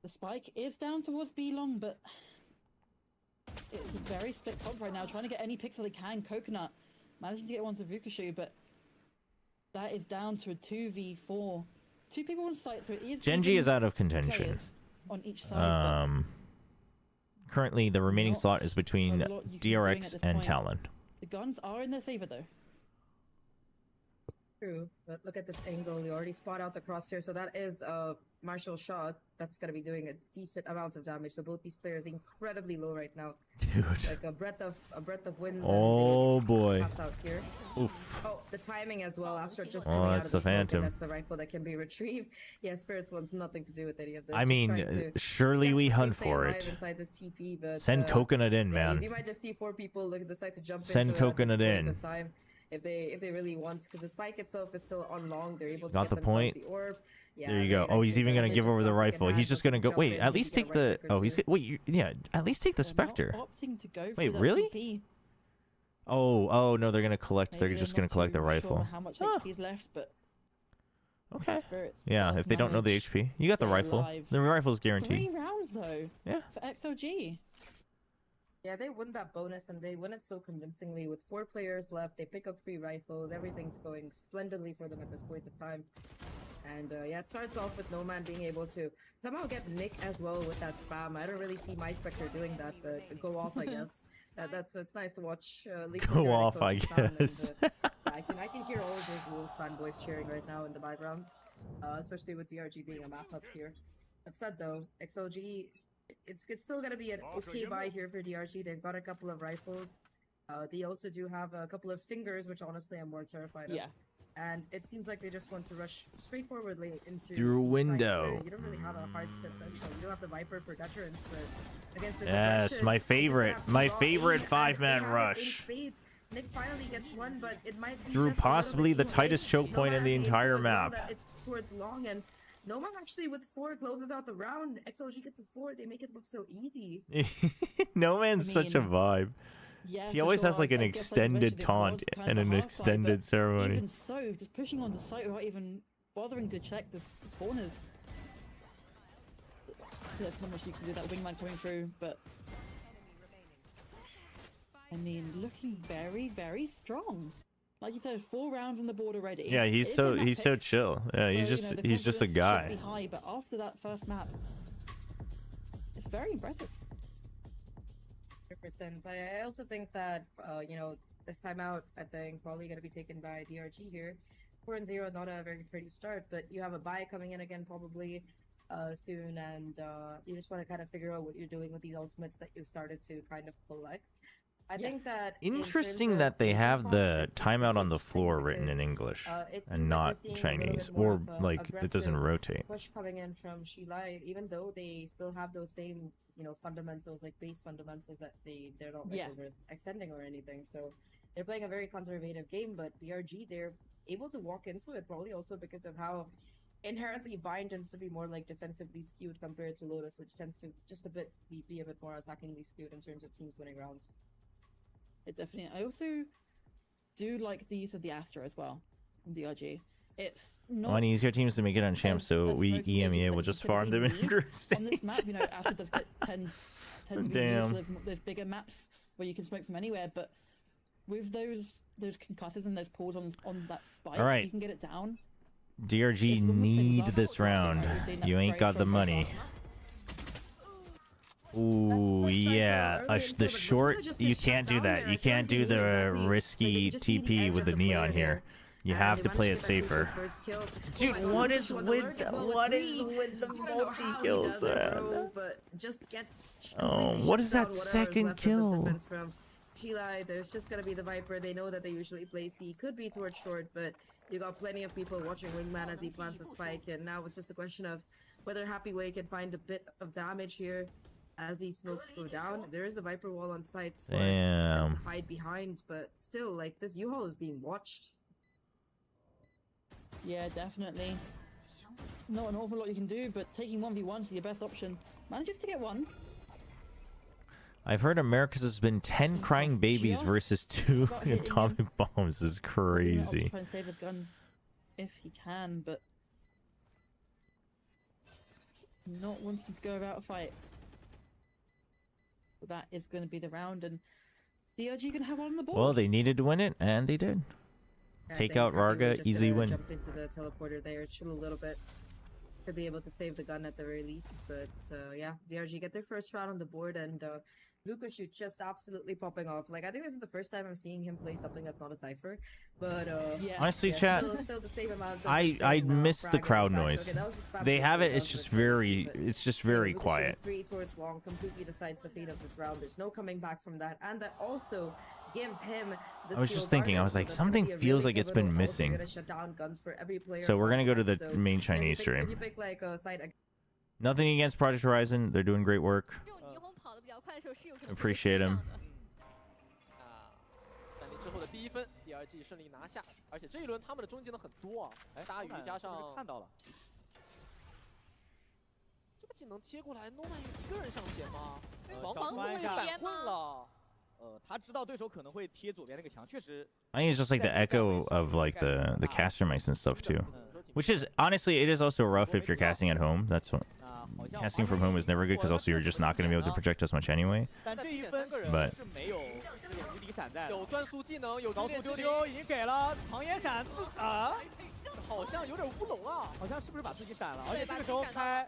The spike is down towards B long, but it's a very split comp right now. Trying to get any pixel they can. Coconut managing to get one to Vukushu, but that is down to a 2v4. 2 people on site, so it is. Genji even is out of contention. players on each side. Currently, the remaining Not slot is between a lot you can be doing at DRX this and point. Talon. The guns are in their favor, though. True, but look at this angle. You already spot out the crosshair, so that is a Marshall shot that's going to be doing a decent amount of damage. So both these players incredibly low right now. Dude. Like a breath of wind. Oh, and they boy. pass out here. Oof. Oh, the timing as well. Astro just Oh, coming out that's of the the smoke, and Phantom. that's the rifle that can be retrieved. Yeah, Spirits wants nothing to do with any of this. I Just mean, trying to surely we desperately hunt stay for alive it. inside this TP, but, Send Coconut in, yeah, man. you might just see 4 people decide to jump Send into it at this Coconut point in. of time. If they really want, because the spike itself is still on long, they're able to Got get the themselves point. the orb. Yeah, There you very go. Oh, nice he's take even that. gonna They give just over the lost second rifle. hand, He's just but gonna he go. can Wait, jump in, at he least can take get a right the. click or Oh, he's two. wait. Yeah, at least take the They're not Spectre. opting to go Wait, for that really? TP. Oh no, they're gonna collect. Maybe They're they're just not gonna collect the too rifle. Sure how much Huh. HP is left, but Okay. Spirits Yeah, does if they don't know the manage HP, you to got the stay rifle. alive. The rifle's 3 guaranteed. rounds though. Yeah. For XLG. Yeah, they win that bonus, and they win it so convincingly. With 4 players left, they pick up 3 rifles. Everything's going splendidly for them at this point of time. And yeah, it starts off with Nomad being able to somehow get Nick as well with that spam. I don't really see my Spectre doing that, but go off, I guess. It's nice to watch. Go off, I guess. I can hear all of those Wolves fanboys cheering right now in the background, especially with DRG being a map up here. That said, though, XLG, it's still gonna be an okay buy here for DRG. They've got a couple of rifles. They also do have a couple of Stingers, which honestly I'm more terrified of. Yeah. And it seems like they just want to rush straightforwardly into Through a the site window. where you don't really have a hard set central. You don't have the Viper for deterrence, but against this Yes, aggression, my it's just gonna favorite. have to My be raw favorite aim, and 5-man they have it in rush. spades. Nick finally gets one, but it might be Through just a little possibly bit the too tightest late. choke point in the Nomad entire as well, map. that it's towards long, and Nomad actually with 4 closes out the round. XLG gets a 4. They make it look so easy. No man's such a mean, vibe. Yeah, He for always sure. has like an I guess, extended mentioned, it taunt was kind and of an a hard fight, extended but ceremony. Even so, just pushing onto site without even bothering to check the corners. There's not much you can do. That wingman coming through, but I mean, looking very, very strong. Like you said, 4 rounds on the board already. Yeah, It he's is so a map he's so pick, chill. Yeah, so, he's you just know, the he's just a confidence should be guy. high, but after that first map, it's very impressive. 100%. I also think that you know, this time out, I think probably going to be taken by DRG here. 4-0, not a very pretty start, but you have a buy coming in again probably soon, and you just want to kind of figure out what you're doing with these ultimates that you've started to kind of collect. I think that in terms Interesting of that they Asian have the comps, it's timeout on really the floor interesting written in because, English it seems and like not we're seeing a little Chinese, bit more or of a like it doesn't aggressive rotate. push coming in from Shilai, even though they still have those same, you know, fundamentals, like base fundamentals that they're not like Yeah. extending or anything. So they're playing a very conservative game, but DRG, they're able to walk into it probably also because of how inherently Bind tends to be more like defensively skewed compared to Lotus, which tends to just be a bit more attackingly skewed in terms of teams winning rounds. It definitely. I also do like the use of the Astra as well from DRG. It's not On easier teams to make it on champ, as- so as we smoky agent EMEA that will you just typically farm them in use. group On this map, you know, Astra does get tend to be Damn. used. There's bigger maps where you can smoke from anywhere, but with those concussors and those pulls on that spike, All right. you can get it down. DRG It's almost same as need last this time, round. right? We've seen that You ain't very got the strong money. profile. Ooh, First price, yeah. though, early info, The but short, Rakugo just you gets shut can't do down that. there. You I feel can't like do he knew the exactly, like, risky you just see the TP edge with of the the neon player here. You and have they to play it managed to get that safer. crucial first kill. Dude, Oh my what God, is Lucio on with alert as well what with is 3. with the I don't know how he multi-kills, does it, bro, man? but just gets Oh, completely what shut is that down whatever's second left of this kill? defense from Chilai. There's just gonna be the Viper. They know that they usually play C. Could be towards short, but you got plenty of people watching Wingman as he plants a spike, and now it's just a question of whether Happy Way can find a bit of damage here as these smokes go down. There is a Viper wall on site for them to hide behind, but still, like, this U-Haul is being watched. Yeah, definitely. Not an awful lot you can do, but taking 1v1 is your best option. Manages to get one. I've heard America's has been 10 crying babies versus 2 atomic bombs. This is crazy. Try and save his gun if he can, but not wanting to go without a fight. But that is going to be the round, and DRG can have one on the board. Well, they needed to win it, and they did. Take out Raga, easy win. Jump into the teleporter there, chill a little bit. Could be able to save the gun at the very least, but yeah, DRG get their first round on the board, and Lucashoot just absolutely popping off. Like, I think this is the first time I'm seeing him play something that's not a Cypher, but yeah. Honestly, yeah, chat, still the same amount of I miss the crowd noise. Okay, They have it, it's just very quiet. 3 towards long completely decides the fate of this round. There's no coming back from that, and that also gives him the I was just thinking, I was like, something feels like it's been missing. So we're gonna go to the main Chinese stream. If you pick like a side, Nothing against Project Horizon, they're doing great work. Appreciate him. 但你之后的第1分，DRG 顺利拿下，而且这一轮他们的终结能很多啊，鲨鱼加上看到了，这个技能贴过来，Noman有1个人上前吗？找王关一下反困了。他知道对手可能会贴左边那个墙，确实。I think it's just like the echo of like the caster mics and stuff too. Which is honestly, it is also rough if you're casting at home. That's what casting from home is never good because also you're just not going to be able to project as much anyway. 但这一分 But 是没有这个无敌闪在，有专属技能，有高速丢丢已经给了唐烟闪啊，好像有点乌龙啊，好像是不是把自己闪了？而且这个时候开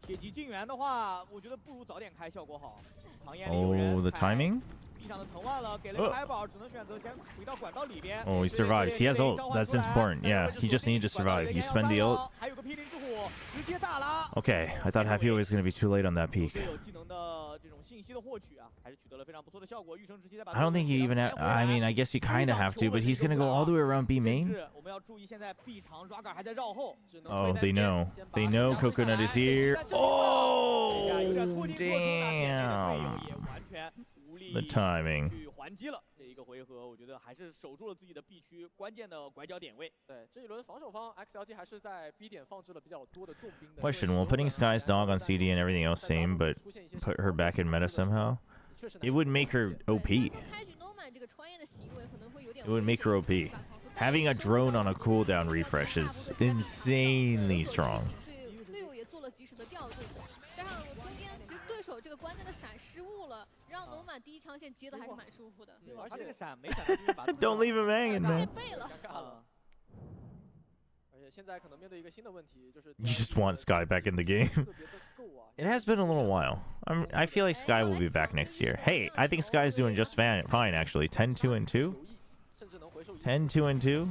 铁骑进援的话，我觉得不如早点开效果好。唐烟里有人 oh, the timing. 地上的藤蔓了，给了个海宝，只能选择先回到管道里边。 Oh, he survives. He has ult. That's important. Yeah, he just needs to survive. You spend the ult. 还有个霹雳之火，直接打了。 Okay, I thought Happy was going to be too late on that peak. 队友技能的这种信息的获取啊，还是取得了非常不错的效果。御城直接再把 I don't think he even I mean, I guess you kind of have to, but he's going to go all the way around B main. 我们要注意，现在 B 场 Raga 还在绕后。 Oh, they know. They know Coconut is here. Oh, damn. The timing. 去还击了这一个回合，我觉得还是守住了自己的 B 区关键的拐角点位。对，这一轮防守方 XLG 还是在 B 点放置了比较多的重兵的。 Question: Well, putting Sky's dog on CD and everything else same, but put her back in meta somehow, it would make her OP. It would make her OP. Having a drone on a cooldown refresh is insanely strong. 这个关键的闪失误了，让龙满第一枪线接的还是蛮舒服的。而且这个闪没闪到就是把 Don't leave him hanging, man. 背了。而且现在可能面对一个新的问题，就是 You just want Sky back in the game. It has been a little while. I feel like Sky will be back next year. Hey, I think Sky's doing just fine actually. 10-2-2. 10-2-2.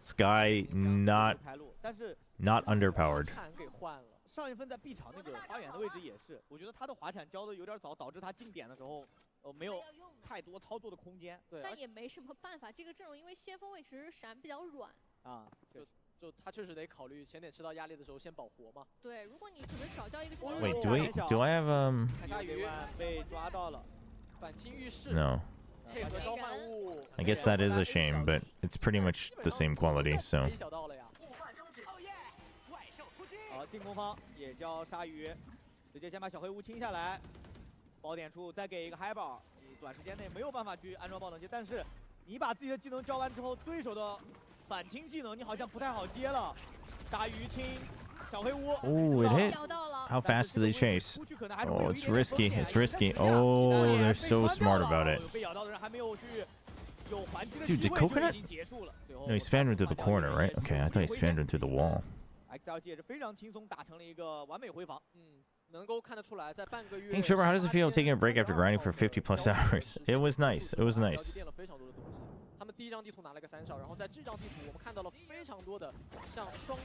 Sky not underpowered. 上一分在 B 场那个花园的位置也是，我觉得他的滑铲交的有点早，导致他进点的时候，没有太多操作的空间。对，但也没什么办法，这个阵容因为先锋位其实闪比较软啊，就他确实得考虑前点吃到压力的时候先保活嘛。对，如果你可能少交一个。Wait, do I have 鲨鱼被抓到了，反清浴室。 No. 配合召唤物。I guess that is a shame, but it's pretty much the same quality, so. 进攻方也叫鲨鱼，直接先把小黑屋清下来，爆点处再给一个海宝，你短时间内没有办法去安装爆能机，但是你把自己的技能交完之后，对手的反清技能你好像不太好接了。鲨鱼清小黑屋， Oh, it hit. How fast do they chase? Oh, it's risky. It's risky. Oh, they're so smart about it. 被咬到的人还没有去有还击的 Dude, 机 did 会， Coconut? 就已经结束了。 No, he spammed into the corner, right? Okay, I thought he spammed into the wall. XLG 也是非常轻松打成了一个完美回防。能够看得出来，在半个月。Hey, Chobra, how does it feel taking a break after grinding for 50 plus hours? It was nice. It was nice. 练了非常多的东西。他们第一张地图拿了个3哨，然后在这张地图我们看到了非常多的像双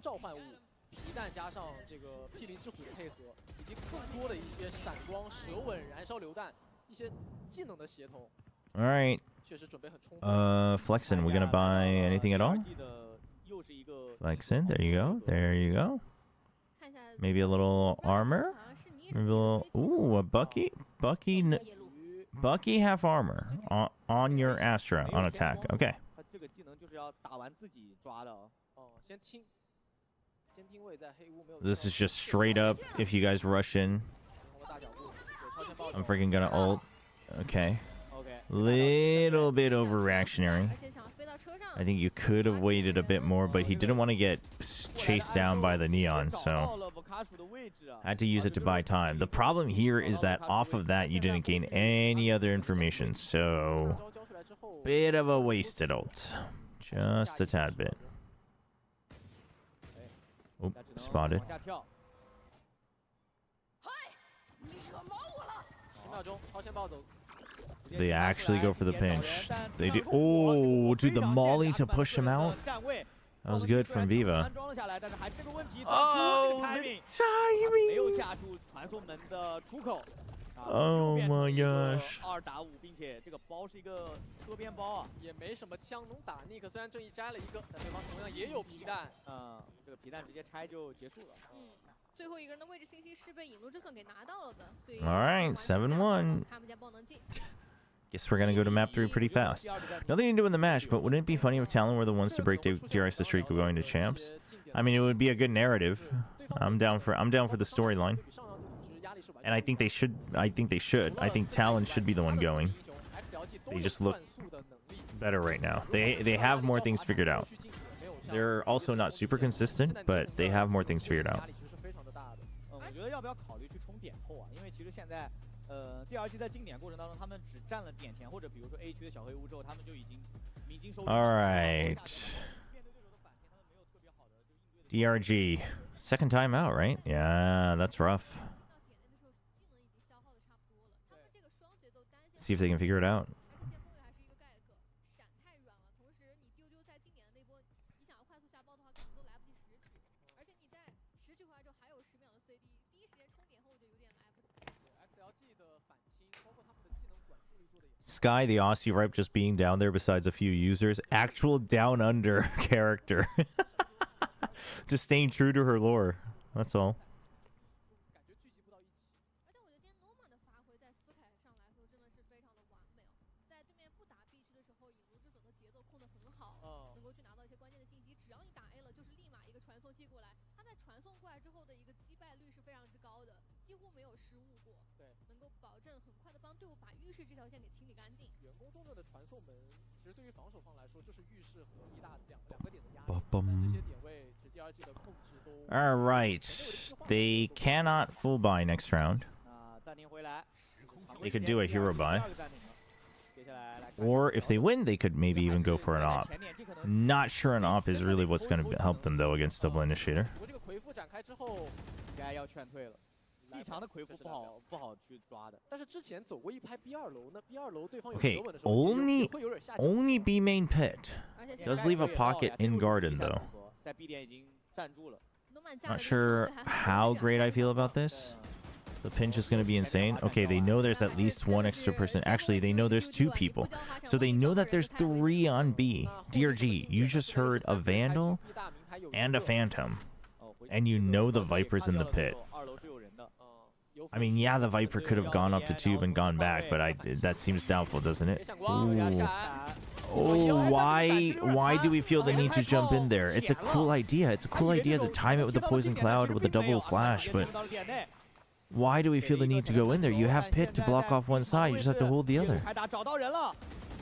召唤物、皮弹加上这个霹雳之虎的配合，以及更多的一些闪光、蛇吻、燃烧榴弹一些技能的协同。All right. 确实准备很充分。Flexen, we gonna buy anything at all? Flexen, there you go. There you go. Maybe a little armor. Maybe a little. Ooh, a Bucky. Bucky half armor on your Astra on attack. Okay. 他这个技能就是要打完自己抓的哦。先听位在黑屋没有。 This is just straight up. If you guys rush in, I'm freaking gonna ult. Okay. Little bit overreactionary. I think you could have waited a bit more, but he didn't want to get chased down by the neon, so had to use it to buy time. The problem here is that off of that, you didn't gain any other information, so bit of a wasted ult. Just a tad bit. Oop, spotted. They actually go for the pinch. They do. Oh, dude, the molly to push him out. That was good from Viva. Oh, the timing! Oh my gosh. 2打5，并且这个包是一个车边包啊，也没什么枪能打。尼克虽然正义摘了一个，但对方同样也有皮弹。这个皮弹直接拆就结束了。最后一个人的位置信息是被引路之盾给拿到了的，所以 All right, 7-1. 看不见爆能镜。 Guess we're gonna go to map 3 pretty fast. Nothing to do in the match, but wouldn't it be funny if Talon were the ones to break DRX's streak of going to champs? I mean, it would be a good narrative. I'm down for the storyline. And I think they should. I think Talon should be the one going. They just look better right now. They have more things figured out. They're also not super consistent, but they have more things figured out. 我觉得要不要考虑去冲点后啊？因为其实现在，DRG 在进点过程当中，他们只占了点前，或者比如说 A 区的小黑屋之后，他们就已经收。All right. DRG, second time out, right? Yeah, that's rough. See if they can figure it out. Sky, the Aussie Ripe, just being down there besides a few users. Actual down under character. Just staying true to her lore. That's all. All right, they cannot full buy next round. They could do a hero buy. Or if they win, they could maybe even go for an op. Not sure an op is really what's going to help them, though, against Double Initiator. Okay, only B main pit. Does leave a pocket in garden, though. Not sure how great I feel about this. The pinch is going to be insane. Okay, they know there's at least one extra person. Actually, they know there's 2 people. So they know that there's 3 on B. DRG, you just heard a Vandal and a Phantom. And you know the Viper's in the pit. I mean, yeah, the Viper could have gone up to tube and gone back, but that seems doubtful, doesn't it? Ooh. Oh, why do we feel the need to jump in there? It's a cool idea. It's a cool idea to time it with the Poison Cloud with a double flash, but why do we feel the need to go in there? You have pit to block off one side. You just have to hold the other.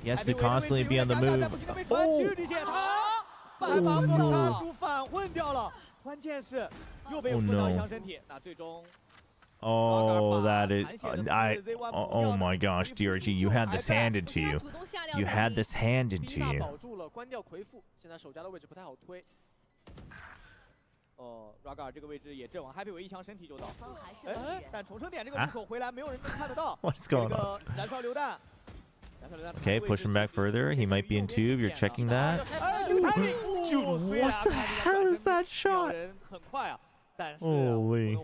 He has to constantly be on the move. Oh! Oh, no. Oh, no. Oh, that is... oh my gosh, DRG, you had this handed to you. You had this handed to you. What's going on? Okay, push him back further. He might be in tube. You're checking that. Dude, what the hell is that shot? Holy.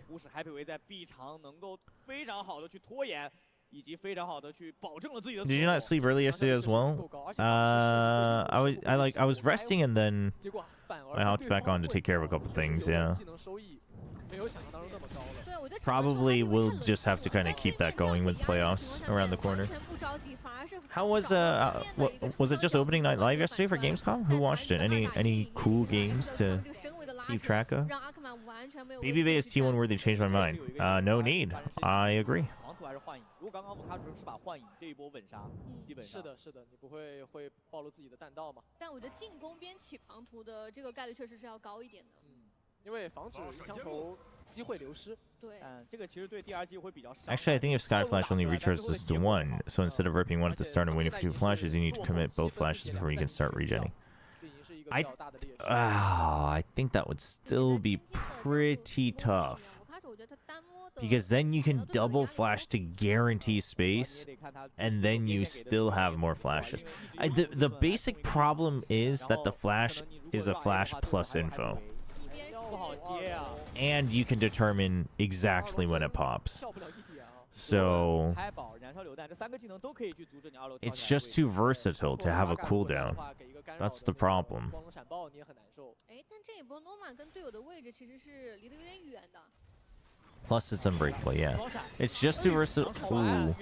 Did you not sleep early yesterday as well? I was resting and then I hopped back on to take care of a couple things, yeah. 没有想象当中那么高了。对，我觉得 Probably we'll just have to kind of keep that going with playoffs around the corner. How was was it just opening night live yesterday for Gamescom? Who watched it? Any cool games to keep track of? BB Bay is T1 worthy. Changed my mind. No need. I agree. 黄图还是幻影？如果刚刚我开始是把幻影这一波稳杀，基本上是的，是的，你不会暴露自己的弹道嘛？但我觉得进攻边起狂徒的这个概率确实是要高一点的。因为防止一枪头机会流失。对。这个其实对 DRG 会比较。Actually, I think if Sky Flash only recharges to 1, so instead of ripping one at the start and waiting for 2 flashes, you need to commit both flashes before you can start regenning. I think that would still be pretty tough. Because then you can double flash to guarantee space, and then you still have more flashes. The basic problem is that the flash is a flash plus info. And you can determine exactly when it pops. So it's just too versatile to have a cooldown. That's the problem. Plus it's unbreakable, yeah. It's just too versatile. Ooh.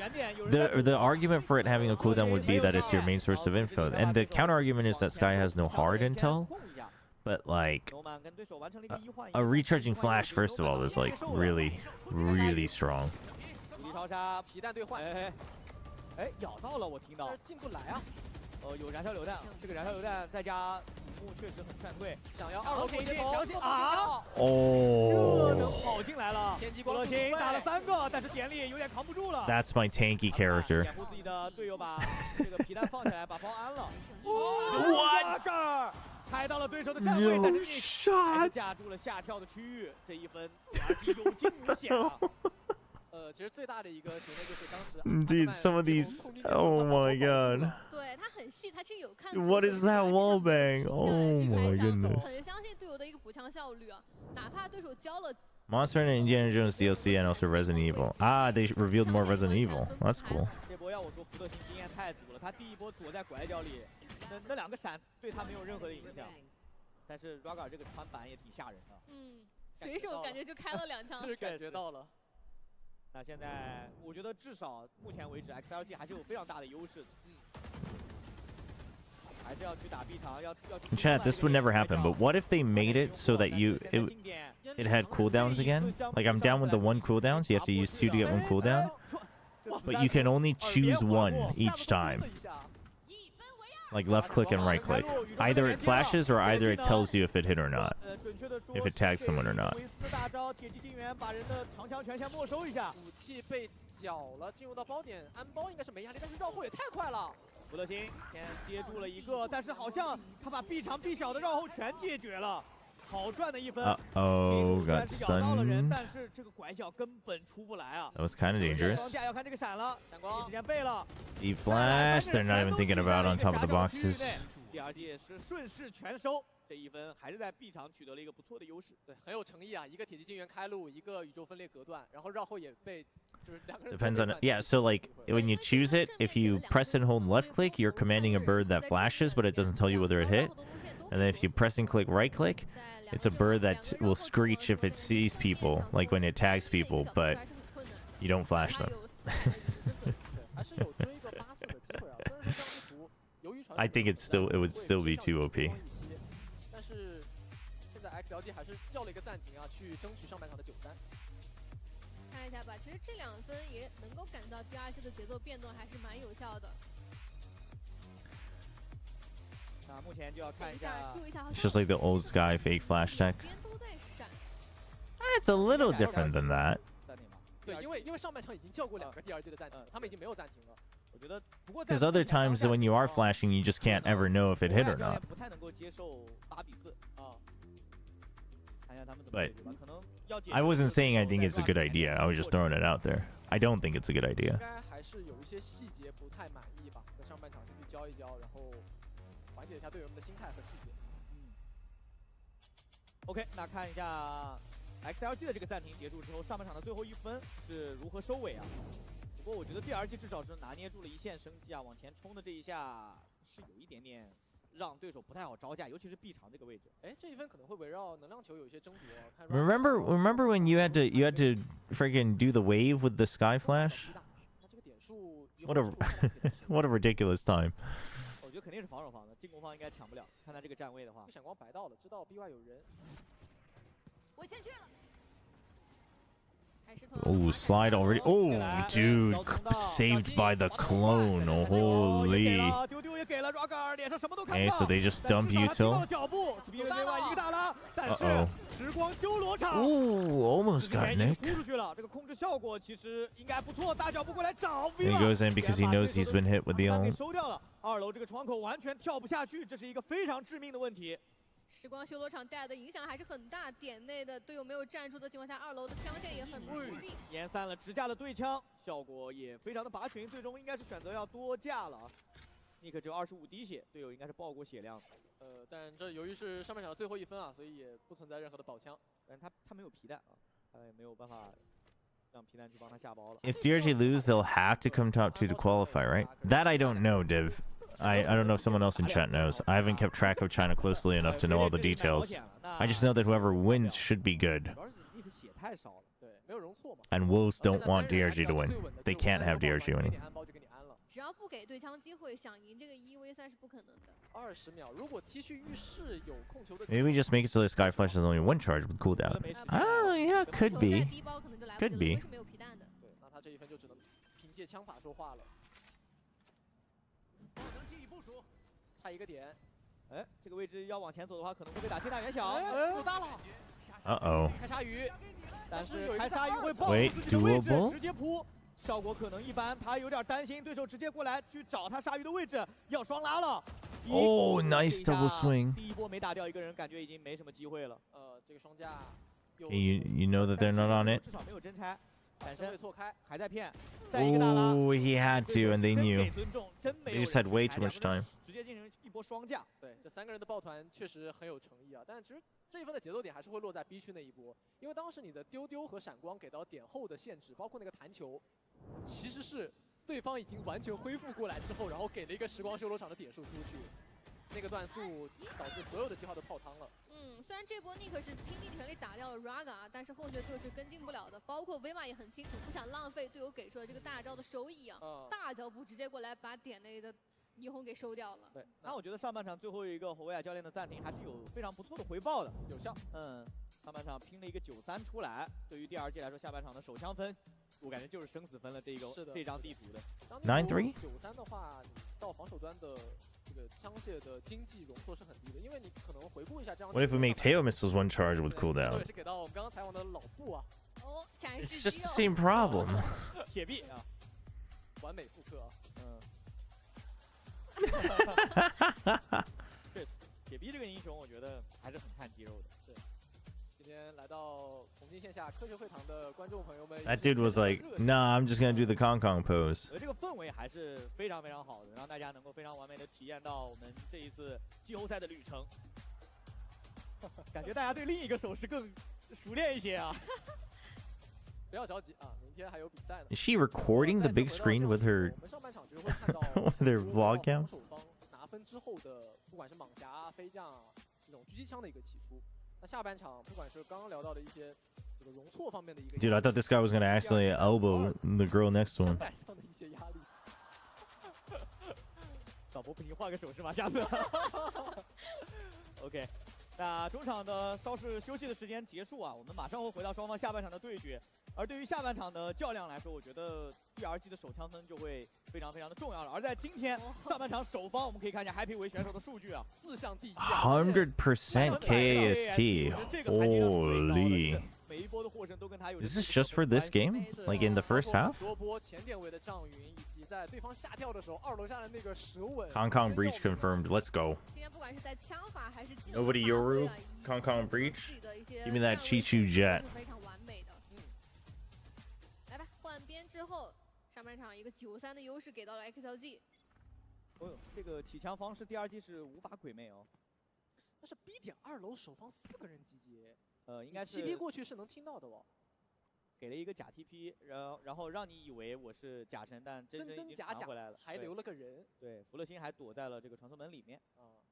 The argument for it having a cooldown would be that it's your main source of info. And the counter argument is that Sky has no hard intel. But like a recharging flash, first of all, is like really, really strong. 皮弹兑换，咬到了，我听到。进不来啊。有燃烧榴弹，这个燃烧榴弹再加雨幕确实很劝退。想要2楼过街头啊！哦，能跑进来了。乐清打了3个，但是典礼有点扛不住了。 That's my tanky character. 掩护自己的队友把这个皮弹放起来，把包安了。What？ 猜到了对手的站位，但是还是架住了下跳的区域。这一分有惊无险。其实最大的一个球队就是当时。Dude, some of these. Oh my god. 对他很细，他其实有看。What is that wall bang? Oh my goodness. 很相信队友的一个补枪效率啊，哪怕对手交了。 Monster and Indiana Jones DLC and also Resident Evil. Ah, they revealed more Resident Evil. That's cool. 这波要我说，福特星经验太足了。他第一波躲在拐角里，那2个闪对他没有任何的影响。但是 Raga 这个穿板也挺吓人的。随手感觉就开了2枪。就是感觉到了。 那现在我觉得至少目前为止 XLG 还是有非常大的优势的。还是要去打 B 场，要去。Chat, this would never happen. But what if they made it so that it had cooldowns again? Like I'm down with the 1 cooldowns. You have to use 2 to get 1 cooldown, but you can only choose 1 each time. Like left click and right click. Either it flashes or either it tells you if it hit or not. If it tags someone or not. 武器被缴了，进入到包点，安包应该是没压力，但是绕后也太快了。福乐星先接住了一个，但是好像他把 B 长 B 小的绕后全解决了。 好赚的一分。Oh, got stunned. 但是这个拐角根本出不来啊。 That was kind of dangerous. 要看这个闪了，时间背了。 E flash. They're not even thinking about on top of the boxes. DRG 也是顺势全收，这一分还是在 B 场取得了一个不错的优势。对，很有诚意啊！一个铁骑精元开路，一个宇宙分裂隔断，然后绕后也被就是2个人。 Depends on it. Yeah, so like when you choose it, if you press and hold left click, you're commanding a bird that flashes, but it doesn't tell you whether it hit. And then if you press and click right click, it's a bird that will screech if it sees people, like when it tags people, but you don't flash them. I think it would still be too OP. 但是现在 XLG 还是叫了一个暂停啊，去争取上半场的9-3。看一下吧，其实这2分也能够感到 DRG 的节奏变动还是蛮有效的。 目前就要看一下， It's just like the old Sky fake flash tech. It's a little different than that. 对，因为上半场已经叫过2个 DRG 的暂停，他们已经没有暂停了。我觉得，不过 Because other times when you are flashing, you just can't ever know if it hit or not. 不太能够接受8比4啊。看一下他们怎么 But 解决吧，可能要解决。 I wasn't saying I think it's a good idea. I was just throwing it out there. I don't think it's a good idea. 应该还是有一些细节不太满意吧，在上半场先去教一教，然后缓解一下队员们的心态和细节。OK， 那看一下 XLG 的这个暂停结束之后，上半场的最后1分是如何收尾啊？不过我觉得 DRG 至少是拿捏住了一线生机啊，往前冲的这一下是有一点点让对手不太好招架，尤其是 B 场这个位置。哎，这一分可能会围绕能量球有一些争夺。看 Remember when you had to freaking do the wave with the sky flash? 那这个点数 What a what a ridiculous time. 我觉得肯定是防守方的，进攻方应该抢不了。看他这个站位的话，闪光白到了，知道 B 外有人。我先去了。 Oh, slide already. Oh, dude, saved by the clone. Oh, holy. Okay, so they just dump util. Uh-oh. Ooh, almost got Nick. And he goes in because he knows he's been hit with the ult. 2楼这个窗口完全跳不下去，这是一个非常致命的问题。 时光修罗场带来的影响还是很大，点内的队友没有站住的情况下，2楼的枪线也很不利，延散了支架的对枪，效果也非常的拔群，最终应该是选择要多架了。尼克只有25滴血，队友应该是爆过血量。但这由于是上半场的最后1分啊，所以也不存在任何的宝枪。但他没有皮弹啊，他也没有办法让皮弹去帮他下包了。If DRG lose, they'll have to come top 2 to qualify, right? That I don't know, Div. I don't know if someone else in chat knows. I haven't kept track of China closely enough to know all the details. I just know that whoever wins should be good. And Wolves don't want DRG to win. They can't have DRG winning. 只要不给对枪机会，想赢这个1v3是不可能的。20秒，如果 T 区浴室有控球的， Maybe we just make it so the Sky Flash has only 1 charge with cooldown. Oh, yeah, could be. Could be. 对，那他这一分就只能凭借枪法说话了。 差一个点，哎，这个位置要往前走的话，可能会被打天大元小。有大了 Uh-oh. 开鲨鱼，但是开鲨鱼会爆 Wait, 自己的位置， doable? 直接扑，效果可能一般。他有点担心对手直接过来去找他鲨鱼的位置，要双拉了。Oh, nice double swing. 第一波没打掉一个人，感觉已经没什么机会了。这个双架， You know that they're not on it? 至少没有真拆。 闪身错开，还在骗，再一个大拉。Oh, he had to, and they knew. 真没 They just had way too much time. 直接进行一波双架。对，这3个人的抱团确实很有诚意啊。但其实这一分的节奏点还是会落在 B 区那一波，因为当时你的丢丢和闪光给到点后的限制，包括那个弹球，其实是对方已经完全恢复过来之后，然后给了一个时光修罗场的点数出去。 那个段速导致所有的计划都泡汤了。虽然这波尼克是拼尽全力打掉了 Raga， 但是后续的队友是跟进不了的。包括威马也很清楚，不想浪费队友给出的这个大招的收益啊，大脚步直接过来把点内的霓虹给收掉了。对，那我觉得上半场最后一个侯维亚教练的暂停还是有非常不错的回报的，有效。上半场拼了一个9-3出来，对于 DRG 来说，下半场的首枪分，我感觉就是生死分了。这张地图的 9-3 9-3的话，你到防守端的。 这个枪械的经济容错是很低的，因为你可能回顾一下这样。What if we make Teo missiles 1 charge with cooldown? 也是给到我们刚刚采访的老布啊。展示 It's just the same problem. 铁臂啊，完美复刻啊。确实，铁臂这个英雄，我觉得还是很看肌肉的。是。今天来到红金线下科学会堂的观众朋友们 That dude was like, "Nah, I'm just gonna do the Kong Kong pose." 这个氛围还是非常非常好的，让大家能够非常完美的体验到我们这一次季后赛的旅程。感觉大家对另一个手势更熟练一些啊。不要着急啊，明天还有比赛呢。 Is she recording the big screen with her 我们上半场其实会看到 with her vlog cam? 守方拿分之后的，不管是蟒侠、飞将这种狙击枪的一个起出。 那下半场，不管是刚刚聊到的一些这个容错方面的一个 Dude, I thought this guy was gonna accidentally elbow the girl next to him. 上的一些压力。导播不行，换个手势吧，下次。OK， 那中场的稍事休息的时间结束啊，我们马上会回到双方下半场的对决。而对于下半场的较量来说，我觉得 DRG 的首枪分就会非常非常的重要了。而在今天上半场首方，我们可以看一下 Happy 为选手的数据啊，4项第一100% KAST. Holy. Is this just for this game? Like in the first half? 多波前点位的障云，以及在对方下跳的时候，2楼下的那个舌吻。Kong Kong breach confirmed. Let's go. 今天不管是在枪法还是技能 Nobody Yoru. Kong Kong breach. Give me that Chi-Chu jet. 换边之后，上半场一个9-3的优势给到了 XLG。哦呦，这个起枪方式 DRG 是无法鬼魅哦。但是 B 点2楼守方4个人集结，应该是 TP 过去是能听到的哦。给了一个假 TP， 然后让你以为我是假神，但真已经传回来了，还留了个人。对，福乐星还躲在了这个传送门里面。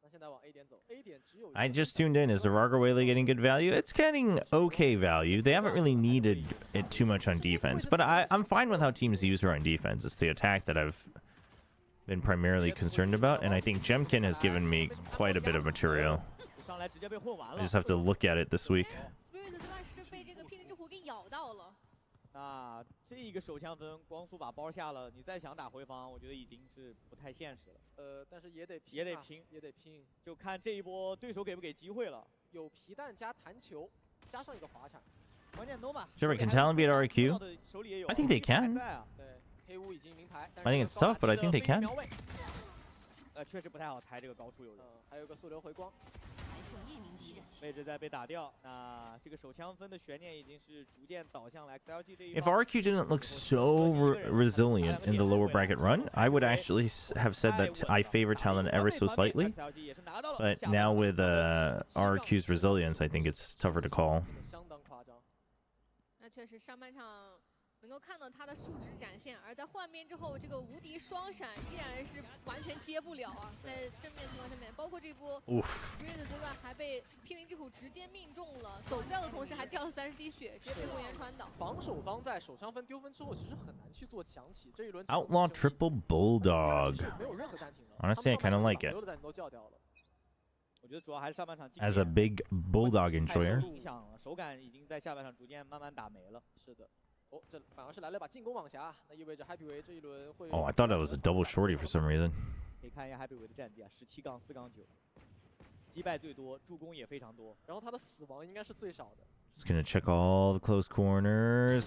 那现在往 A 点走 ，A 点只有。I just tuned in. Is the Raga really getting good value? It's getting okay value. They haven't really needed it too much on defense, but I'm fine with how teams use her on defense. It's the attack that I've been primarily concerned about, and I think Jemkin has given me quite a bit of material. I just have to look at it this week. 是被这个霹雳之虎给咬到了。那这个手枪分光速把包下了，你再想打回防，我觉得已经是不太现实了。但是也得拼，也得拼，就看这一波对手给不给机会了。有皮弹加弹球，加上一个滑铲。关键都嘛。Chobra, can Talon beat RQ? I think they can. 对，黑屋已经明牌。I think it's tough, but I think they can. 确实不太好猜这个高处有人。还有个速流回光。 位置在被打掉，那这个手枪分的悬念已经是逐渐导向了 XLG 这一 If RQ didn't look so resilient in the lower bracket run, I would actually have said that I favor Talon ever so slightly. But now with RQ's resilience, I think it's tougher to call. 相当夸张。那确实上半场能够看到他的数值展现，而在换边之后，这个无敌双闪依然是完全接不了啊，在正面情况下面，包括这波 Breeze 对吧，还被霹雳之虎直接命中了，走不掉的同时还掉了30滴血，直接被火焰穿倒。防守方在手枪分丢分之后，其实很难去做强起。这一轮 Outlaw triple bulldog. 没有任何暂停了。 Honestly, I kind of like it. 所有的暂停都叫掉了。我觉得主要还是上半场 As a big bulldog enjoyer. 影响了，手感已经在下半场逐渐慢慢打没了。是的。 哦，这反而是来了把进攻网匣，那意味着 Happy Wave 这一轮会。Oh, I thought it was a double shorty for some reason. 可以看一下 Happy Wave 的战绩啊，17-4-9，击败最多，助攻也非常多。然后他的死亡应该是最少的。Just gonna check all the close corners.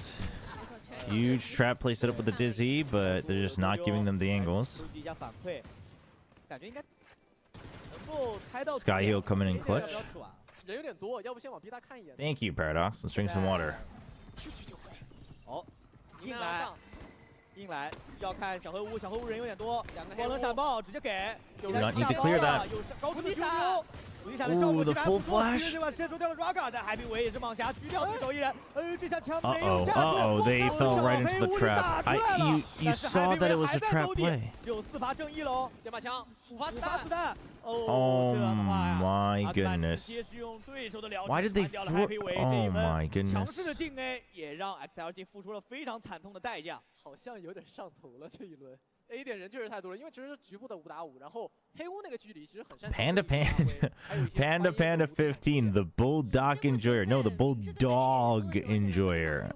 Huge trap play set up with the Dizzy, but they're just not giving them the angles. 收集一下反馈，感觉应该能够猜到。Sky Heel coming in clutch. 人有点多，要不先往 B 大看一眼。Thank you, Paradox. Let's drink some water. 好，硬来，要看小黑屋，小黑屋人有点多，光能闪爆直接给。Do not need to clear that. 有高处的丢丢。 Ooh, the full flash. 这出掉了 Raga， 但 Happy Wave 也是往下狙掉对手一人。这下枪没 Uh 有 oh, they fell right into the trap. You saw that it was a trap play. 有4发正义喽，肩膀枪，5发子弹。Oh my goodness. Why did they throw? Oh my goodness. 强势的进 A 也让 XLG 付出了非常惨痛的代价。好像有点上头了这一轮。 A 点人确实太多了，因为其实是局部的5打5，然后黑屋那个距离其实很擅长。Panda 15, the bulldog enjoyer. No, the bulldog enjoyer.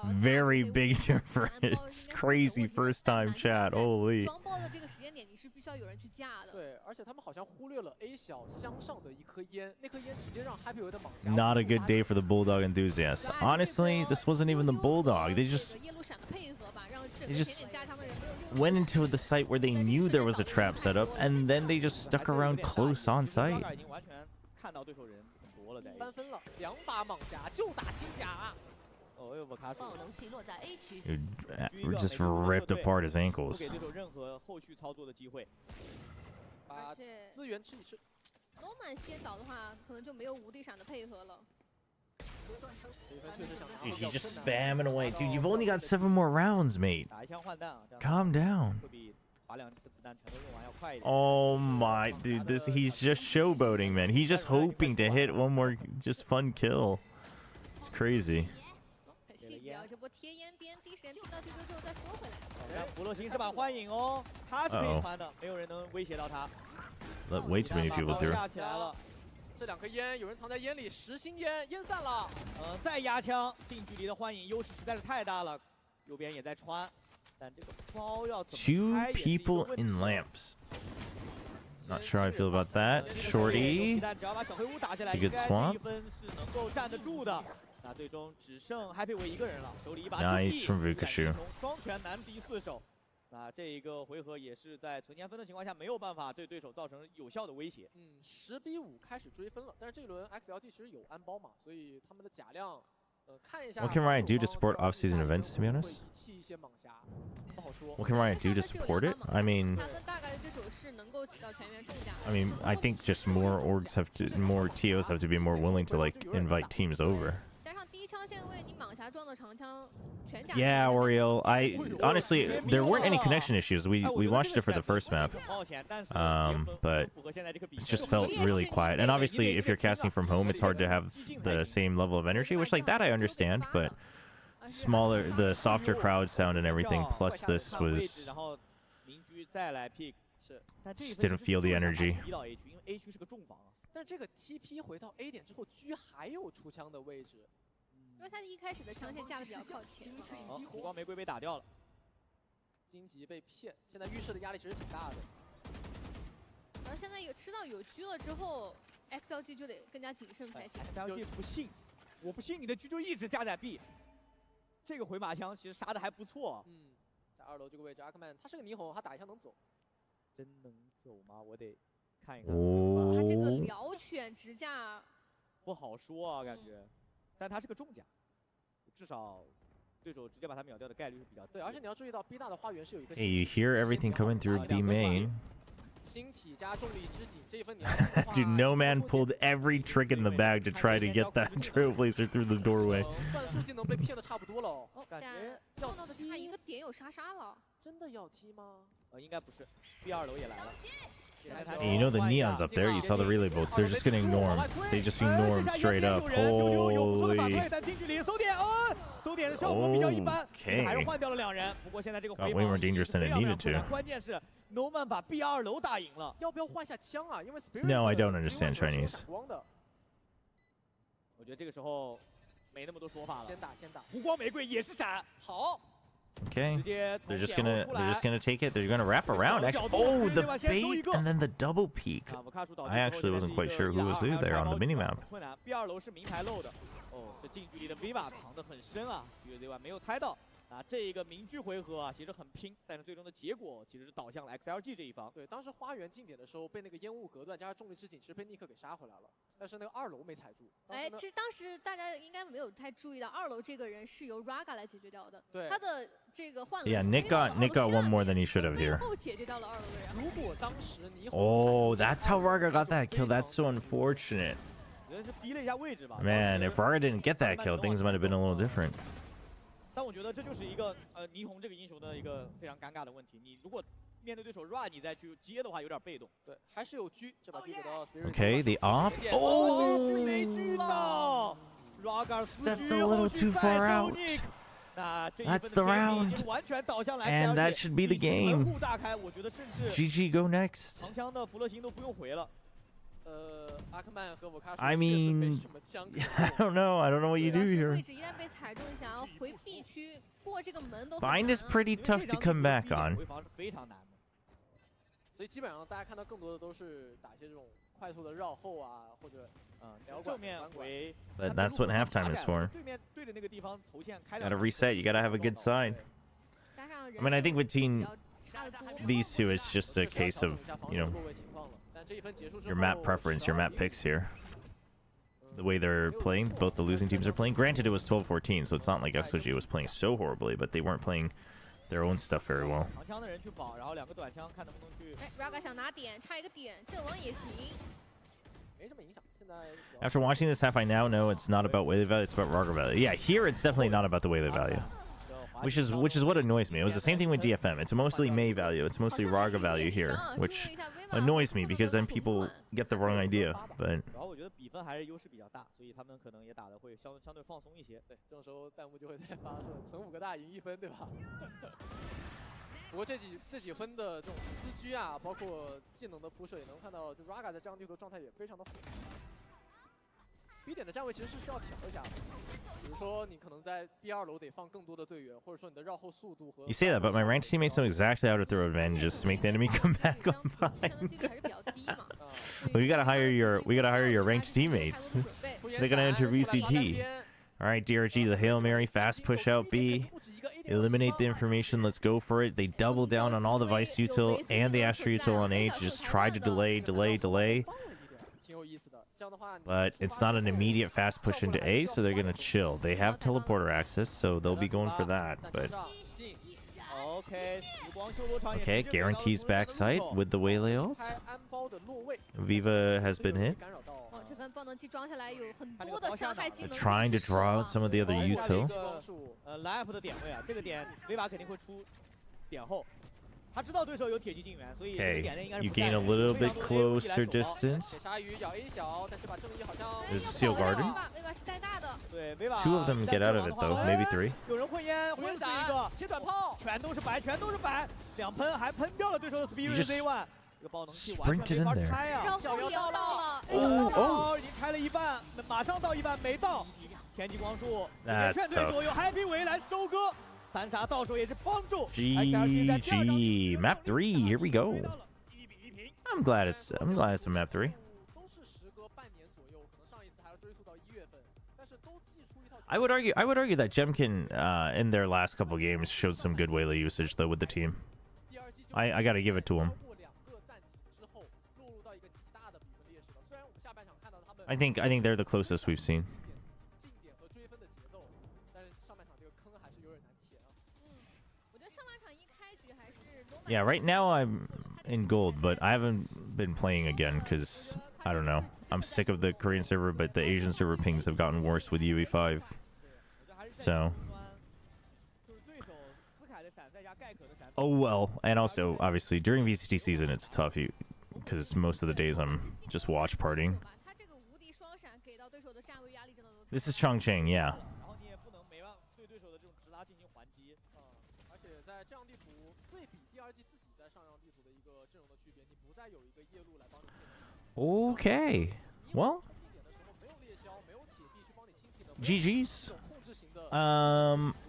Very big difference. Crazy first time chat. Holy. 装爆的这个时间点，你是必须要有人去架的。对，而且他们好像忽略了 A 小向上的一颗烟，那颗烟直接让 Happy Wave 的蟒侠。 Not a good day for the bulldog enthusiasts. Honestly, this wasn't even the bulldog. They just went into the site where they knew there was a trap set up, and then they just stuck around close on site. 翻分了，2把蟒侠就打金甲。 Dude, just ripped apart his ankles. 给对手任何后续操作的机会。把资源吃一吃。Noman 先倒的话，可能就没有无敌闪的配合了。 Dude, he's just spamming away. Dude, you've only got 7 more rounds, mate. Calm down. Oh my, dude, he's just showboating, man. He's just hoping to hit one more just fun kill. It's crazy. 很细节啊，这波贴烟边，第一时间听到这波之后再缩回来。弗洛星这把幻影哦，他是可以穿的，没有人能威胁到他。 Let way too many people through. 这2颗烟，有人藏在烟里，实心烟，烟散了。再压枪，近距离的幻影优势实在是太大了。右边也在穿，但这个包要怎么开 2 people in lamps. Not sure how I feel about that. Shorty. 只要把小黑屋打下来， A good swamp. 分是能够站得住的。那最终只剩 Happy Wave 一个人了，手里一把 Nice from VCT. 双拳难敌4手。 那这一个回合也是在存钱分的情况下，没有办法对对手造成有效的威胁。10比5开始追分了，但是这一轮 XLG 其实有安包嘛，所以他们的甲量，看一下。 What can Riot do to support off-season events? To be honest. What can Riot do to support it? I mean, I think just more orgs have to, more TOs have to be more willing to like invite teams over. 加上第一枪 Yeah, Oriole. I honestly, there weren't any connection issues. We watched it for the first map, but it just felt really quiet. And obviously, if you're casting from home, it's hard to have the same level of energy. Which, like that, I understand. But smaller, the softer crowd sound and everything, plus this was just didn't feel the energy. 但这个 TP 回到 A 点之后，狙还有出枪的位置，因为他一开始的枪线架的比较靠前。湖光玫瑰被打掉了，荆棘被骗，现在预示的压力其实挺大的。而现在知道有狙了之后 ，XLG 就得更加谨慎才行。XLG 不信，我不信你的狙就一直架在 B。这个回马枪其实杀的还不错。在2楼这个位置，阿克曼他是个霓虹，他打一枪能走。真能走吗？我得。 看一看，他这个撩犬直架不好说啊，感觉，但他是个重甲，至少对手直接把他秒掉的概率是比较低。对，而且你要注意到 B 大的花园是有一个。Hey, you hear everything coming through B main. 星体加重力之井，这一分你要。Dude, no man pulled every trick in the bag to try to get that trailblazer through the doorway. 灌速技能被骗的差不多了。感觉碰到的差一个点有杀了。真的要踢吗？应该不是 ，B2楼也来了。 Hey, you know the neons up there? You saw the relay bolts. They're just gonna ignore him. They just ignore him straight up. Holy. Okay. Got way more dangerous than it needed to. No, I don't understand Chinese. 我觉得这个时候没那么多说法了。先打。湖光玫瑰也是闪。好。 Okay, they're just gonna take it. They're gonna wrap around. Actually, oh, the bait and then the double peek. I actually wasn't quite sure who was who there on the minimap. B2楼是明牌漏的。哦，这近距离的 V 马藏得很深啊，这个 Z1 没有猜到。 啊，这一个明狙回合啊，其实很拼，但是最终的结果其实是导向了 XLG 这一方。对，当时花园进点的时候被那个烟雾隔断，加上重力之井，其实被尼克给杀回来了。但是那个2楼没踩住。哎，其实当时大家应该没有太注意到2楼这个人是由 Raga 来解决掉的。对，他的这个换。Yeah, Nick got one more than he should have here. 后解决掉了2楼的人。如果当时霓虹。Oh, that's how Raga got that kill. That's so unfortunate. 是逼了一下位置吧。Man, if Raga didn't get that kill, things might have been a little different. 但我觉得这就是一个霓虹这个英雄的一个非常尴尬的问题。你如果面对对手 run 你再去接的话，有点被动。对，还是有狙，这把狙给到 Spirit。Okay, the op. Oh, 没狙到 ，Raga stepped a little too far out. That's the round, and that should be the game. GG, go next. I mean, I don't know. I don't know what you do here. Bind is pretty tough to come back on. 所以基本上大家看到更多的都是打一些这种快速的绕后啊，或者正面回。But that's what halftime is for. Gotta reset. You gotta have a good side. I mean, I think between these two, it's just a case of, you know, your map preference, your map picks here. The way they're playing, both the losing teams are playing. Granted, it was 12-14, so it's not like XLG was playing so horribly, but they weren't playing their own stuff very well. After watching this half, I now know it's not about Waylay value, it's about Raga value. Yeah, here it's definitely not about the Waylay value. Which is what annoys me. It was the same thing with DFM. It's mostly Mei value. It's mostly Raga value here, which annoys me because then people get the wrong idea. But 我觉得比分还是优势比较大，所以他们可能也打得会相对放松一些。对，这种时候弹幕就会在发说存5个大赢1分，对吧？不过这几分的这种私狙啊，包括技能的铺设，也能看到，就 Raga 在这样地图状态也非常的火。B 点的站位其实是需要调一下的，比如说你可能在 B2 楼得放更多的队员，或者说你的绕后速度和。You say that, but my ranked teammates know exactly how to throw advantages to make the enemy come back on behind. We gotta hire your ranked teammates. They're gonna enter VCT. All right, DRG, the Hail Mary, fast push out B. Eliminate the information, let's go for it. They double down on all the Vice util and the Astra util on A to just try to delay. But it's not an immediate fast push into A, so they're going to chill. They have teleporter access, so they'll be going for that. But okay, guarantees backside with the Waylay ult. Viva has been hit. 这份爆能器装下来有很多的伤害技能。Trying to draw out some of the other util. Life 的点位啊，这个点维瓦肯定会出点后。 他知道对手有铁骑进援，所以这个点内应该是 you 不在 gain 的 a little bit closer distance. 鲨鱼咬 A 小，但是把正义好像 This is Seal Garden. 维瓦是带大的。对，维瓦 2 of them get out of it though, maybe 3. 有人混烟，混死一个，切短炮，全都是白，全都是白，两喷还喷掉了对手的 Speed Z1，这个爆能器完全没法拆啊！让后摇到了，已经拆了一半，马上到一半没到，天际光束劝退左右 ，Happy 维来收割。 三杀到手也是帮助。GG map 3. Here we go. I'm glad it's a map 3. I would argue that Jemkin in their last couple games showed some good Waylay usage though with the team. I gotta give it to him. I think they're the closest we've seen. Yeah, right now I'm in gold, but I haven't been playing again because I don't know. I'm sick of the Korean server, but the Asian server pings have gotten worse with UE5. So. Oh well, and also obviously during VCT season it's tough because most of the days I'm just watch partying. This is Chongqing, yeah. 在这样地图对比 DRG 自己在上让地图的一个阵容的区别，你不再有一个夜路来帮你骗局。Okay, well, GG's.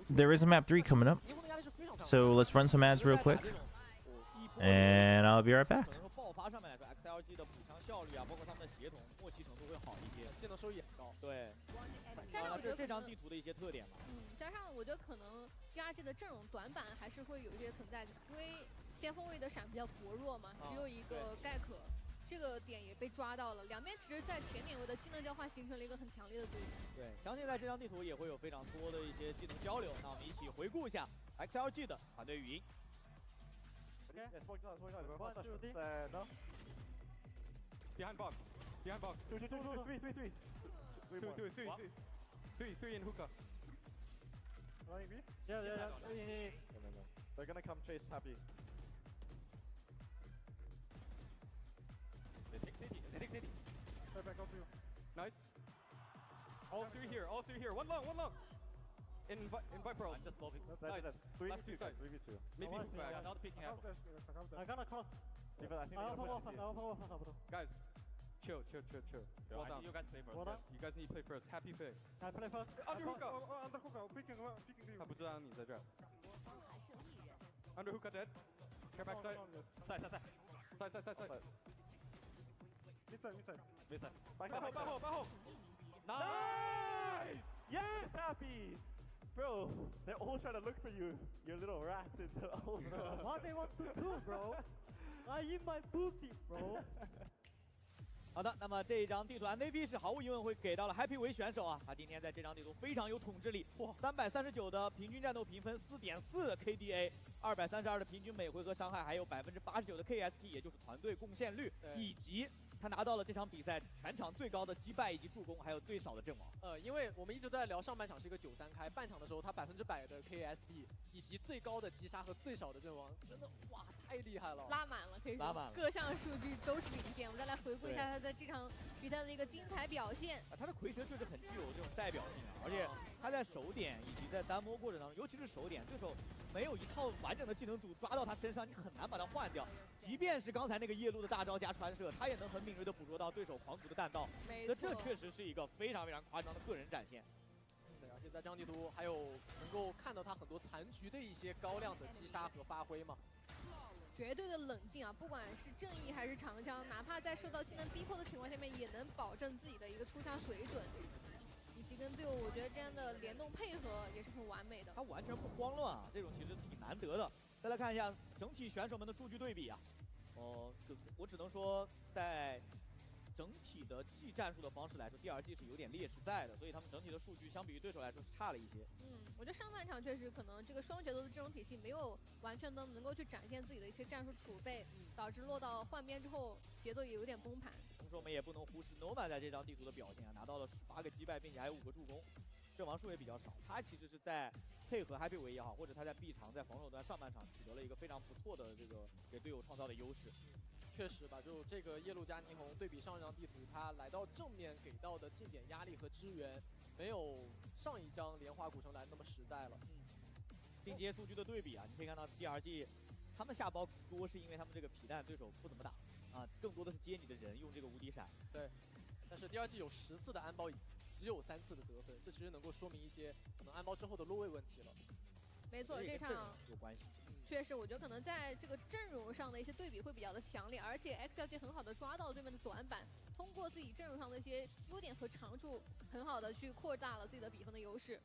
There is a map 3 coming up, so let's run some ads real quick, and I'll be right back. 爆发上面来说 ，XLG 的补枪效率啊，包括他们的协同默契程度会好一些，技能收益也高。对，加上我觉得这张地图的一些特点嘛。加上我觉得可能DRG 的阵容短板还是会有一些存在的，因为先锋位的闪比较薄弱嘛，只有一个盖可，这个点也被抓到了。两边其实，在前点位的技能交换形成了一个很强烈的对比。对，相信在这张地图也会有非常多的一些技能交流。那我们一起回顾一下 XLG 的团队语音。Okay. Yeah, smoke down, One, two, three. No. Behind box. Behind box. Three. Three in hookah. Running B? Yeah. They're gonna come chase Happy. They take city. Right back up to you. Nice. All three here. One long. In Viper. I'm just lobbying. Nice. Last two sides. 3v2. Maybe hook back. Not picking up. I'm gonna cross. Even I think they're pushing. Guys, chill. Well done. You guys play first. Yes, you guys need to play first. Happy fix. I play first. Under hookah. Under hookah. Picking B. 他不知道你在这儿。Under hookah dead. Come back side. Side. Mid-side. Back后。Nice! Yes, Happy! Bro, they're all trying to look for you, you little rat into the hole. What they want to do, bro? I in my booty, bro. 好的，那么这一张地图 MVP 是毫无疑问会给到了 Happy 为选手啊，他今天在这张地图非常有统治力，哇，339的平均战斗评分，4.4的 KDA，232的平均每回合伤害，还有89%的 KST， 也就是团队贡献率，以及他拿到了这场比赛全场最高的击败以及助攻，还有最少的阵亡。因为我们一直在聊上半场是一个9-3开，半场的时候他100%的 KSD， 以及最高的击杀和最少的阵亡，真的哇太厉害了，拉满了可以说，各项数据都是领先。我们再来回顾一下他在这场比赛的一个精彩表现。他的回神确实很具有这种代表性，而且他在手点以及在单摸过程当中，尤其是手点，对手没有一套完整的技能组抓到他身上，你很难把他换掉。即便是刚才那个夜路的大招加穿射，他也能很敏锐的捕捉到对手狂徒的弹道。那这确实是一个非常夸张的个人展现。对，而且在这张地图还有能够看到他很多残局的一些高亮的击杀和发挥嘛。绝对的冷静啊，不管是正义还是长枪，哪怕在受到技能逼迫的情况下面，也能保证自己的一个出枪水准，以及跟队友，我觉得这样的联动配合也是很完美的。他完全不慌乱啊，这种其实挺难得的。再来看一下整体选手们的数据对比啊，我只能说在整体的技战术的方式来说，DRG 是有点劣势在的，所以他们整体的数据相比于对手来说是差了一些。我觉得上半场确实可能这个双决斗的阵容体系没有完全的能够去展现自己的一些战术储备，导致落到换边之后节奏也有点崩盘。同时我们也不能忽视 Nomad 在这张地图的表现啊，拿到了18个击败，并且还有5个助攻，阵亡数也比较少。他其实是在配合 Happy 维也好，或者他在 B 场在防守端上半场取得了一个非常不错的这个给队友创造的优势。确实吧，就这个耶路加霓虹对比上一张地图，他来到正面给到的近点压力和支援，没有上一张莲花古城来那么实在了。进阶数据的对比啊，你可以看到 DRG 他们下包多是因为他们这个皮蛋对手不怎么打啊，更多的是接你的人用这个无敌闪。对，但是 DRG 有10次的安包，只有3次的得分，这其实能够说明一些可能安包之后的落位问题了。没错，这场有关系。确实，我觉得可能在这个阵容上的一些对比会比较的强烈，而且 XLG 很好的抓到对面的短板，通过自己阵容上的一些优点和长处，很好的去扩大了自己的比分的优势。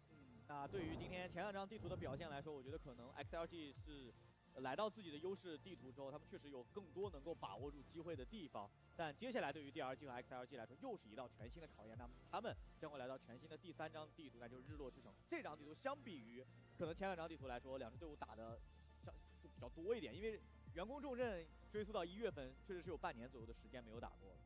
那对于今天前2张地图的表现来说，我觉得可能 XLG 是来到自己的优势地图之后，他们确实有更多能够把握住机会的地方。但接下来对于 DRG 和 XLG 来说，又是一道全新的考验。那么他们将会来到全新的第3张地图，那就是日落之城。这张地图相比于可能前2张地图来说，两支队伍打的就比较多一点，因为员工重镇追溯到1月份，确实是有半年左右的时间没有打过了。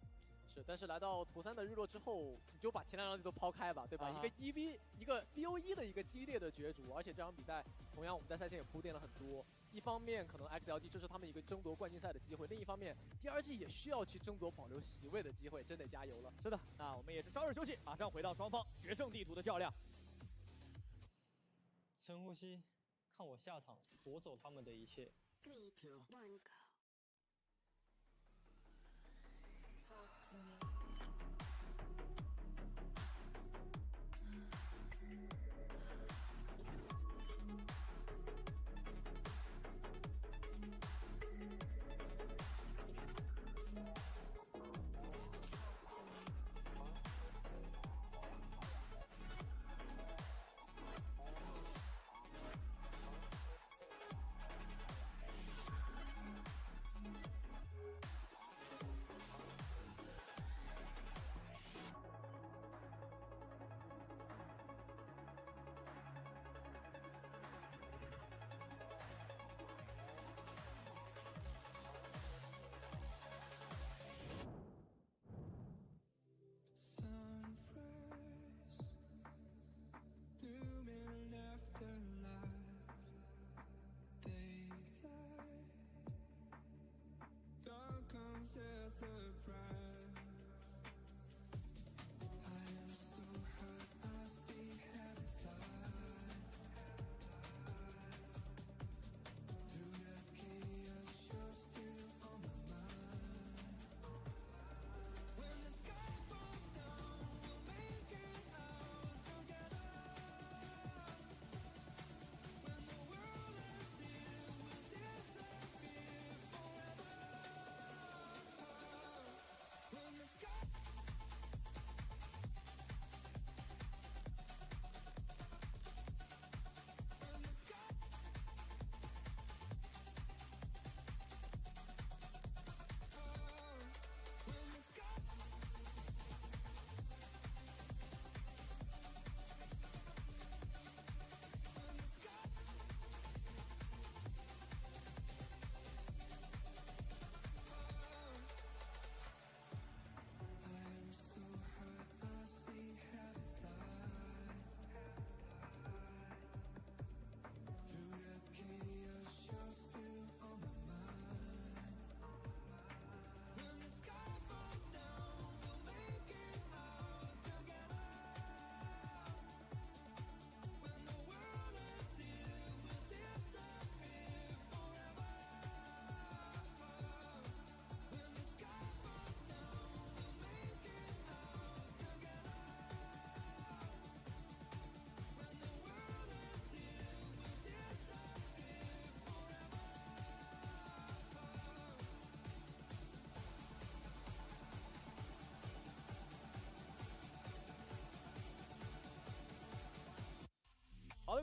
是，但是来到图3的日落之后，你就把前2张地图抛开吧，对吧？一个 1v 一个 BO1的一个激烈的角逐，而且这场比赛同样我们在赛前也铺垫了很多。一方面可能 XLG 这是他们一个争夺冠军赛的机会，另一方面 DRG 也需要去争夺保留席位的机会，真得加油了。是的，那我们也是稍事休息，马上回到双方决胜地图的较量。深呼吸，看我下场夺走他们的一切。3, 2, 1, go. Talk to me.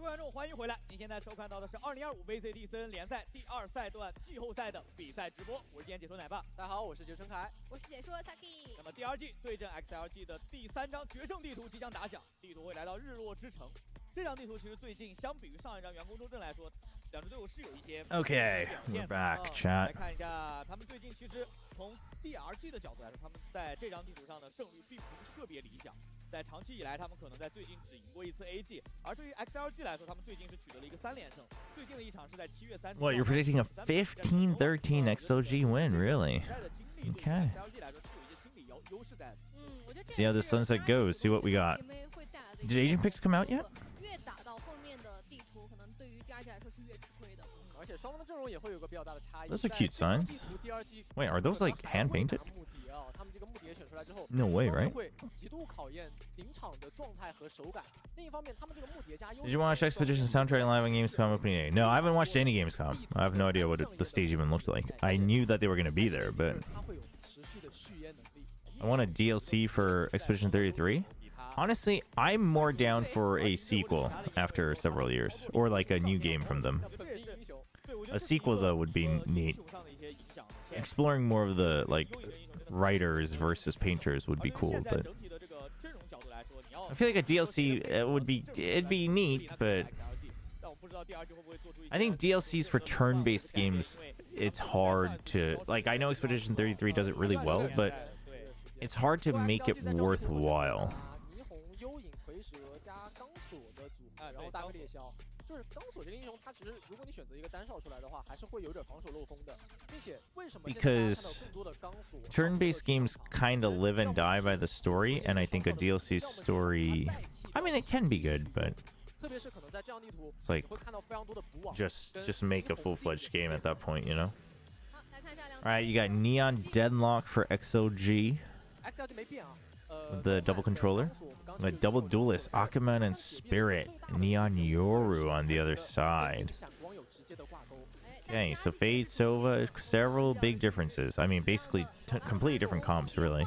各位观众，欢迎回来！您现在收看到的是2025 VCT CN 联赛第2赛段季后赛的比赛直播，我是今天解说奶爸。大家好，我是杰春凯，我是解说 Saki。那么 DRG 对阵 XLG 的第3张决胜地图即将打响，地图会来到日落之城。这张地图其实最近相比于上一张员工重镇来说，两支队伍是有一些 Okay, we're back, chat. 来看一下他们最近其实从 DRG 的角度来说，他们在这张地图上的胜率并不是特别理想。 在长期以来，他们可能在最近只赢过1次 AG， 而对于 XLG 来说，他们最近是取得了一个3连胜。最近的一场是在7月30日。What, you're predicting a 15-13 XLG win, really? Okay. See how the sunset goes. See what we got. Did Agent Picks come out yet? 越打到后面的地图，可能对于 DRG 来说是越吃亏的。而且双方的阵容也会有个比较大的差异。 Those are cute signs. Wait, are those like hand painted? No way, right? Did you watch Expedition soundtrack live on Gamescom opening day? No, I haven't watched any Gamescom. I have no idea what the stage even looked like. I knew that they were going to be there, but I want a DLC for Expedition 33. Honestly, I'm more down for a sequel after several years, or like a new game from them. A sequel, though, would be neat. Exploring more of the like writers versus painters would be cool, but I feel like a DLC it'd be neat, but I think DLCs for turn-based games, it's hard to like. I know Expedition 33 does it really well, but it's hard to make it worthwhile. 就是钢索这个英雄，他其实如果你选择一个单少出来的话，还是会有点防守漏风的，并且为什么现在大家看到更多的钢索 turn-based games kind of live and die by the story, and I think a DLC story, I mean, it can be good, but it's like just make a full-fledged game at that point, you know? All right, you got Neon Deadlock for XLG with the double controller. A double duelist, Akuman and Spirit, Neon Yoru on the other side. Okay, so Fade, Sova, several big differences. I mean, basically completely different comps, really.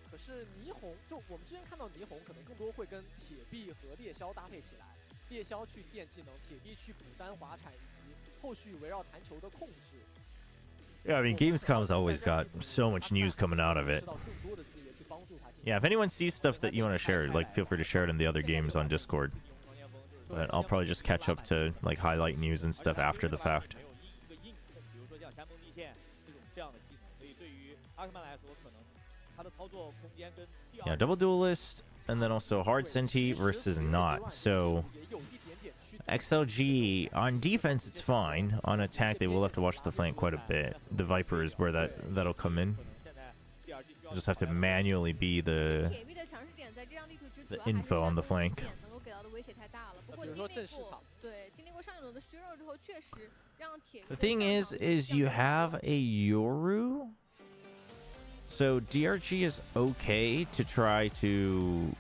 可是霓虹，就我们之前看到霓虹，可能更多会跟铁臂和猎枭搭配起来，猎枭去电技能，铁臂去补单滑铲，以及后续围绕弹球的控制。 Yeah, I mean, Gamescom's always got so much news coming out of it. Yeah, if anyone sees stuff that you want to share, like, feel free to share it in the other games on Discord. But I'll probably just catch up to, like, highlight news and stuff after the fact. Yeah, double duelist, and then also hard senti versus not. So XLG on defense, it's fine. On attack, they will have to watch the flank quite a bit. The Viper is where that'll come in. You just have to manually be the info on the flank. The thing is you have a Yoru, so DRG is okay to try to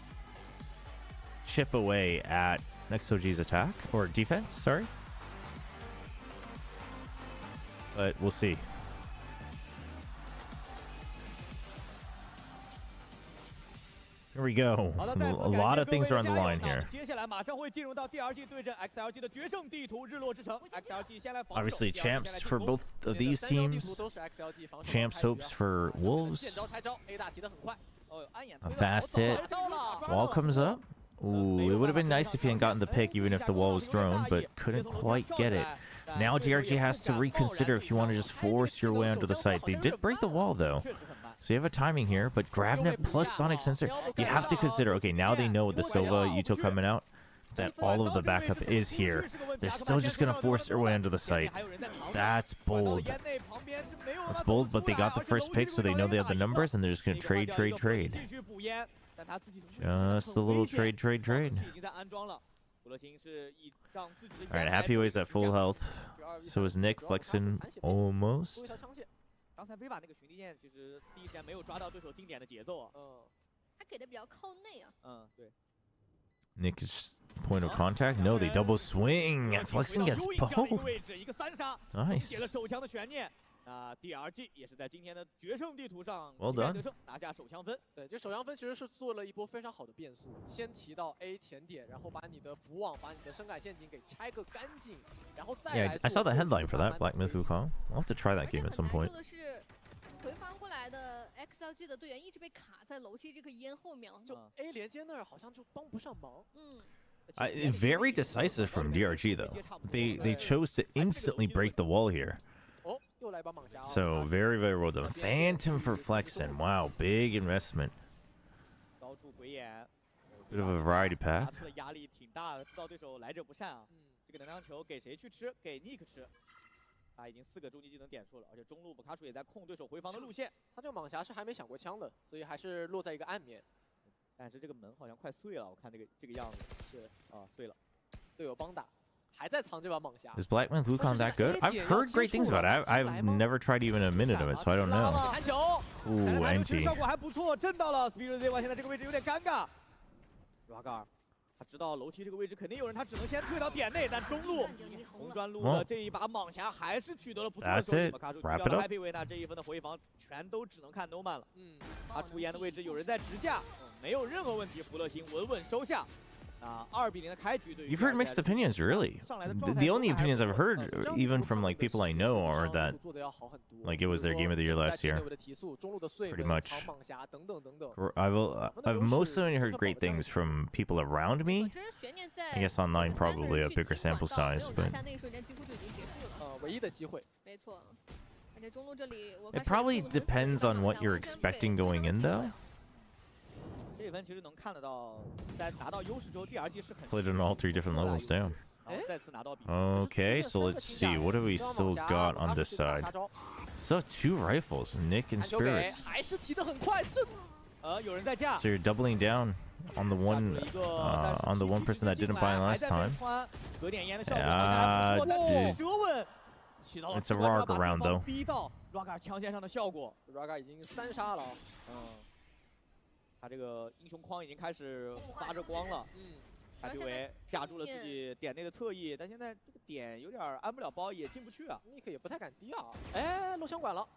chip away at XLG's attack or defense, sorry. But we'll see. Here we go. A lot of things are on the line here. Obviously, champs for both of these teams. Champs hopes for Wolves. A fast hit. Wall comes up. Ooh, it would have been nice if he hadn't gotten the pick, even if the wall was thrown, but couldn't quite get it. Now DRG has to reconsider if you want to just force your way onto the site. They did break the wall, though. So you have a timing here, but GrabNet plus Sonic Sensor, you have to consider, okay, now they know with the Sova Yuto coming out, that all of the backup is here. They're still just going to force their way onto the site. That's bold. That's bold, but they got the first pick, so they know they have the numbers, and they're just going to trade. Just a little trade. Alright, Happy Way's at full health. So is Nick flexing almost. Nick is point of contact. No, they double swing. Flexing gets both. Nice. 那 DRG 也是在今天的决胜地图上 Well 旗开 done 得胜，拿下首枪分。对，这首枪分其实是做了一波非常好的变速，先提到 A 前点，然后把你的补网、把你的深感陷阱给拆个干净，然后再来。 Yeah, I saw the headline for that, Black Myth Wukong. I'll have to try that game at some point. 回防过来的 XLG 的队员一直被卡在楼梯这个烟后面了，就 A 连接那儿好像就帮不上忙。Very decisive from DRG though. They chose to instantly break the wall here. 哦，又来把蟒侠。So very well done. Phantom for flexing. Wow, big investment. 高处鬼眼 Bit of a variety pack. 压力挺大的，知道对手来者不善啊。这个能量球给谁去吃？给 Nick 吃。他已经4个终极技能点出了，而且中路布卡鼠也在控对手回防的路线。他这个蟒侠是还没想过枪的，所以还是落在一个暗面。但是这个门好像快碎了，我看这个样子是啊，碎了。队友帮打，还在藏这把蟒侠。 Is Black Myth Wukong that good? I've heard great things about it. I've never tried even a minute of it, so I don't know. 弹球。Ooh, NT. 效果还不错，震到了 Spirit Z1，现在这个位置有点尴尬。Ragar。 他知道楼梯这个位置肯定有人，他只能先退到点内，但中路红砖路的这一把蟒侠还是取得了不错的胜利。卡住掉了 Happy Way， 那这一分的回防全都只能看 No Man 了。他出烟的位置有人在直架，没有任何问题，福乐星稳稳收下。2比0的开局对于 You've heard mixed opinions, really. The only opinions I've heard, even from like people I know, are that like it was their game of the year last year. Pretty much. I've mostly heard great things from people around me. I guess online probably a bigger sample size, but it probably depends on what you're expecting going in, though. 这分其实能看得到，在拿到优势之后 ，DRG 是很 Played on all 3 different levels, damn. 再次拿到比。 Okay, so let's see. What have we still got on this side? Still have 2 rifles, Nick and Spirits. 还是提得很快，有人在架。 So you're doubling down on the one person that didn't buy last time. It's a Rog around though. 逼到 Ragar 枪线上的效果 ，Ragar 已经3杀了。他这个英雄框已经开始发着光了。他以为架住了自己点内的侧翼，但现在这个点有点安不了包，也进不去啊。Nick 也不太敢低啊。哎，漏枪管了。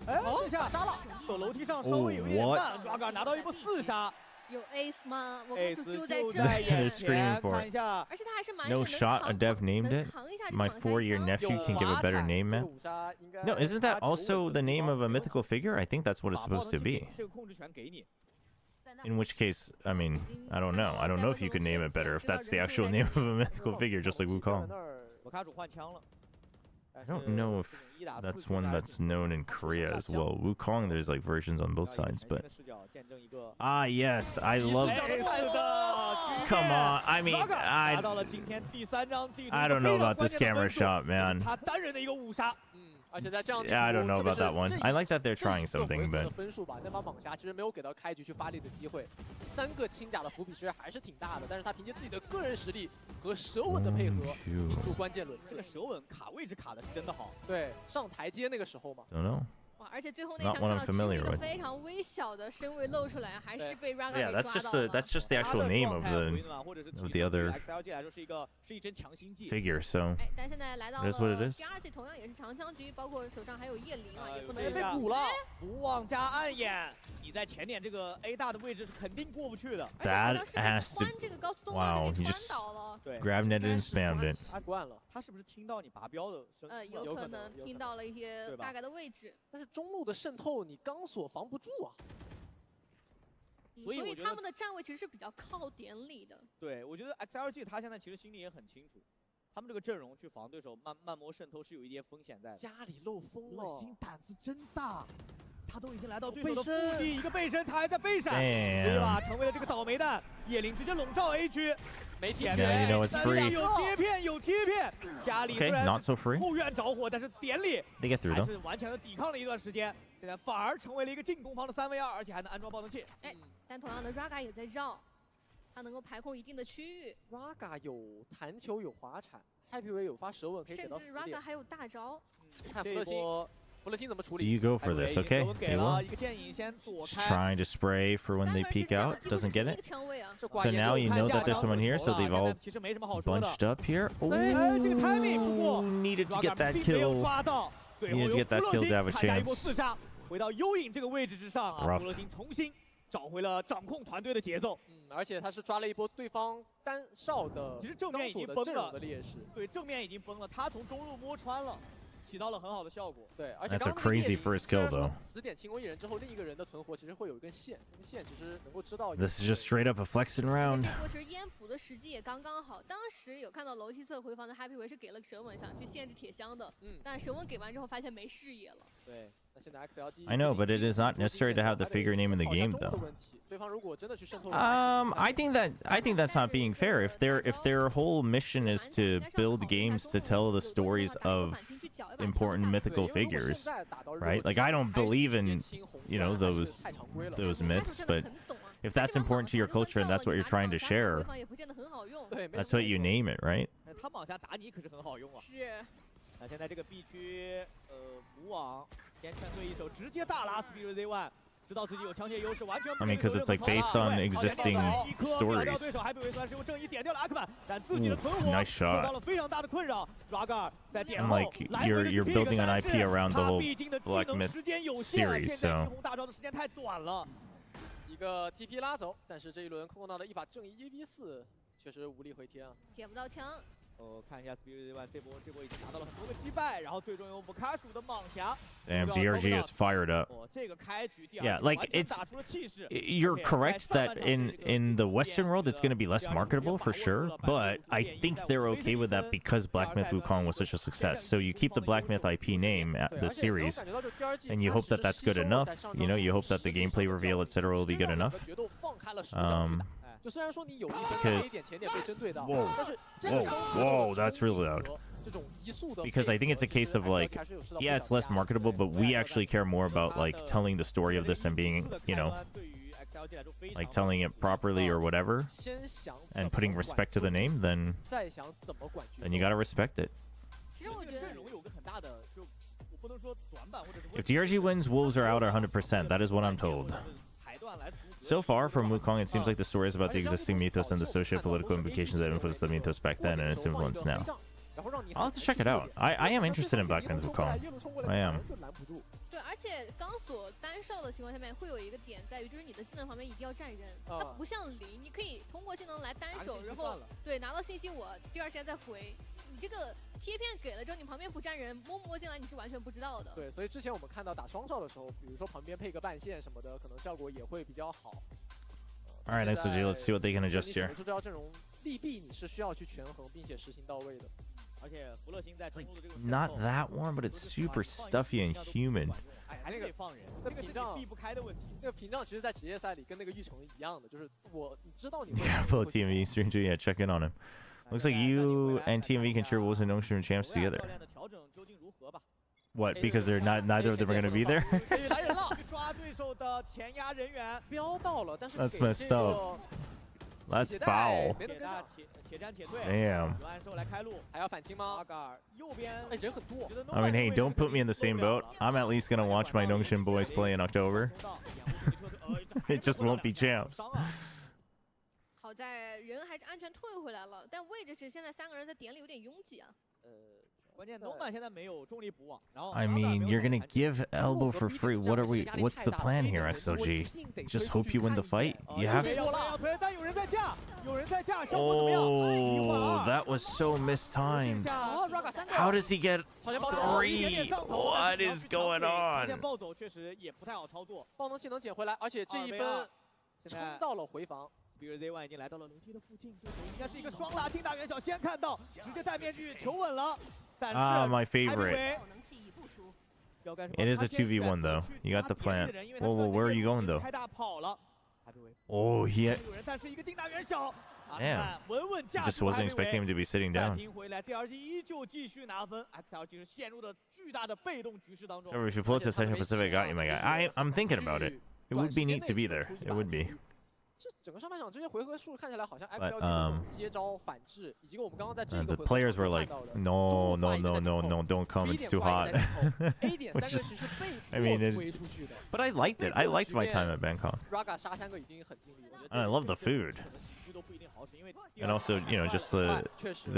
哎，这下杀了。走楼梯上稍微有一点慢 ，Ragar 拿到一波4杀。 有 Ace 吗？我公主就在这眼前，看一下，而且他还是蛮 No shot, a dev named it. My 4-year nephew can give a better name, man. No, isn't that also the name of a mythical figure? I think that's what it's supposed to be. 这个控制权给你。 In which case, I mean, I don't know. I don't know if you could name it better if that's the actual name of a mythical figure, just like Wukong. I don't know if that's one that's known in Korea as well. Wukong, there's like versions on both sides, but ah, yes, I love. Come on, I mean, I don't know about this camera shot, man. Yeah, I don't know about that one. I like that they're trying something, but 分数吧，那把蟒侠其实没有给到开局去发力的机会，3个轻甲的伏笔其实还是挺大的，但是他凭借自己的个人实力和舌吻的配合，赢住关键轮次。这个舌吻卡位置卡的是真的好。对，上台阶那个时候嘛。 don't know. 哇，而且最后那枪看到只有一个非常微小的身位露出来，还是被 Raga 给抓到了。Yeah, that's just the actual name of the other figure. So 但现在来到了第2季，同样也是长枪局，包括手上还有叶灵啊，也不能被补了。不忘加暗眼，你在前点这个 A 大的位置是肯定过不去的。 That has to. Wow, he just grab netted and spammed it. 他惯了，他是不是听到你拔标的声？有可能听到了一些大概的位置。但是中路的渗透，你钢索防不住啊。所以他们的站位其实是比较靠点里的。对，我觉得 XLG 他现在其实心里也很清楚，他们这个阵容去防对手慢摸渗透是有一点风险在的。家里漏风了，心胆子真大。 他都已经来到对手的腹地，一个背身，他还在背闪，对吧？成为了这个倒霉蛋。叶灵直接笼罩 A 区，没贴片，有贴片，有贴片。家里虽然 not so free， 后院着火，但是点里还是完全的抵抗了一段时间。现在反而成为了一个进攻方的3v2，而且还能安装爆灯器。哎，但同样的 Raga 也在绕，他能够排控一定的区域。Raga 有弹球，有滑铲 ，Happy Way 有发舌吻，可以给到4点。甚至 Raga 还有大招。看福乐星。 福乐星怎么处理 Do you go for this? Okay, they will. Trying to spray for when they peek out. Doesn't get it. So now you know that there's someone here, so they've all bunched up here. Oh, needed to get that kill. 最后 You need 由 to get 弗 that 洛 kill 星 to have a 砍下一波 chance. 4杀，回到幽影这个位置之上啊， Rough. 弗洛星重新找回了掌控团队的节奏。而且他是抓了一波对方单哨的其实正面已经的崩了阵容的劣势。对，正面已经崩了，他从中路摸穿了，起到了很好的效果。对，而且 That's a 刚刚那个 crazy 夜里 first 虽然 kill, 说 though. 死点进攻一人之后，另一个人的存活其实会有一根线，那根线其实能够知道。 This is just straight up a flexing round. 这波其实烟补的时机也刚刚好，当时有看到楼梯侧回防的 Happy Way 是给了蛇吻想去限制铁箱的，但蛇吻给完之后发现没视野了。对，那现在 XLG I know, but it is not necessary to have the figure name in the game, though. 对方如果真的去渗透， I think that's not being fair. If their whole mission is to build games to tell the stories of important mythical figures, right? Like I don't believe in, you know, those myths, but if that's important to your culture and that's what you're trying to share, that's what you name it, right? 他往下打你可是很好用啊。是。那现在这个 B 区，补网先劝退一手，直接大拉 Speed Z1。 知道自己有枪械优势，完全 I mean, because it's like based on existing stories. 对手还被维斯是用正义点掉了阿克曼，但自己的存活 Nice 受 shot. 到了非常大的困扰。Ragar 在点 And 后 like 来回的 you're building an IP around the 他 whole 必经的技 Black 能 Myth 时间有限， series, 现在 so 霓虹大招的时间太短了。一个 TP 拉走，但是这一轮控到了一把正义1v4，确实无力回天啊，捡不到枪。 看一下 Speed Z1 这波已经拿到了很多个击败，然后最终由布卡鼠的莽侠。 Damn, DRG is fired up. 这个开局 Yeah, like it's. You're correct that in the Western world it's going to be less marketable for sure, but I think they're okay with that because Black Myth Wukong was such a success. So you keep the Black Myth IP name at the series, and you hope that that's good enough. You know, you hope that the gameplay reveal, etc., will be good enough. 就虽然说你有一分 A 点前点被针对到，但是这个 Whoa, that's really loud. Because I think it's a case of like, yeah, it's less marketable, but we actually care more about like telling the story of this and being, you know, like telling it properly or whatever, and putting respect to the name. Then you gotta respect it. If DRG wins, Wolves are out 100%. That is what I'm told. So far, from Wukong, it seems like the story is about the existing mythos and the socio-political implications that influenced the mythos back then and its influence now. I'll have to check it out. I am interested in Black Myth Wukong. I am. 对，而且钢索单哨的情况下面会有一个点在于，就是你的技能旁边一定要站人，它不像零，你可以通过技能来单手，然后对拿到信息我第二时间再回。你这个贴片给了之后，你旁边不站人，摸进来你是完全不知道的。对，所以之前我们看到打双哨的时候，比如说旁边配个半线什么的，可能效果也会比较好。All right, XLG, let's see what they can adjust here. 出这套阵容利弊你是需要去权衡并且实行到位的。 Not that warm, but it's super stuffy and humid. 那个屏障其实，在职业赛里跟那个玉成一样的，就是你知道你会。Yeah, both TMV Stranger, yeah, check in on him. Looks like you and TMV can cheer Wolves and Notion champs together. What? Because they're neither of them are gonna be there? That's messed up. That's foul. Damn. I mean, hey, don't put me in the same boat. I'm at least gonna watch my Nongshin boys play in October. It just won't be champs. 好在人还是安全退回来了，但位置是现在3个人在点里有点拥挤啊。关键农满现在没有重力补网，然后 I mean, you're gonna give elbow for free. What's the plan here, XLG? Just hope you win the fight? You have to. Oh, that was so mistimed. How does he get 3? What is going on? 暴走确实也不太好操作，爆能器能捡回来，而且这一分冲到了回防。 比如 Z1 已经来到了楼梯的附近，对手应该是一个双拉听大元小，先看到，直接戴面具求稳了。但是 my favorite. It is a 2v1 though. You got the plant. Whoa, where are you going though? Oh, yeah. Damn. Just wasn't expecting him to be sitting down. Trevor, if you pull it to Central Pacific, got you, my guy. I'm thinking about it. It would be neat to be there. It would be. 整个上半场这些回合数看起来好像 XLG 那种接招反制，以及我们刚刚在这个 the players were like, no, don't come, it's too hot. Which is, I mean, but I liked it. I liked my time at Bangkok. Raga 杀3个已经很尽力了。And I love the food. And also, you know, just the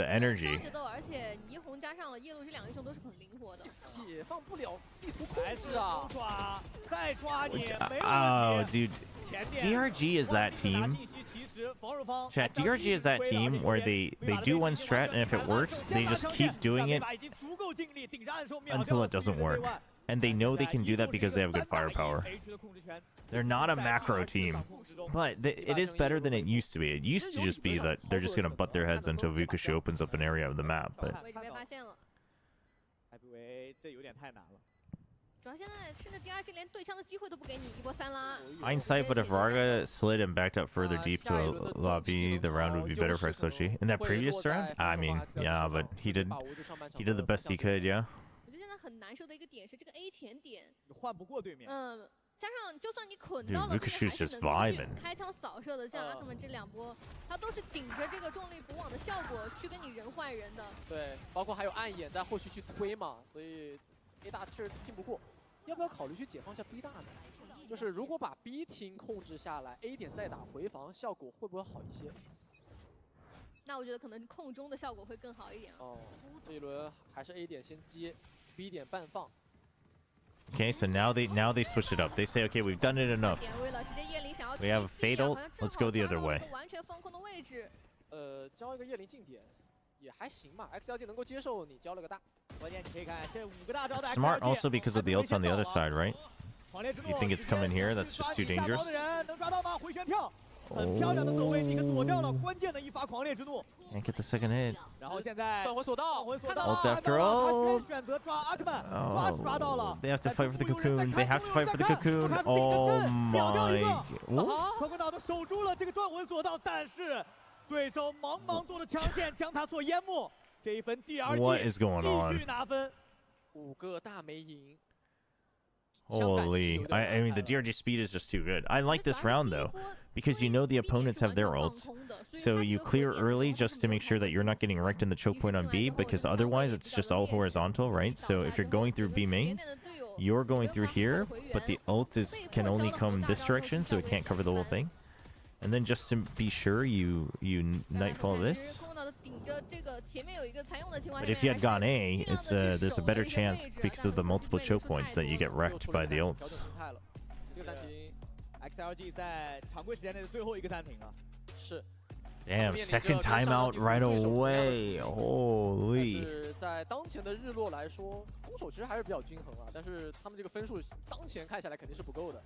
energy. 决斗，而且霓虹加上夜路这两个英雄都是很灵活的。解放不了地图控制啊！再抓你，没有 Oh, 问题。 dude. DRG is that team. Chat, DRG is that team where they do one strat, and if it works, they just keep doing it until it doesn't work. And they know they can do that because they have good firepower. They're not a macro team, but it is better than it used to be. It used to just be that they're just going to butt their heads until VCT opens up an area of the map. But 主要现在甚至第二季连对枪的机会都不给你，一波3拉。 Hindsight, but if Raga slid and backed up further deep to a lobby, the round would be better for XLG. In that previous round, I mean, yeah, but he did the best he could, yeah. 我觉得现在很难受的一个点是这个 A 前点，换不过对面。加上就算你捆到了，还是能够去开枪扫射的。像阿克们这两波，他都是顶着这个重力补网的效果去跟你人换人的。对，包括还有暗眼在后续去推嘛，所以 A 大确实拼不过。 要不要考虑去解放一下 B 大呢？就是如果把 B 厅控制下来 ，A 点再打回防，效果会不会好一些？那我觉得可能控中的效果会更好一点。哦，这一轮还是 A 点先接 ，B 点半放。Okay, so now they switch it up. They say, okay, we've done it enough. We have fatal. Let's go the other way. 完全封控的位置。交一个夜灵近点也还行嘛 ，XLG 能够接受你交了个大。 Smart also because of the ults on the other side, right? You think it's coming here? That's just too dangerous. Oh. Can't get the second hit. Ult after ult. Oh, they have to fight for the cocoon. They have to fight for the cocoon. Oh my. What is going on? 5个大没赢。 Holy, I mean the DRG speed is just too good. I like this round though, because you know the opponents have their ults. So you clear early just to make sure that you're not getting wrecked in the choke point on B, because otherwise it's just all horizontal, right? So if you're going through B main, you're going through here, but the ult can only come this direction, so it can't cover the whole thing. And then just to be sure, you nightfall this. But if you had gone A, it's there's a better chance because of the multiple choke points that you get wrecked by the ults. Damn, second timeout right away. Holy. 在当前的日落来说，攻守其实还是比较均衡啊，但是他们这个分数当前看下来肯定是不够的。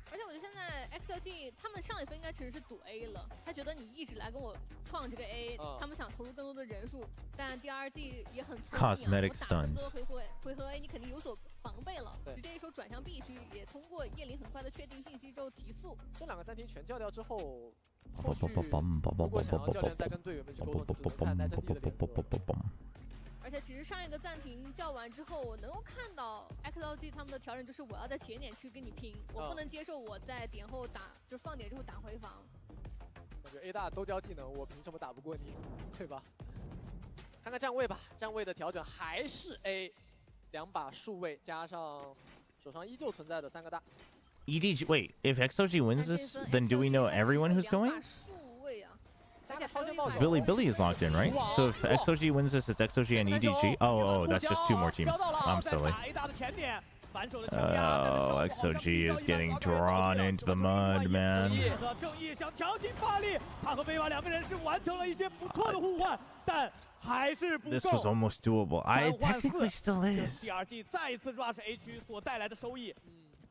而且我觉得现在 XLG 他们上一分应该其实是赌 A 了，他觉得你一直来跟我创这个 A，他们想投入更多的人数，但 DRG 也很聪明啊，我打这么多回合 A， 你肯定有所防备了，直接一手转向 B 区，也通过叶灵很快的确定信息之后提速。这两个暂停全叫掉之后，后续如果想要教练再跟队员们去沟通，只能看戴森迪的脸色。 而且其实上一个暂停叫完之后，我能够看到 XLG 他们的调整就是我要在前点去跟你拼，我不能接受我在点后打，就放点之后打回防。我觉得 A 大都交技能，我凭什么打不过你，对吧？看看站位吧，站位的调整还是 A， 2把数位加上手上依旧存在的3个大。EDG, wait, if XLG wins this, then do we know everyone who's going? Billy is locked in, right? So if XLG wins this, it's XLG and EDG. Oh, that's just 2 more teams. I'm silly. Oh, XLG is getting drawn into the mud, man. This was almost doable. It technically still is.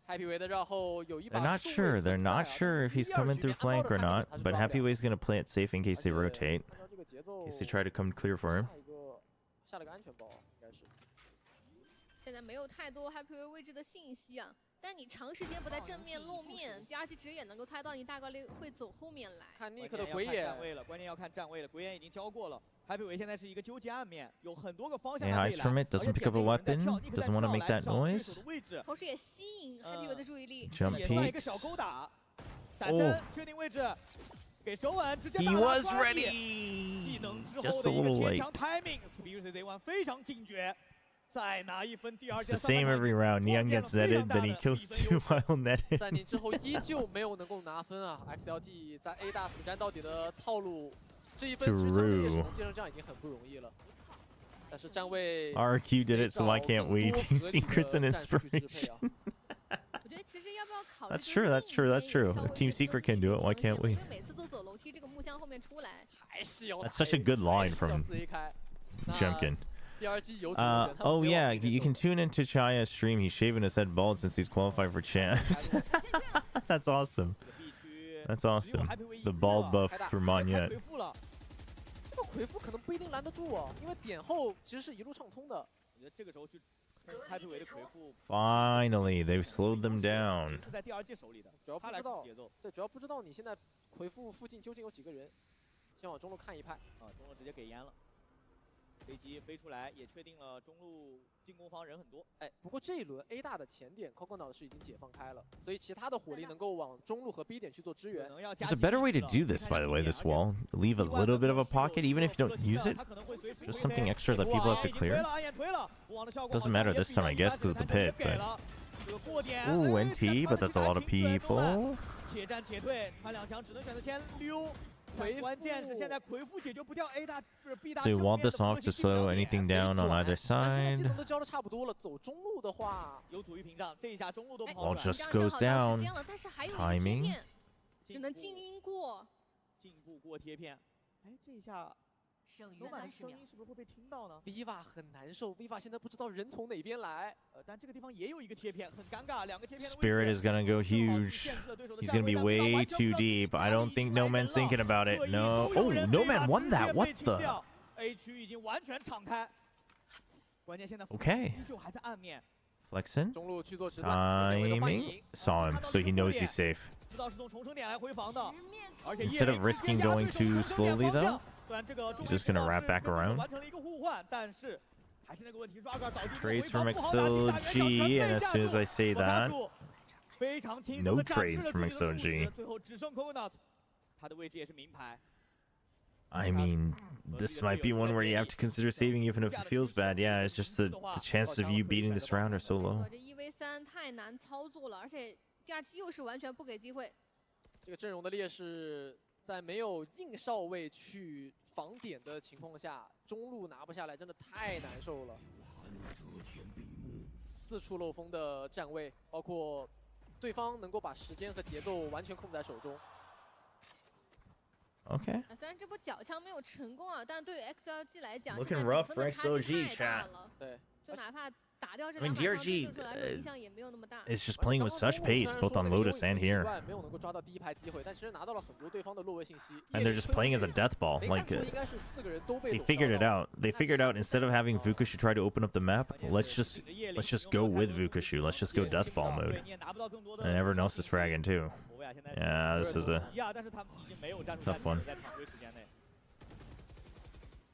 They're not sure. They're not sure if he's coming through flank or not. But Happyway's gonna play it safe in case they rotate. In case they try to come clear for him. 现在没有太多 Happyway 位置的信息啊，但你长时间不在正面露面，第二季其实也能够猜到你大概率会走后面来。看 Nick 的鬼眼，关键要看站位了，鬼眼已经交过了。Happyway 现在是一个纠结暗面，有很多个方向。He hides from it, doesn't pick up a weapon, doesn't want to make that noise. 同时也吸引 Happyway 的注意力。 Jump peeks. Oh. 确定位置，给手稳，直接 He was ready. Just a little late. timing， 非常警觉。再拿一分，第二 It's the same every round. Neon gets netted, then he kills 2 while netted. 暂停之后依旧没有能够拿分啊 ！XLG 在 A 大死战到底的套路，这一分其实相信也是能接成这样已经很不容易了。但是站位 RQ did it, so why can't we? 2 secrets and inspiration. 我觉得其实要不要考虑 That's true. That's true. That's true. Team Secret can do it. Why can't we? 因为每次都走楼梯这个木箱后面出来，还是要 That's such a good line from Jumpkin. Oh yeah, you can tune into Chaya's stream. He's shaving his head bald since he's qualified for champs. That's awesome. That's awesome. The bald buff for Monyet. 这个回复可能不一定拦得住啊，因为点后其实是一路畅通的。我觉得这个时候去开推维的回复 Finally, they've slowed them down. 是在第二季手里的，主要不知道节奏。对，主要不知道你现在回复附近究竟有几个人。先往中路看一派啊，中路直接给淹了。飞机飞出来，也确定了中路进攻方人很多。哎，不过这一轮 A 大的前点 Coconut 是已经解放开了，所以其他的火力能够往中路和 B 点去做支援。There's a better way to do this, by the way, this wall. Leave a little bit of a pocket, even if you don't use it. Just something extra that people have to clear. Doesn't matter this time, I guess, because of the pit, but... Ooh, NT, but that's a lot of people. 且战且退，穿两墙只能选择先溜。 关键是现在回复解决不掉 A 大是 B 大。 So you want this off to slow anything down on either 但是技 side. 能都交的差不多了，走中路的话有阻于屏障，这一下中路都 Wall 跑出来。 just goes down. 但是还有一个贴 Timing. 片，只能静音过。进步过贴片，哎，这一下。 罗马的声音是不是会被听到呢 ？Viva 很难受 ，Viva 现在不知道人从哪边来。但这个地方也有一个贴片，很尴尬，两个贴片。 Spirit is gonna go huge. He's gonna be way too deep. I don't think No Man's thinking about it. No. Oh, No Man won that. What the? A 区已经完全敞开。关键现在 Okay. 依旧还在暗面。 Flexing. 中路去做直断。 Timing. Saw him, so he knows he's safe. 知道是从重生点来回防的，而且 Instead of risking going too slowly, though. 虽然这个 He's just gonna wrap back around. 完成了一个互换，但是还是那个问题 ，Raga 倒地 Trades from XLG, and as soon as I say that, 非常轻松 no 地展示 trades 了 from 自己的素质 XLG. 最后只剩 Coconut， 他的位置也是名牌。 I mean, this might be one where you have to consider saving even if it feels bad. Yeah, it's just the chances of you beating this round are so low. 这1v3太难操作了，而且第二期又是完全不给机会。这个阵容的劣势，在没有硬少位去防点的情况下，中路拿不下来，真的太难受了。四处漏风的站位，包括对方能够把时间和节奏完全控在手中。 Okay. 虽然这波脚枪没有成功啊，但对于 XLG 来讲， Looking rough for XLG, 太大 chat. 了。对，就哪怕打掉这 I mean, 两把枪， DRG 对对来说影响也没有那么大。 is just playing with such pace, both on Lotus and here. 没有能够抓到第一排机会，但其实拿到了很多对方的落位信息。 And they're just playing as a death ball. Like, 应该是4个人都被 they figured it out. They figured out instead of having Vukushu try to open up the map, let's just go with Vukushu. Let's just go death ball mode. And everyone else is fragging too. Yeah, this is a tough one.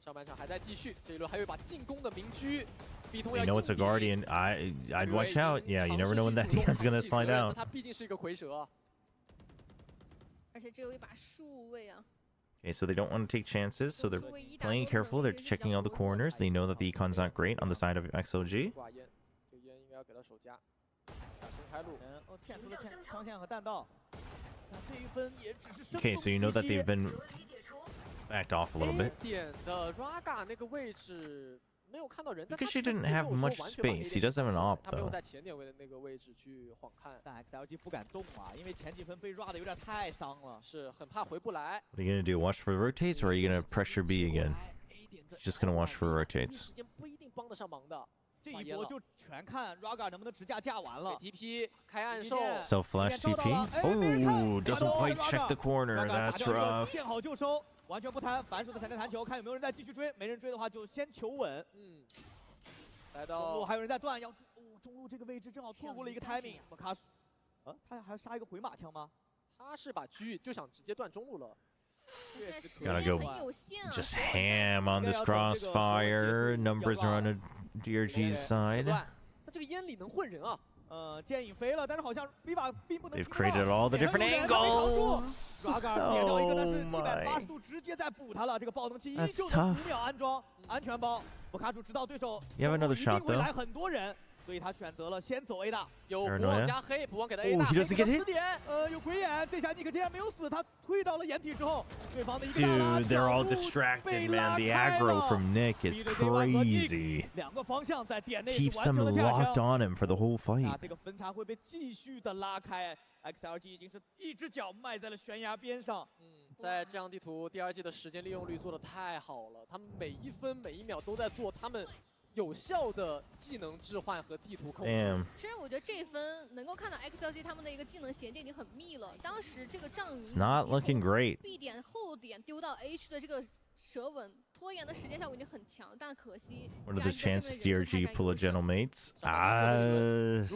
上半场还在继续，这一轮还有一把进攻的明狙。 You know it's a guardian. I'd watch out. Yeah, you never know when that Neon's gonna slide out. 他毕竟是一个蝰蛇啊。而且只有一把数位啊。 Okay, so they don't want to take chances, so they're playing careful. They're checking all the corners. They know that the econ's not great on the side of XLG. 挂烟，这个烟应该要给他手夹。小心开路。骗出了枪线和弹道。这一分也只是 Okay, so you know that they've been backed off a little bit. 点的 Raga 那个位置。 没有看到人， Because she didn't have much space. He does have an op 他没有 though. 在前点位的那个位置去晃看，但 XLG 不敢动啊，因为前几分被 Raga 的有点太伤了，是很怕回不来。 What are you gonna do? Watch for rotates, or are you gonna pressure B again? Just gonna watch for rotates. 时间不一定帮得上忙的。这一波就全看 Raga 能不能直架架完了。TP 开暗兽 Self flash TP. Oh, doesn't quite check the corner. That's rough. 见好就收，完全不谈反手的闪电弹球，看有没有人再继续追，没人追的话就先求稳。来到中路还有人在断，要中路这个位置正好错过了一个 timing。莫卡，他还要杀一个回马枪吗？他是把狙就想直接断中路了。 Gotta go just ham on this crossfire. Numbers are on a DRG's side. 他这个烟里能混人啊！剑影飞了，但是好像 Viva 并不能。They've created all the different angles. Oh my. 度直接在补他了，这个爆能器依旧能5秒安装安全包。博卡楚知道对手 You have another shot 会来很多人。 所以他选择了先走 A 大，有补网加黑，补网给他 A 大，he doesn't get hit. 有鬼眼，这下尼克竟然没有死，他推到了掩体之后，对方的一个 Dude, they're all distracted, man. The aggro from Nick is crazy. 两个方向在点内 Keeps them locked on him for the whole fight. 这个分差会被继续的拉开 ，XLG 已经是一只脚迈在了悬崖边上。在这样地图，DRG 的时间利用率做得太好了，他们每一分每一秒都在做他们 有效的技能置换和地图控制。其实我觉得这一分能够看到 XLG 他们的一个技能衔接已经很密了。当时这个障鱼 It's not looking great. B 点后点丢到 A 区的这个蛇吻拖延的时间效果已经很强，但可惜。What are the chances DRG pull a gentle mates? I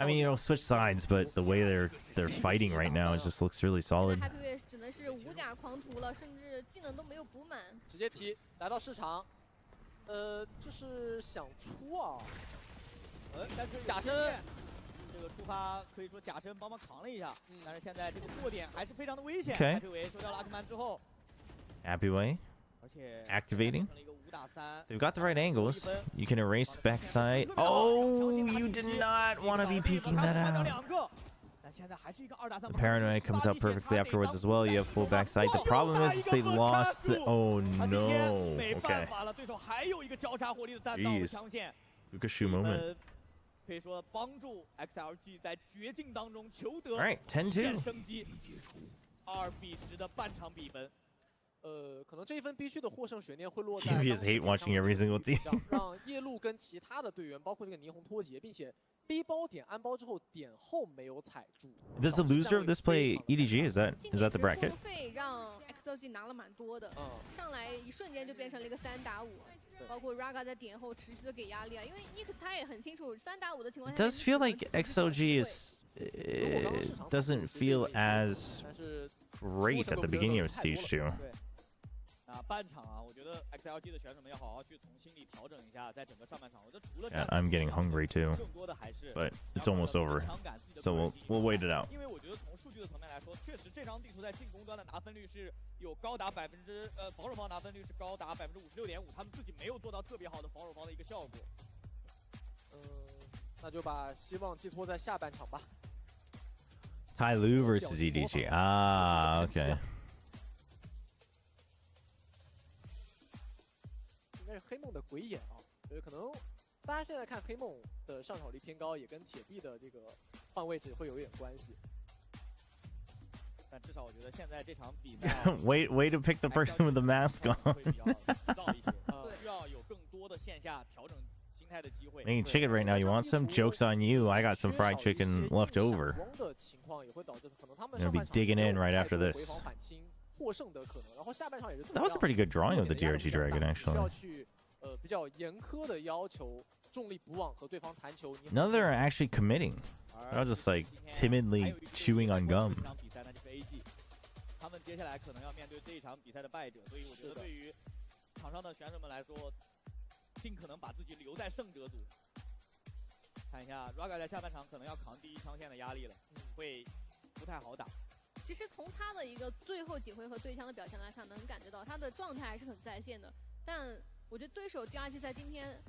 mean, you'll switch sides, but the way they're fighting right now, it just looks really solid. Happy 只能是无甲狂徒了，甚至技能都没有补满。直接提来到市场。 就是想出啊，但是假身这个出发可以说假身帮忙扛了一下，但是现在这个过点还是非常的危险。Happy 维收掉了阿克曼之后 ，Happy Way， 而且 activating。They've got the right angles. You can erase backside. Oh, you did not want to be peeking that out. The paranoia comes out perfectly afterwards as well. You have full backside. The problem is they lost the. Oh no. Okay. Jeez. Fukushu moment. All right, 10-2. 2-10的半场比分。可能这一分必须的获胜悬念会落在 You just hate watching every single team. 让夜路跟其他的队员，包括这个霓虹脱节，并且 B 包点安包之后点后没有踩住。Does the loser of this play EDG? Is that the bracket? 费让 XLG 拿了蛮多的，上来一瞬间就变成了一个3打5，包括 Raga 在点后持续的给压力啊，因为 Nick 他也很清楚3打5的情况下。It does feel like XLG doesn't feel as great at the beginning of Stage 2. 半场啊，我觉得 XLG 的选手们要好好去从心理调整一下，在整个上半场，我觉得除了 Yeah, I'm getting hungry too, but it's almost over, so we'll wait it out. 因为我觉得从数据的层面来说，确实这张地图在进攻端的拿分率是有高达防守方拿分率是高达56.5%，他们自己没有做到特别好的防守方的一个效果。那就把希望寄托在下半场吧。Tai Lu versus EDG. Ah, okay. 应该是黑梦的鬼眼啊，所以可能大家现在看黑梦的上场率偏高，也跟铁臂的这个换位置会有一点关系。但至少我觉得现在这场比赛way to pick the person with the mask on. 需要有更多的线下调整心态的机会。Making chicken right now. You want some? Joke's on you. I got some fried chicken left over. I'm gonna be digging in right after this. That was a pretty good drawing of the DRG Dragon, actually. Now they're actually committing. They're just like timidly chewing on gum. 他们接下来可能要面对这一场比赛的败者，所以我觉得对于场上的选手们来说，尽可能把自己留在胜者组。看一下 Raga 在下半场可能要扛第一枪线的压力了，会不太好打。其实从他的一个最后几回合对枪的表现来看，能感觉到他的状态还是很在线的。但我觉得对手DRG在今天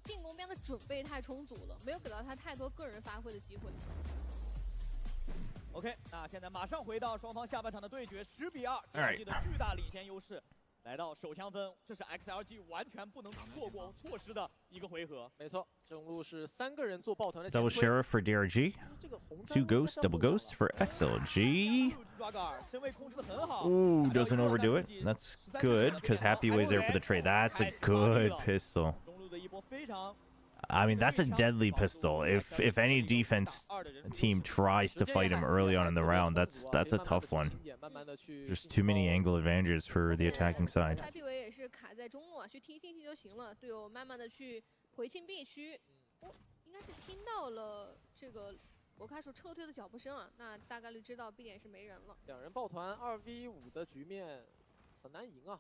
进攻边的准备太充足了，没有给到他太多个人发挥的机会。OK， 那现在马上回到双方下半场的对决，10比2，DRG 的巨大领先优势。来到手枪分，这是 XLG 完全不能错失的一个回合。没错，正路是3个人做抱团的。Double Sheriff for DRG. 2 Ghosts, double Ghost for XLG. Ooh, doesn't overdo it. That's good, because Happy Way's there for the trade. That's a good pistol. I mean, that's a deadly pistol. If any defense team tries to fight him early on in the round, that's a tough one. There's too many angle advantages for the attacking side. Happy Way 也是卡在中路啊，去听信息就行了，队友慢慢的去回清 B 区。应该是听到了这个博卡手撤退的脚步声啊，那大概率知道 B 点是没人了。两人抱团2v5的局面很难赢啊。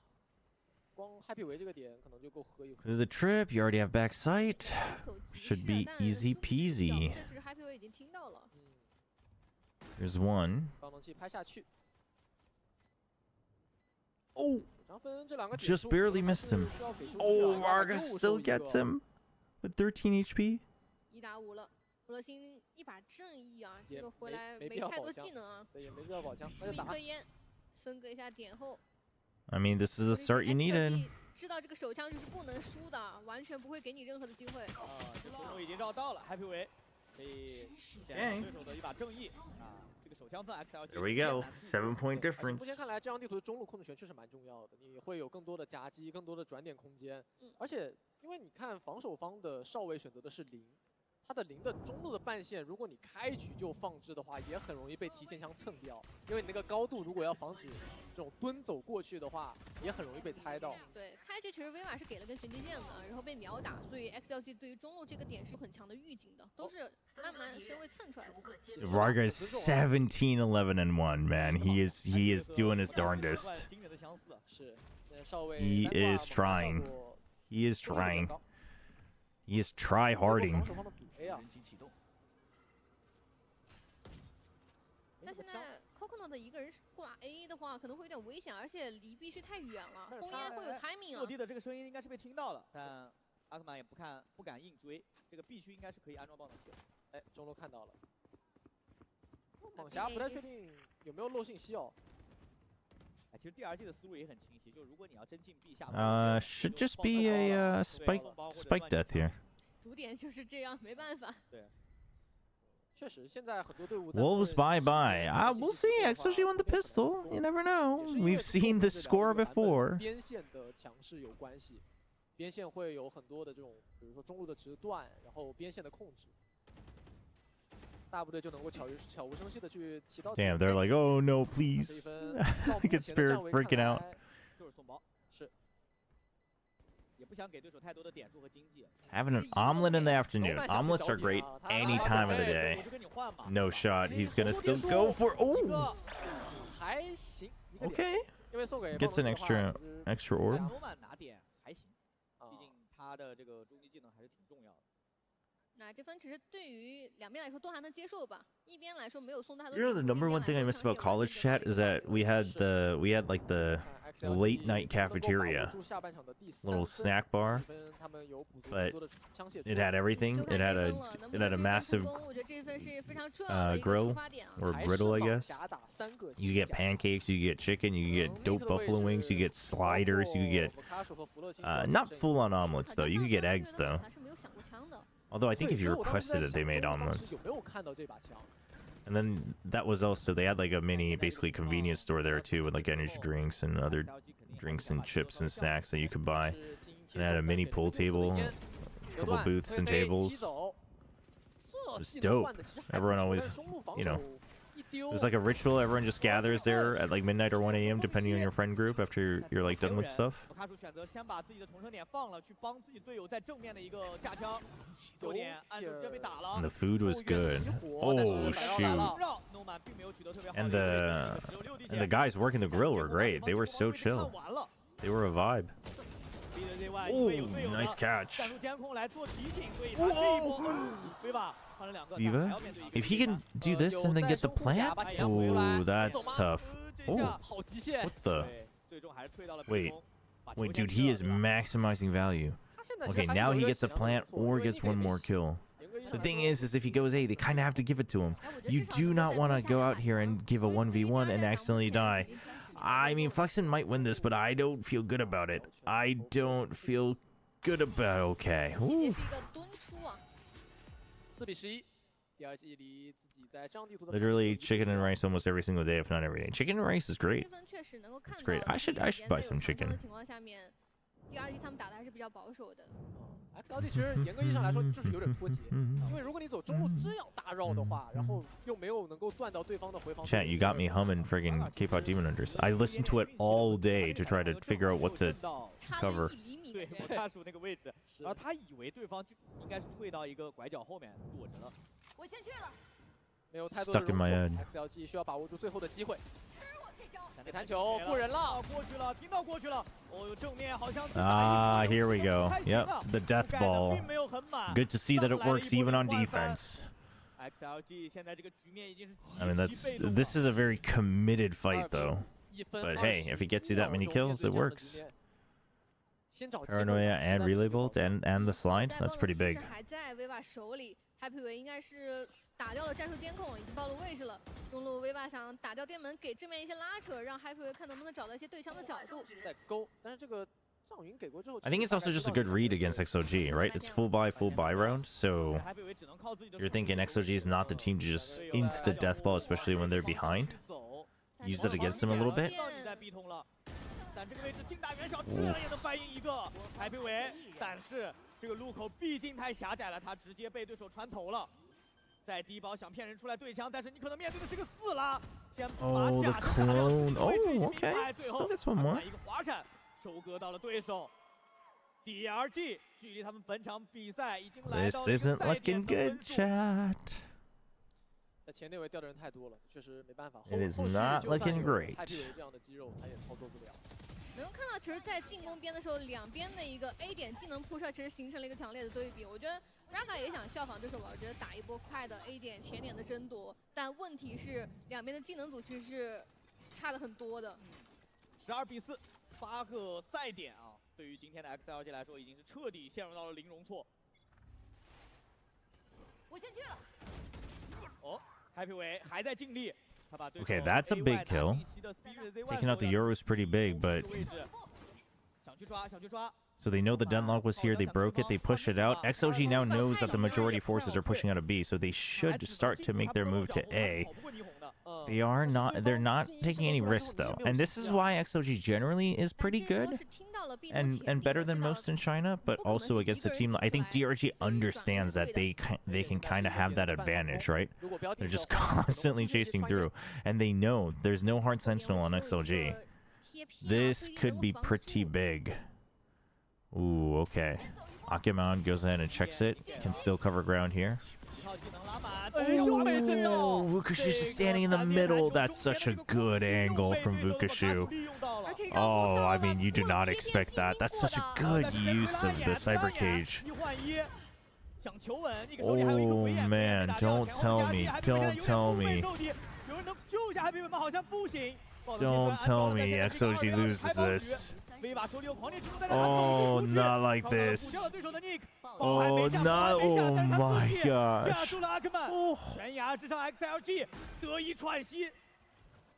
光 Happy 维这个点可能就够喝一口。The trip, you already have back sight. Should be easy peasy. There's one. Oh, just barely missed him. Oh, Vargas still gets him with 13 HP. 1打5了，弗洛辛一把正义啊，这个回来没太多技能啊，对，也没必要宝枪，那就打。克烟，分割一下点后。I mean, this is the start you needed. 知道这个手枪就是不能输的，完全不会给你任何的机会。啊，这中路已经绕到了 ，Happy Way 可以显示对手的一把正义啊。这个手枪分 XLG。There we go, 7-point difference. 目前看来，这张地图的中路控制权确实蛮重要的，你会有更多的夹击，更多的转点空间。而且，因为你看防守方的少尉选择的是0。 他的0的中路的半线，如果你开局就放置的话，也很容易被提前枪蹭掉。因为你那个高度，如果要防止这种蹲走过去的话，也很容易被猜到。对，开局其实威马是给了根玄机剑的，然后被秒打，所以 XLG 对于中路这个点是很强的预警的，都是慢慢身位蹭出来的。Vargas 17-11-1, man. He is doing his darndest. He is trying. He is trying. He is try-harding. 那现在 Coconut 一个人挂 A 的话，可能会有点危险，而且离必须太远了，红烟会有 timing 啊。落地的这个声音应该是被听到了，但阿克曼也不敢硬追，这个必须应该是可以安装爆能器。哎，中路看到了，蟒侠不太确定有没有漏信息哦。哎，其实 DRG 的思路也很清晰，就如果你要真进 B 下。Should just be a spike death here. 赌点就是这样，没办法。对。 确实，现在很多队伍 Wolves bye. We'll see. XLG won the pistol. You never know. We've seen the score before. 边线的强势有关系，边线会有很多的这种，比如说中路的直断，然后边线的控制，大部队就能够悄无声息的去提到。Damn, they're like, oh no, please. I get Spirit freaking out. 就是送包。是。 也不想给对手太多的点数和经济。Having an omelet in the afternoon. Omelets are great any time of the day. No shot. He's gonna still go for. Oh. Okay. Gets an extra orb. 拿点还行，毕竟他的这个终极技能还是挺重要的。 那这分其实对于两边来说都还能接受吧。一边来说没有送太多。 You know the number one thing I miss about college chat is that we had like the late night cafeteria, little snack bar, but it had everything. It had a massive grill or griddle, I guess. You get pancakes, you get chicken, you get dope buffalo wings, you get sliders, you get not full-on omelets though. You could get eggs though. Although I think if you requested it, they made omelets. And then that was also, they had like a mini, basically convenience store there too, with like energy drinks and other drinks and chips and snacks that you could buy. And it had a mini pool table, a couple booths and tables. It was dope. Everyone always, you know, it was like a ritual. Everyone just gathers there at like midnight or 1 a.m. depending on your friend group after you're like done with stuff. And the food was good. Oh shoot. And the guys working the grill were great. They were so chill. They were a vibe. Oh, nice catch. Viva? If he can do this and then get the plant? Oh, that's tough. Oh, what the? Wait, dude, he is maximizing value. Okay, now he gets a plant or gets one more kill. The thing is if he goes A, they kind of have to give it to him. You do not want to go out here and give a 1v1 and accidentally die. I mean, Flexen might win this, but I don't feel good about it. I don't feel good about. Okay. Ooh. Literally chicken and rice almost every single day, if not every day. Chicken and rice is great. It's great. I should buy some chicken. DRG 他们打的还是比较保守的。XLG 其实严格意义上来说就是有点脱节，因为如果你走中路这样大绕的话，然后又没有能够断到对方的回防。Chat, you got me humming friggin' K-pop Demon Hunters. I listened to it all day to try to figure out what to cover. 对，我看数那个位置，然后他以为对方就应该是退到一个拐角后面躲着了。我先去了。没有太多的 Stuck in my head. XLG 需要把握住最后的机会。给弹球过人了，过去了，听到过去了。哦，正面好像 here we go. Yep, the death ball. Good to see that it works even on defense. XLG 现在这个局面已经是 I mean, this is a very committed fight, though. But hey, if he gets you that many kills, it works. Paranoia and relay bolt and the slide, that's pretty big. 还在威瓦手里 ，Happy 维应该是打掉了战术监控，已经暴露位置了。中路威瓦想打掉电门，给正面一些拉扯，让 Happy 维看能不能找到一些对枪的角度。在勾，但是这个赵云给过之后 I think it's also just a good read against XLG, right? It's full buy round, so you're thinking XLG is not the team to just insta death ball, especially when they're behind. Use that against them a little bit. 但这个位置近大远小，自然也能反应一个Happy维，但是这个路口毕竟太狭窄了，他直接被对手穿头了。在低保想骗人出来对枪，但是你可能面对的是个4拉，先把 the 假 clone. Oh, okay. 最 Still 后 gets one more. 一个滑闪收割到了对手。DRG 距离他们本场比赛已经来 This 到了一个 isn't 赛点 looking 的 good, 分数。 chat. 在前内围掉的人太多了，确实没办法。 It is not looking great. Happy 维这样的肌肉，他也操作不了。 能看到，其实，在进攻边的时候，两边的一个 A 点技能铺设，其实形成了一个强烈的对比。我觉得 Raga 也想效仿对手吧，我觉得打一波快的 A 点前点的争夺，但问题是两边的技能组其实是差的很多的。12比4，8个赛点啊，对于今天的 XLG 来说，已经是彻底陷入到了零容错。我先去了。哦 ，Happy 维还在尽力。 Okay, that's a big kill. Taking out the Euro is pretty big, but... So they know the deadlock was here, they broke it, they push it out. XLG now knows that the majority forces are pushing out of B, so they should start to make their move to A. They're not taking any risks though. And this is why XLG generally is pretty good and better than most in China, but also against a team I think DRG understands that they can kind of have that advantage, right? They're just constantly chasing through, and they know there's no hard sentinel on XLG. This could be pretty big. Ooh, okay. Akiman goes in and checks it. Can still cover ground here. Oh, Vukashu's just standing in the middle. That's such a good angle from Vukashu. Oh, I mean, you do not expect that. That's such a good use of the cyber cage. Oh, man. Don't tell me. Don't tell me. Don't tell me XOG loses this. Oh, not like this. Oh, not. Oh my gosh.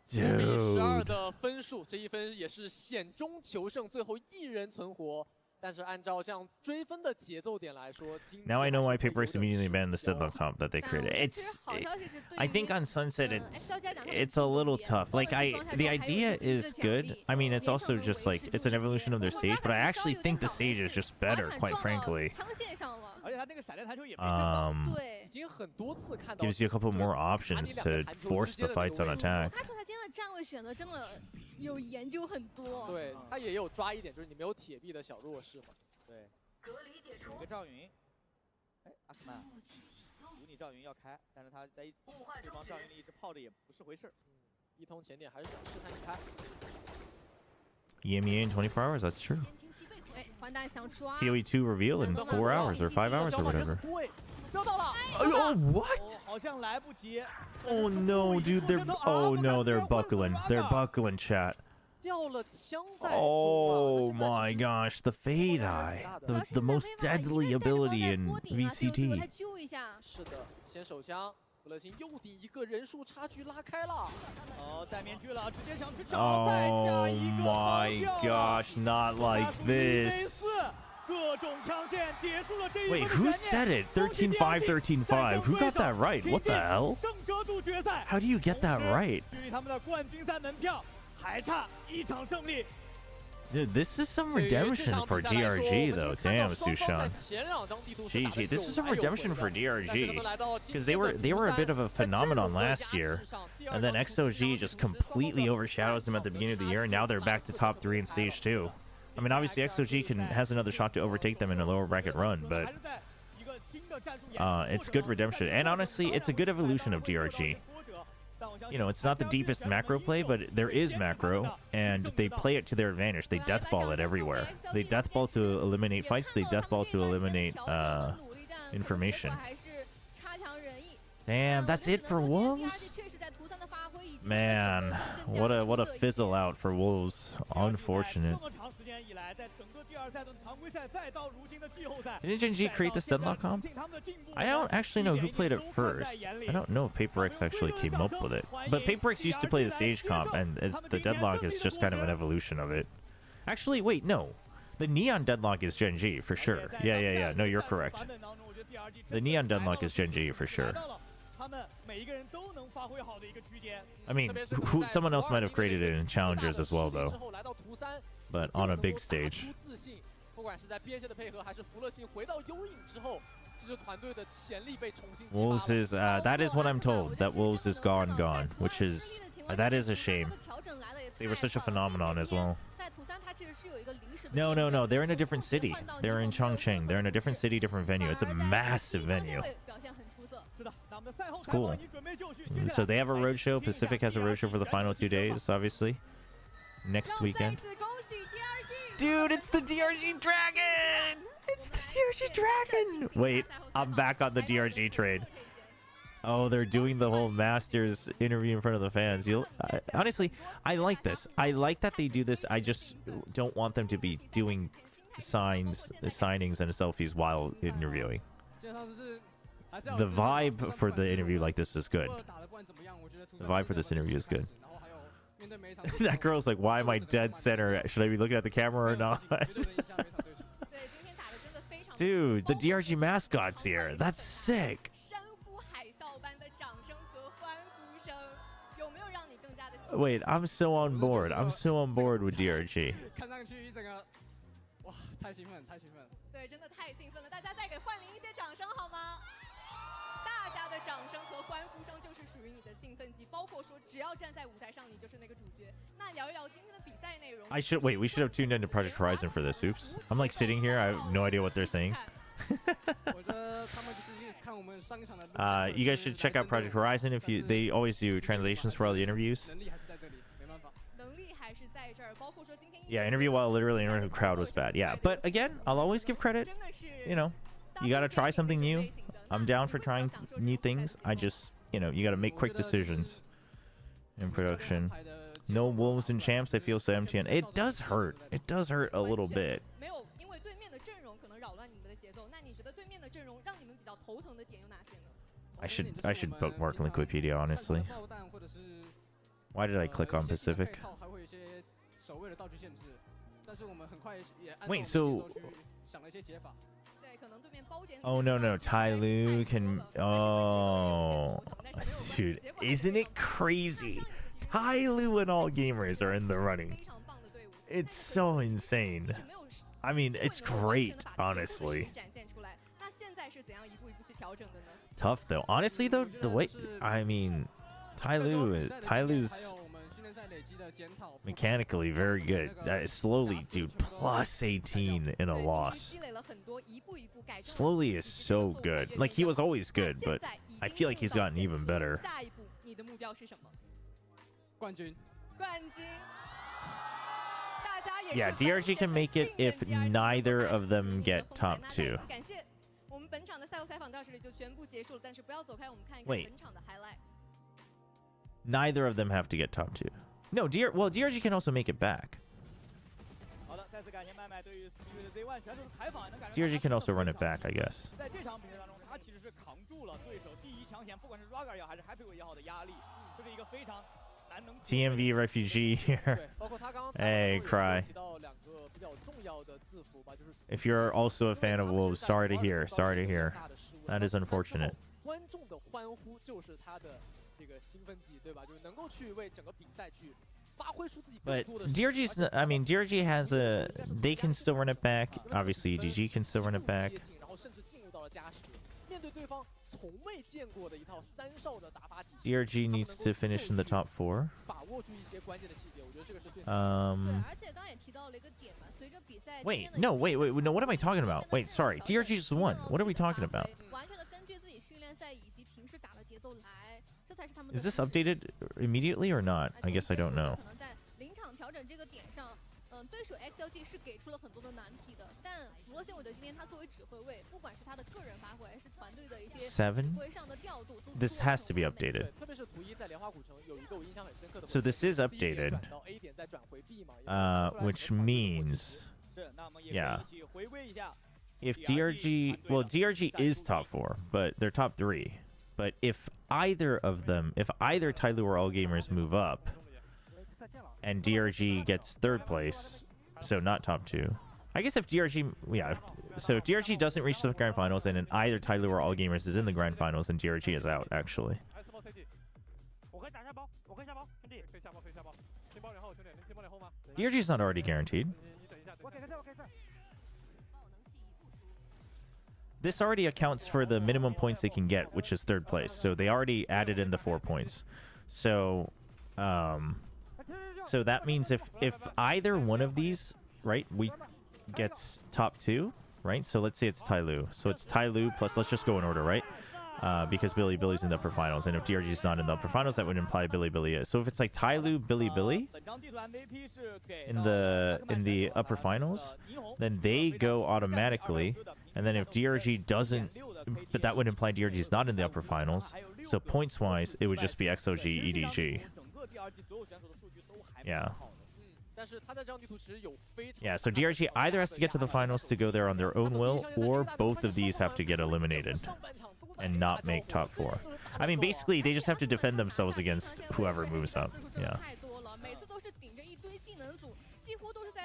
Oh.12的分数，这一分也是险中求胜，最后一人存活。但是按照这样追分的节奏点来说， Now I know why Paperworks immediately banned the Sidlock comp that they created. I think on Sunset it's a little tough. Like the idea is good. I mean, it's also just like it's an evolution of their stage, but I actually think the stage is just better, quite frankly. Gives you a couple more options to force the fights on attack. 有研究很多，对他也有抓一点，就是你没有铁壁的小弱势嘛。对，有个赵云，哎，阿克曼，有你赵云要开，但是他在对方赵云里一直泡着也不是回事。一通前点还是想试探一开。EMEA in 24 hours, that's true. 哎，环蛋想抓。PoE 2 reveal in 4 hours or 5 hours or whatever. 飙到了。Oh, what? 好像来不及。 Oh no, dude! Oh no, they're buckling. They're buckling, chat. 掉了枪在 Oh my gosh, the Fade Eye, the most deadly ability in VCT. 是的，先手枪，弗勒辛又抵一个人数差距拉开了。哦，戴面具了，直接想去找， Oh 再加一个 my gosh, not like this. Wait, who said it? 13-5, 13-5. Who got that right? What the hell? How do you get that right? Dude, this is some redemption for DRG, though. Damn, Sushan. GG. This is some redemption for DRG. Because they were a bit of a phenomenon last year. And then XOG just completely overshadows them at the beginning of the year. And now they're back to top 3 in Stage 2. I mean, obviously, XOG has another shot to overtake them in a lower bracket run, but it's good redemption. And honestly, it's a good evolution of DRG. you know, it's not the deepest macro play, but there is macro, and they play it to their advantage. They deathball it everywhere. They deathball to eliminate fights. They deathball to eliminate information. Damn, that's it for Wolves? Man, what a fizzle out for Wolves. Unfortunate. Didn't Gen.G create this deadlock comp? I don't actually know who played it first. I don't know if Paper X actually came up with it. But Paper X used to play the Sage comp, and the deadlock is just kind of an evolution of it. Actually, wait, no. The Neon deadlock is Gen.G for sure. Yeah. No, you're correct. The Neon deadlock is Gen.G for sure. I mean, someone else might have created it in challengers as well, though. But on a big stage. Wolves is, that is what I'm told, that Wolves is gone, which is, that is a shame. They were such a phenomenon as well. No, they're in a different city. They're in Chongqing. They're in a different city, different venue. It's a massive venue. It's cool. So they have a roadshow. Pacific has a roadshow for the final 2 days, obviously. Next weekend. Dude, it's the DRG Dragon! It's the DRG Dragon! Wait, I'm back on the DRG trade. Oh, they're doing the whole Masters interview in front of the fans. Honestly, I like this. I like that they do this. I just don't want them to be doing signings and selfies while interviewing. The vibe for the interview like this is good. The vibe for this interview is good. That girl's like, why am I dead center? Should I be looking at the camera or not? Dude, the DRG mascot's here. That's sick. Wait, I'm so on board. I'm so on board with DRG. We should have tuned into Project Horizon for this. Oops. I'm like sitting here. I have no idea what they're saying. You guys should check out Project Horizon if you. They always do translations for all the interviews. Yeah, interview while literally in a crowd was bad. Yeah, but again, I'll always give credit. You know, you gotta try something new. I'm down for trying new things. I just, you know, you gotta make quick decisions in production. No Wolves and Champs. I feel so empty, and it does hurt. It does hurt a little bit. I should bookmark Liquipedia, honestly. Why did I click on Pacific? Wait, so... Oh, no. Tai Lu can... Oh... Dude, isn't it crazy? Tai Lu and all gamers are in the running. It's so insane. I mean, it's great, honestly. Tough, though. Honestly, though, the way... I mean... Tai Lu's mechanically very good. Slowly, dude, plus 18 in a loss. Slowly is so good. Like, he was always good, but I feel like he's gotten even better. Yeah, DRG can make it if neither of them get top 2. Wait. Neither of them have to get top 2. No, DRG can also make it back. DRG can also run it back, I guess. TMV refugee here. Hey, Cry. If you're also a fan of Wolves, sorry to hear. Sorry to hear. That is unfortunate. But DRG's, I mean, DRG has a, they can still run it back. Obviously, DG can still run it back. DRG needs to finish in the top 4. Wait, no, what am I talking about? Wait, sorry, DRG just won. What are we talking about? Is this updated immediately or not? I guess I don't know. 可能在临场调整这个点上，对手 XLG 是给出了很多的难题的，但弗洛辛我觉得今天他作为指挥位，不管是他的个人发挥，还是团队的一些指挥上的调度， This has to be updated. 特别是图一在莲花古城有一个我印象很深刻的， So this is updated, which means, yeah, if DRG, well, DRG is top 4, but they're top 3. But if either of them, if either Tyloo or All Gamers move up, and DRG gets 3rd place, so not top 2. I guess if DRG, yeah, so if DRG doesn't reach the grand finals, and then either Tyloo or All Gamers is in the grand finals, then DRG is out, actually. DRG is not already guaranteed. This already accounts for the minimum points they can get, which is 3rd place. So they already added in the 4 points. So, so that means if either one of these, right, we gets top 2, right? So let's say it's Tyloo. So it's Tyloo plus, let's just go in order, right? Because Billy's in the upper finals, and if DRG is not in the upper finals, that would imply Billy is. So if it's like Tyloo, Billy in the upper finals, then they go automatically. And then if DRG doesn't, but that would imply DRG is not in the upper finals. So points wise, it would just be XLG, EDG. Yeah. Yeah, so DRG either has to get to the finals to go there on their own will, or both of these have to get eliminated and not make top 4. I mean, basically, they just have to defend themselves against whoever moves up. Yeah.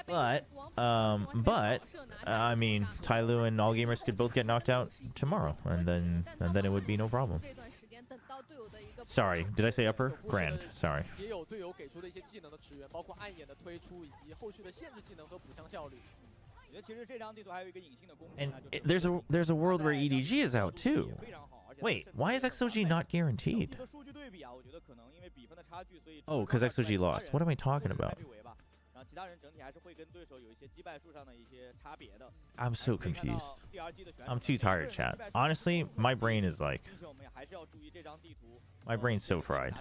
But I mean, Tyloo and All Gamers could both get knocked out tomorrow, and then it would be no problem. Sorry, did I say upper? Grand. Sorry. And there's a world where EDG is out too. Wait, why is XLG not guaranteed? Oh, because XLG lost. What am I talking about? I'm so confused. I'm too tired, chat. Honestly, my brain is like... My brain's so fried.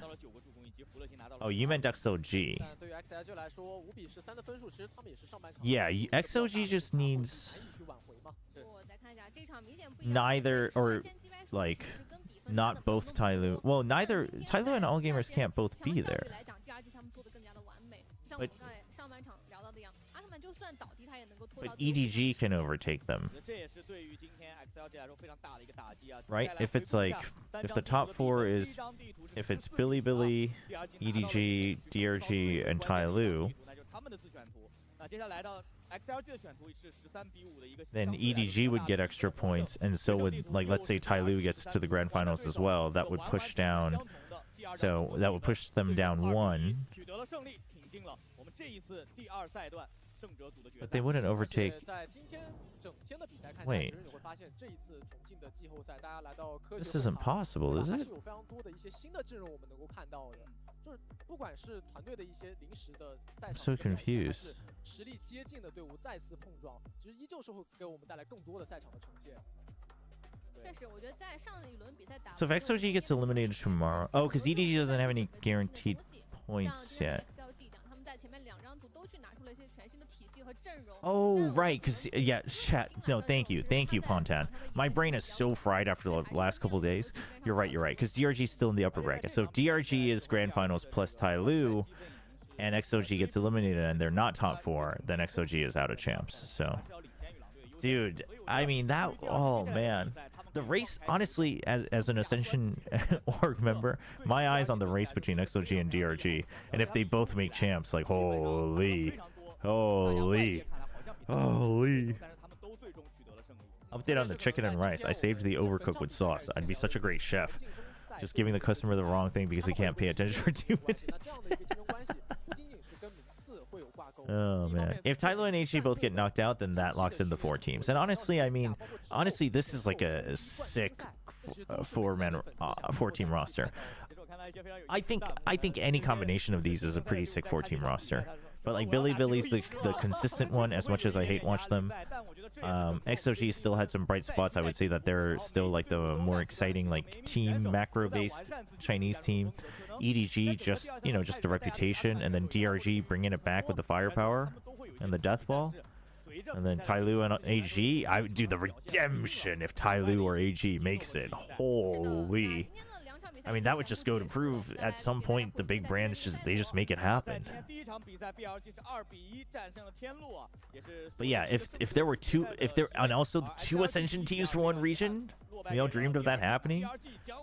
Oh, you meant XLG. Yeah, XLG just needs... neither, or like, not both Tyloo. Well, neither... Tyloo and All Gamers can't both be there. But EDG can overtake them. Right? If it's like, if the top 4 is, if it's Billy, EDG, DRG, and Tyloo, then EDG would get extra points, and so would, like, let's say Tyloo gets to the grand finals as well, that would push down, so that would push them down 1. But they wouldn't overtake... Wait. This isn't possible, is it? I'm so confused. So if XLG gets eliminated tomorrow... Oh, because EDG doesn't have any guaranteed points yet. Oh, right, because, yeah, chat. No, thank you, Pontan. My brain is so fried after the last couple of days. You're right, because DRG is still in the upper bracket. So if DRG is grand finals plus Tyloo, and XLG gets eliminated and they're not top 4, then XLG is out of champs. So, dude, I mean, that, oh, man. The race, honestly, as an Ascension org member, my eyes on the race between XLG and DRG, and if they both make champs, like, holy. Update on the chicken and rice. I saved the overcooked with sauce. I'd be such a great chef. Just giving the customer the wrong thing because he can't pay attention for 2 minutes. Oh, man. If Tyloo and HG both get knocked out, then that locks in the 4 teams. And honestly, I mean, this is like a sick 4-team roster. I think any combination of these is a pretty sick 4-team roster. But like Billy's the consistent one. As much as I hate watch them, XLG still had some bright spots. I would say that they're still like the more exciting like team macro-based Chinese team. EDG just just the reputation, and then DRG bringing it back with the firepower and the death ball. And then Tyloo and AG, I would do the redemption if Tyloo or AG makes it. Holy. I mean, that would just go to prove at some point the big brands just make it happen. But yeah, if there were and also 2 Ascension teams for one region, we all dreamed of that happening.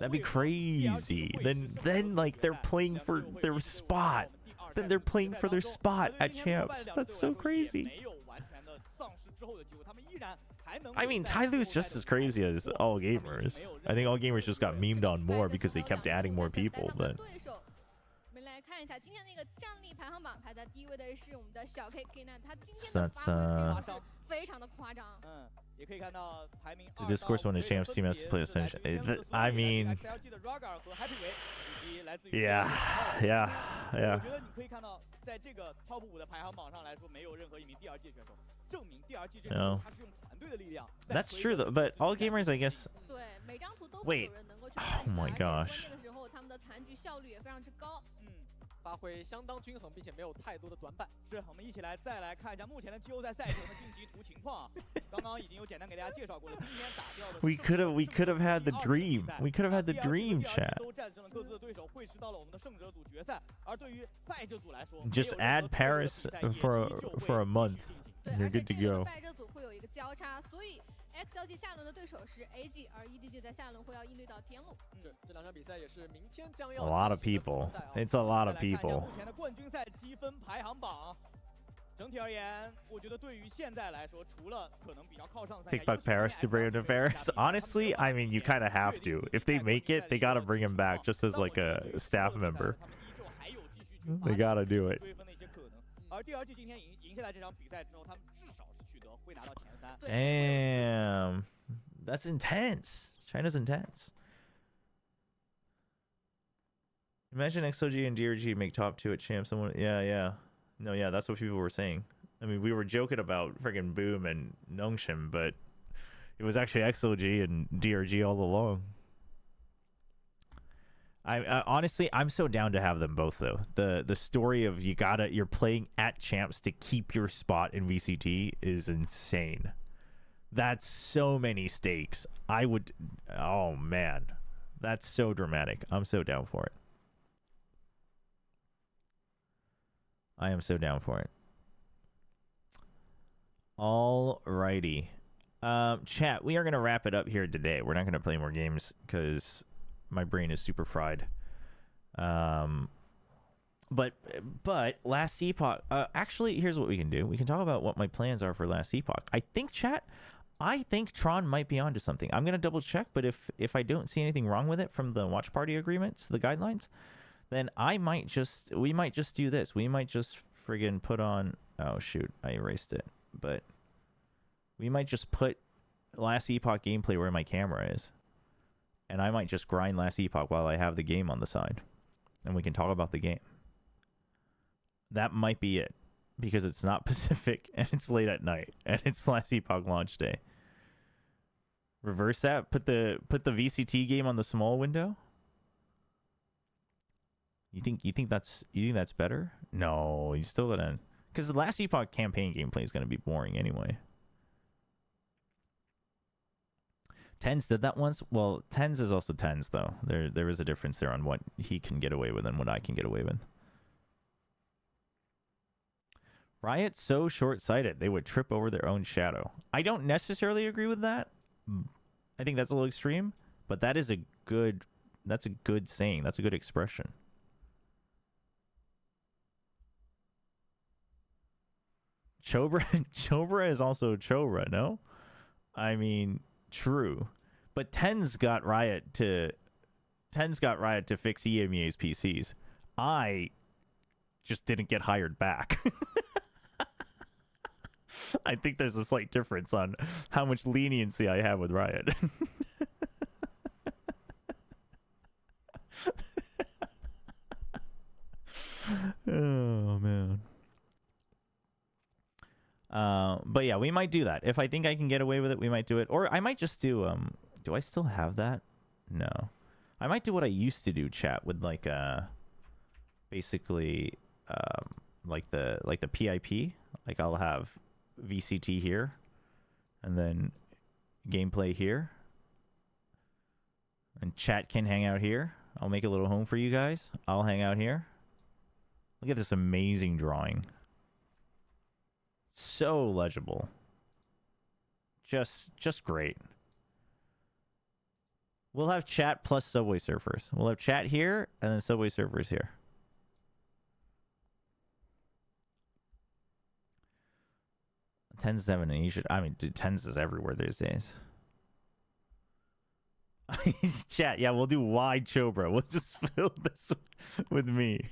That'd be crazy. Then like they're playing for their spot. Then they're playing for their spot at champs. That's so crazy. I mean, Tyloo's just as crazy as All Gamers. I think All Gamers just got memed on more because they kept adding more people, but... That's, the discourse when the champs team has to play Ascension. I mean... Yeah. No. That's true though, but All Gamers, I guess. Wait. Oh my gosh. 发挥相当均衡，并且没有太多的短板。是我们一起来再来看一下目前的季后赛赛程的晋级图情况。刚刚已经有简单给大家介绍过了，今天打掉的。We could have had the dream. We could have had the dream, chat. 都战胜了各自的对手，会师到了我们的胜者组决赛。而对于败者组来说 ，just add Paris for a month. You're good to go. 败者组会有一个交叉，所以 XLG 下轮的对手是 AG， 而 EDG 在下轮会要应对到天路。是，这两场比赛也是明天将要。A lot of people. It's a lot of people. 目前的冠军赛积分排行榜。整体而言，我觉得对于现在来说，除了可能比较靠上赛。Take back Paris to bring him to Paris. Honestly, I mean, you kind of have to. If they make it, they gotta bring him back just as like a staff member. They gotta do it. 而 DRG 今天赢下来这场比赛之后，他们至少是取得会拿到前3。Damn, that's intense. China's intense. Imagine XLG and DRG make top 2 at champs. Yeah. No, yeah, that's what people were saying. I mean, we were joking about friggin' Boom and Nongshim, but it was actually XLG and DRG all along. I honestly, I'm so down to have them both though. The story of you're playing at champs to keep your spot in VCT is insane. That's so many stakes. Oh man, that's so dramatic. I'm so down for it. I am so down for it. Alrighty. Chat, we are going to wrap it up here today. We're not going to play more games because my brain is super fried. But Last Epoch... actually, here's what we can do. We can talk about what my plans are for Last Epoch. I think Tron might be onto something. I'm going to double check, but if I don't see anything wrong with it from the watch party agreements, the guidelines... then we might just do this. We might just friggin' put on... Oh, shoot. I erased it. But we might just put Last Epoch gameplay where my camera is. And I might just grind Last Epoch while I have the game on the side. And we can talk about the game. That might be it. Because it's not Pacific, and it's late at night. And it's Last Epoch launch day. Reverse that. Put the VCT game on the small window. You think that's better? No, you still gotta, because the Last Epoch campaign gameplay is gonna be boring anyway. Tens did that once. Well, Tens is also Tens though. There is a difference there on what he can get away with and what I can get away with. Riot's so short-sighted they would trip over their own shadow. I don't necessarily agree with that. I think that's a little extreme, but that's a good saying. That's a good expression. Chobra is also Chobra, no? I mean, true. But Tens got Riot to fix EMEA's PCs. I just didn't get hired back. I think there's a slight difference on how much leniency I have with Riot. Oh man. But yeah, we might do that. If I think I can get away with it, we might do it. Or I might just do do I still have that? No. I might do what I used to do, chat, with like basically like the PIP. Like I'll have VCT here and then gameplay here. And chat can hang out here. I'll make a little home for you guys. I'll hang out here. Look at this amazing drawing. So legible. Just great. We'll have chat plus Subway Surfers. We'll have chat here and then Subway Surfers here. Tens 7 and you should, I mean, dude, tens is everywhere these days. Chat, yeah, we'll do wide Chobra. We'll just fill this with me.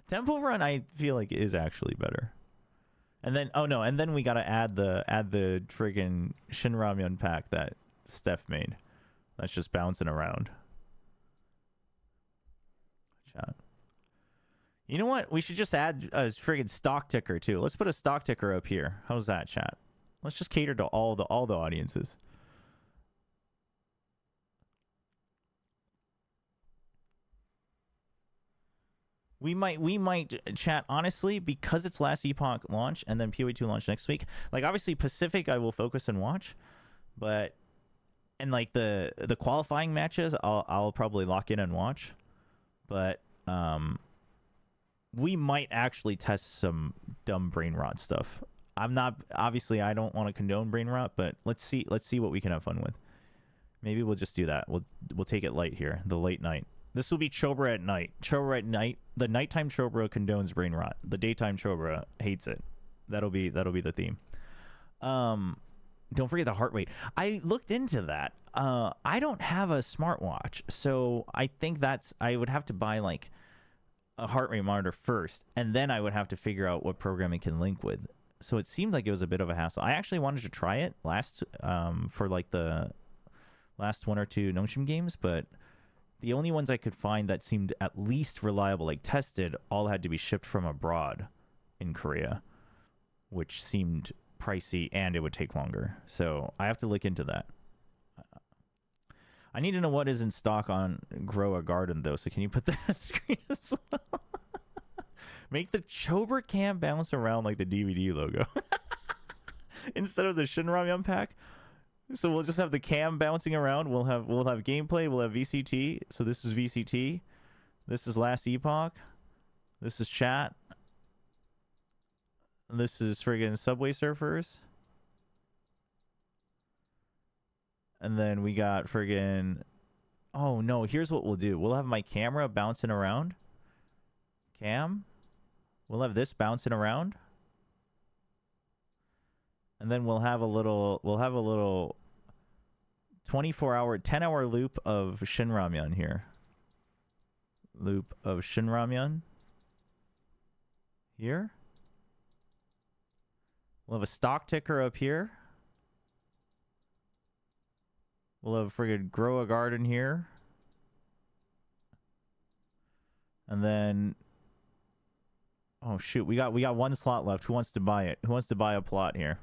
Temple Run, I feel like is actually better. And then, oh no, and then we gotta add the friggin' Shin Ramyun pack that Steph made. That's just bouncing around. Chat. You know what? We should just add a friggin' stock ticker too. Let's put a stock ticker up here. How's that, chat? Let's just cater to all the audiences. We might chat honestly because it's last Epoch launch and then PoE2 launch next week. Like obviously Pacific I will focus and watch, but and like the qualifying matches I'll probably lock in and watch. But we might actually test some dumb brain rot stuff. I'm not, obviously I don't want to condone brain rot, but let's see what we can have fun with. Maybe we'll just do that. We'll take it light here, the late night. This will be Chobra at night. Chobra at night. The nighttime Chobra condones brain rot. The daytime Chobra hates it. That'll be the theme. Don't forget the heart rate. I looked into that. I don't have a smartwatch, so I think I would have to buy like a heart rate monitor first, and then I would have to figure out what program it can link with. So it seemed like it was a bit of a hassle. I actually wanted to try it for like the last one or two Nongshim games, but the only ones I could find that seemed at least reliable, like tested, all had to be shipped from abroad in Korea, which seemed pricey and it would take longer. So I have to look into that. I need to know what is in stock on Grow a Garden, though. So can you put that on screen as well? Make the Chobra cam bounce around like the DVD logo. Instead of the Shin Ramyun pack. So we'll just have the cam bouncing around. We'll have gameplay. We'll have VCT. So this is VCT. This is Last Epoch. This is chat. This is friggin' Subway Surfers. And then we got friggin'... Oh no, here's what we'll do. We'll have my camera bouncing around. Cam. We'll have this bouncing around. And then we'll have a little 24-hour, 10-hour loop of Shin Ramyun here. Loop of Shin Ramyun. Here. We'll have a stock ticker up here. We'll have friggin' Grow a Garden here. And then... Oh shoot, we got one slot left. Who wants to buy it? Who wants to buy a plot here?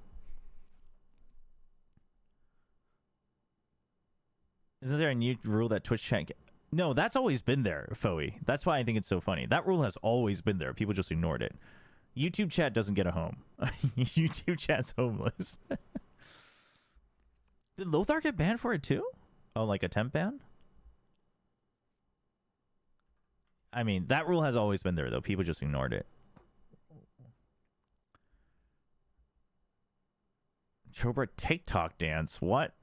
Isn't there a new rule that Twitch chat... No, that's always been there, Foey. That's why I think it's so funny. That rule has always been there. People just ignored it. YouTube chat doesn't get a home. YouTube chat's homeless. Did Lothar get banned for it too? Oh, like a temp ban? I mean, that rule has always been there, though. People just ignored it. Chobra TikTok dance. What?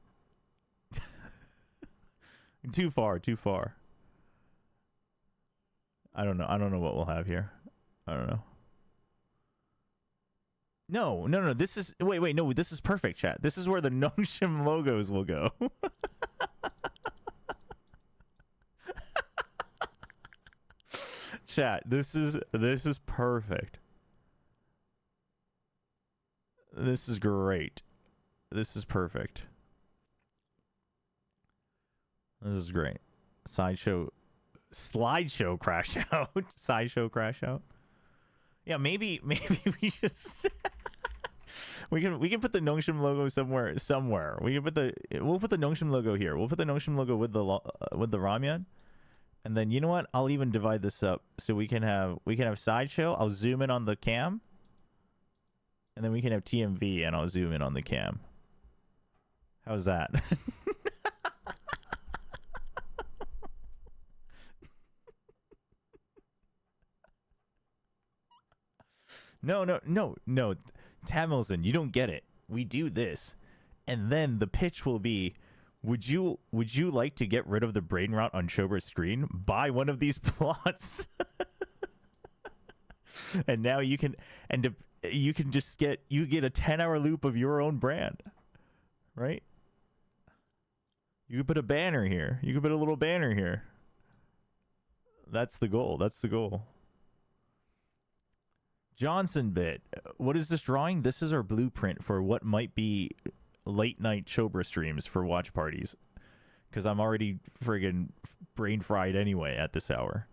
Too far. I don't know what we'll have here. I don't know. No. This is... Wait. No, this is perfect, chat. This is where the Nongshim logos will go. Chat, this is perfect. This is great. This is perfect. This is great. Slideshow crash out. Sideshow crash out. Yeah, maybe we just we can put the Nongshim logo somewhere. We'll put the Nongshim logo here. We'll put the Nongshim logo with the ramyun. And then you know what? I'll even divide this up so we can have sideshow. I'll zoom in on the cam. And then we can have TMV and I'll zoom in on the cam. How's that? No. Tamilson, you don't get it. We do this. And then the pitch will be, would you like to get rid of the brain rot on Chobra's screen? Buy one of these plots. And now you can just get a 10-hour loop of your own brand. Right? You could put a banner here. You could put a little banner here. That's the goal. Johnson bit. What is this drawing? This is our blueprint for what might be late night Chobra streams for watch parties. Because I'm already friggin' brain fried anyway at this hour.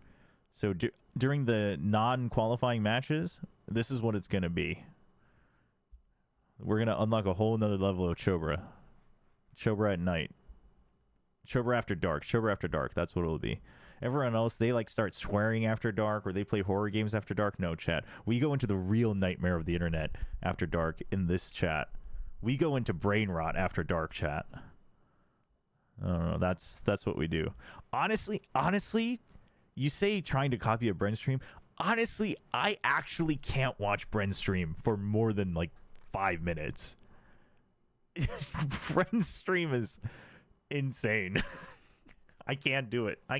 So during the non-qualifying matches, this is what it's going to be. We're going to unlock a whole nother level of Chobra. Chobra at night. Chobra after dark. That's what it'll be. Everyone else, they like start swearing after dark or they play horror games after dark. No, chat. We go into the real nightmare of the internet after dark in this chat. We go into brain rot after dark, chat. I don't know. That's what we do. Honestly, you say trying to copy a Bren stream. Honestly, I actually can't watch Bren stream for more than like 5 minutes. Bren's stream is insane. I can't do it. I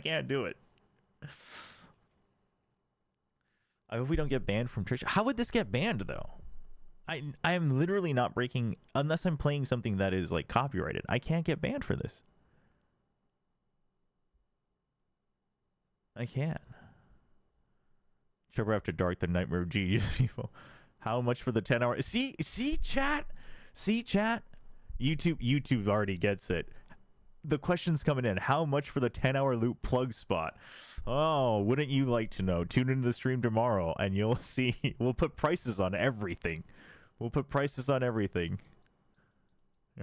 hope we don't get banned from Twitch. How would this get banned though? I am literally not breaking, unless I'm playing something that is like copyrighted. I can't get banned for this. I can't. Chobra After Dark, the Nightmare of Genius people. How much for the 10-hour? See chat. YouTube already gets it. The question's coming in. How much for the 10-hour loop plug spot? Oh, wouldn't you like to know? Tune into the stream tomorrow and you'll see. We'll put prices on everything. All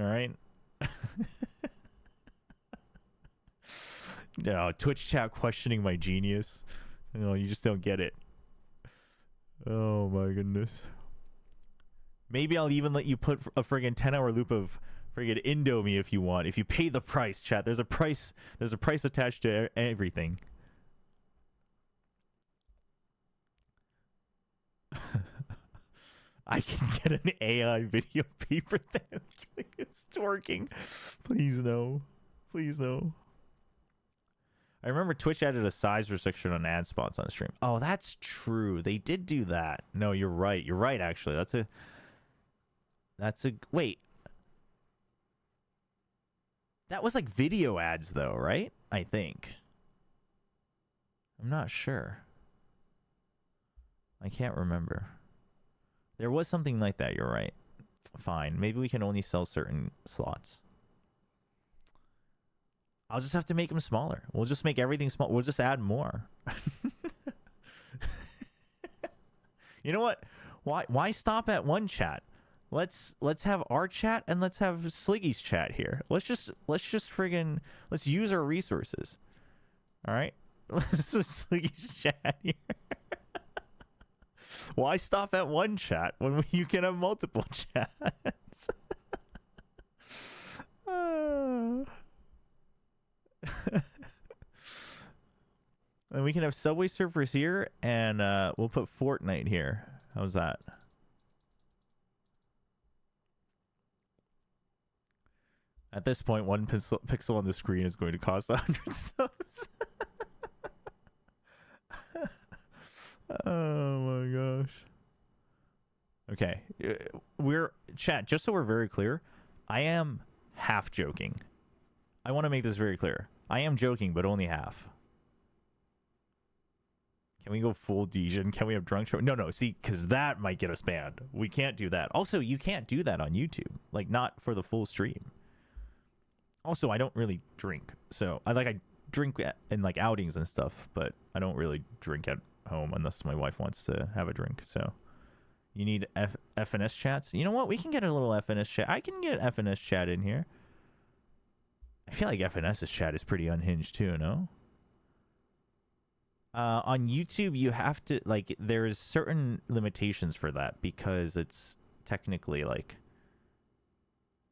right? No, Twitch chat questioning my genius. No, you just don't get it. Oh my goodness. Maybe I'll even let you put a friggin' 10-hour loop of friggin' Indomie if you want. If you pay the price, chat. There's a price attached to everything. I can get an AI video paper that is twerking. Please no. I remember Twitch added a size restriction on ad spots on stream. Oh, that's true. They did do that. No, you're right. Actually, wait. That was like video ads though, right? I think. I'm not sure. I can't remember. There was something like that, you're right. Fine. Maybe we can only sell certain slots. I'll just have to make them smaller. We'll just make everything small. We'll just add more. You know what? Why stop at one chat? Let's have our chat and let's have Sliggy's chat here. Let's just use our resources. All right? Let's do Sliggy's chat here. Why stop at one chat when you can have multiple chats? And we can have Subway Surfers here, and we'll put Fortnite here. How's that? At this point, one pixel on the screen is going to cost 100 subs. Oh my gosh. Okay. Chat, just so we're very clear, I am half joking. I want to make this very clear. I am joking, but only half. Can we go full Dijon? Can we have drunk show? No, see, because that might get us banned. We can't do that. Also, you can't do that on YouTube. Like, not for the full stream. Also, I don't really drink. So, I drink in, like, outings and stuff, but I don't really drink at home unless my wife wants to have a drink. So you need FNS chats. You know what? We can get a little FNS chat. I can get FNS chat in here. I feel like FNS's chat is pretty unhinged too, no? On YouTube, you have to, like, there's certain limitations for that because it's technically, like,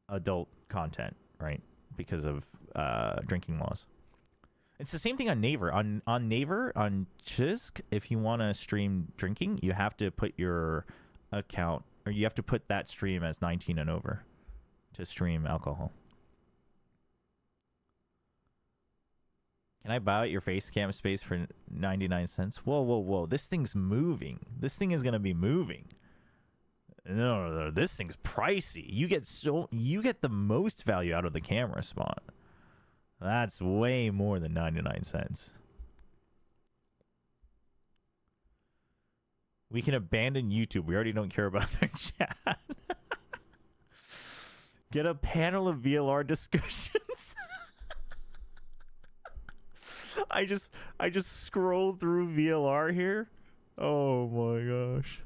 adult content, right? Because of drinking laws. It's the same thing on Naver. On Naver, on Chisk, if you want to stream drinking, you have to put your account, or you have to put that stream as 19 and over to stream alcohol. Can I buy out your face cam space for 99 cents? Whoa, whoa, whoa. This thing's moving. This thing is going to be moving. No, this thing's pricey. You get the most value out of the camera spot. That's way more than 99 cents. We can abandon YouTube. We already don't care about their chat. Get a panel of VLR discussions. I just scrolled through VLR here. Oh my gosh.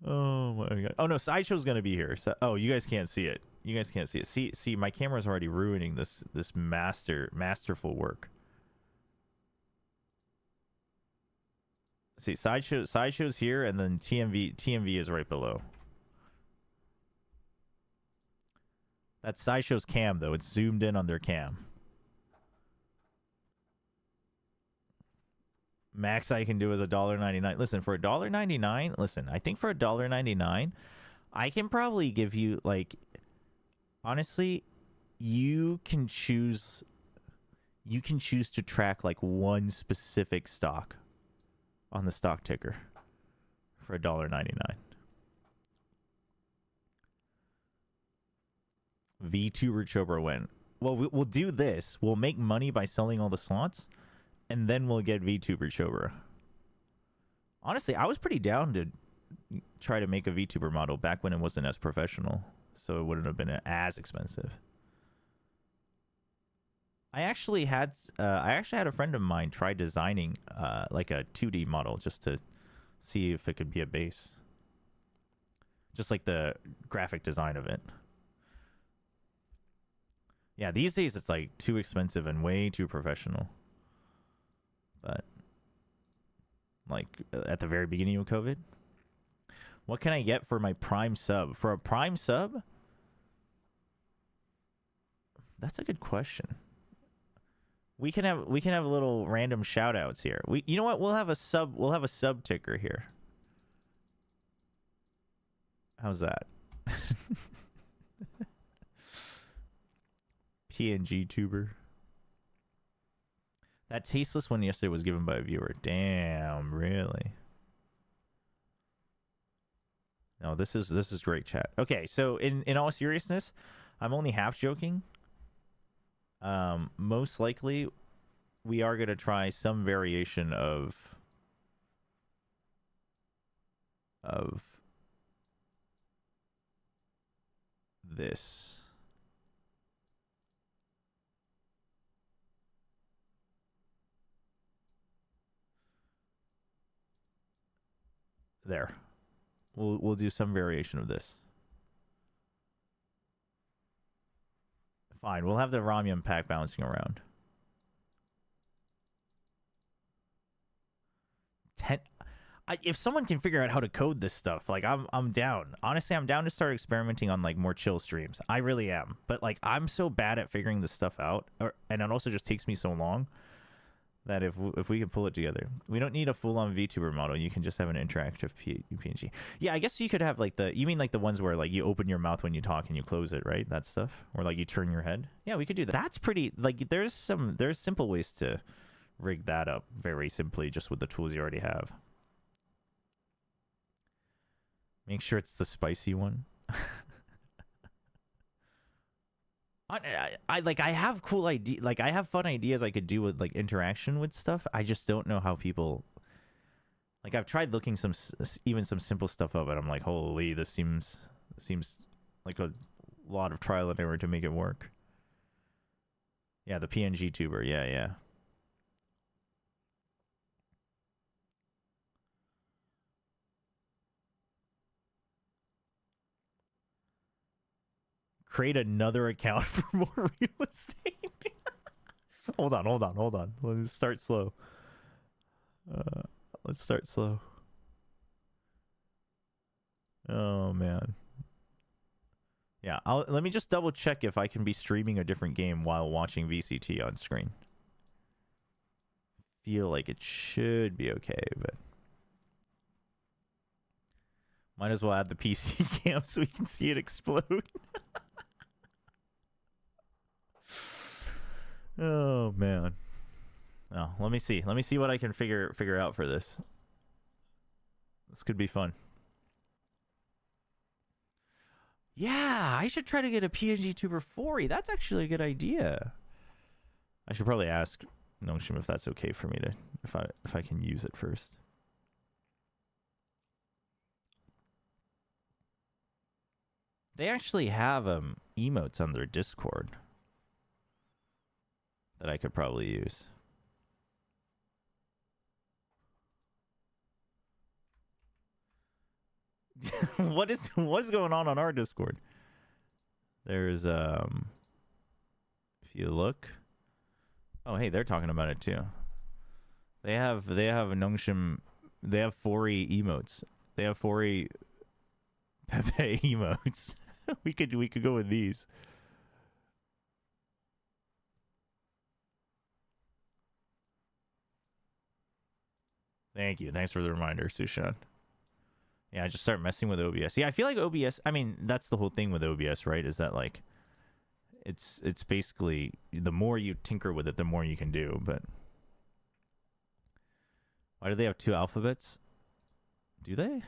Oh my god. Oh no, Sideshow's gonna be here. So, oh, you guys can't see it. You guys can't see it. See, my camera's already ruining this masterful work. See, Sideshow's here, and then TMV is right below. That's Sideshow's cam though. It's zoomed in on their cam. Max I can do is $1.99. Listen, for $1.99, listen, I think for $1.99, I can probably give you, like, honestly, you can choose to track like one specific stock on the stock ticker for $1.99. VTuber Chobra win. Well, we'll do this. We'll make money by selling all the slots, and then we'll get VTuber Chobra. Honestly, I was pretty down to try to make a VTuber model back when it wasn't as professional, so it wouldn't have been as expensive. I actually had a friend of mine try designing like a 2D model just to see if it could be a base. Just like the graphic design of it. Yeah, these days it's like too expensive and way too professional. But like at the very beginning of COVID, what can I get for my Prime sub? For a Prime sub? That's a good question. We can have little random shout outs here. You know what? We'll have a sub ticker here. How's that? PNG tuber. That tasteless one yesterday was given by a viewer. Damn, really? No, this is great chat. Okay, so in all seriousness, I'm only half joking. Most likely we are going to try some variation of this. There. We'll do some variation of this. Fine, we'll have the Ramyun pack bouncing around. If someone can figure out how to code this stuff, like I'm down. Honestly, I'm down to start experimenting on like more chill streams. I really am. But like I'm so bad at figuring this stuff out, and it also just takes me so long that if we can pull it together, we don't need a full-on VTuber model. You can just have an interactive PNG. Yeah, I guess you could have like you mean like the ones where like you open your mouth when you talk and you close it, right? That stuff, or like you turn your head. Yeah, we could do that. That's pretty. Like there's simple ways to rig that up very simply just with the tools you already have. Make sure it's the spicy one. I have cool ideas, like I have fun ideas I could do with like interaction with stuff. I just don't know how people, like I've tried looking some simple stuff up and I'm like, holy, this seems like a lot of trial and error to make it work. Yeah, the PNG tuber. Yeah. Create another account for more real estate. Hold on. Let's start slow. Let's start slow. Oh man. Yeah, let me just double check if I can be streaming a different game while watching VCT on screen. Feel like it should be okay, but might as well add the PC cam so we can see it explode. Oh man. Oh, let me see what I can figure out for this. This could be fun. Yeah, I should try to get a PNG Tuber 4. That's actually a good idea. I should probably ask Nongshim if that's okay for me to if I can use it first. They actually have emotes on their Discord that I could probably use. What's going on our Discord? There's if you look, oh hey, they're talking about it too. They have Nongshim, they have 4E emotes. They have 4E Pepe emotes. we could go with these. Thank you. Thanks for the reminder, Sushan. Yeah, just start messing with OBS. Yeah, I feel like OBS, I mean, that's the whole thing with OBS, right? Is that like it's basically the more you tinker with it, the more you can do, but why do they have 2 alphabets? Do they?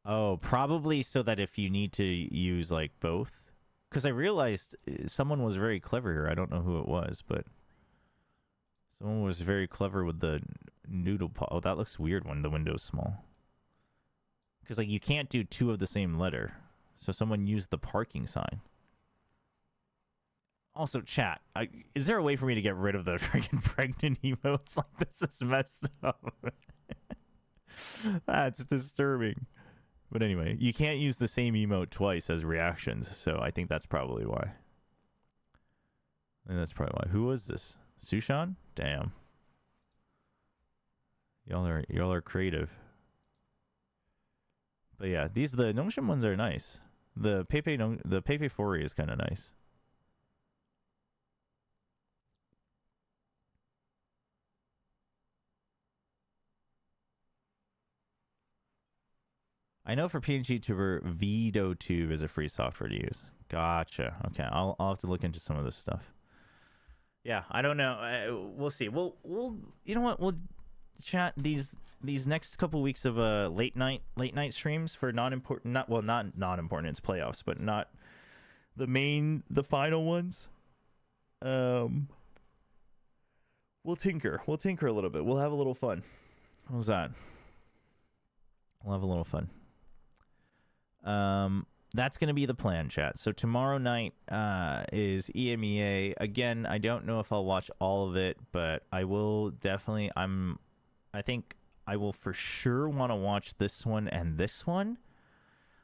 Oh, probably so that if you need to use like both. Because I realized someone was very clever here. I don't know who it was, but someone was very clever with the noodle. Oh, that looks weird when the window's small. Because like you can't do 2 of the same letter. So someone used the parking sign. Also, chat, is there a way for me to get rid of the freaking pregnant emotes? Like, this is messed up. That's disturbing. But anyway, you can't use the same emote twice as reactions, so I think that's probably why. Who was this? Sushan? Damn. Y'all are creative. But yeah, the Nongshim ones are nice. The Pepe 4 is kind of nice. I know for PNG Tuber, VidoTube is a free software to use. Gotcha. Okay, I'll have to look into some of this stuff. Yeah, I don't know. We'll see. We'll you know what? We'll chat these next couple weeks of late night streams for not non-important, it's playoffs, but not the final ones. We'll tinker a little bit. We'll have a little fun. How's that? We'll have a little fun. That's going to be the plan, chat. So tomorrow night is EMEA. Again, I don't know if I'll watch all of it, but I will definitely, I think I will for sure want to watch this one and this one.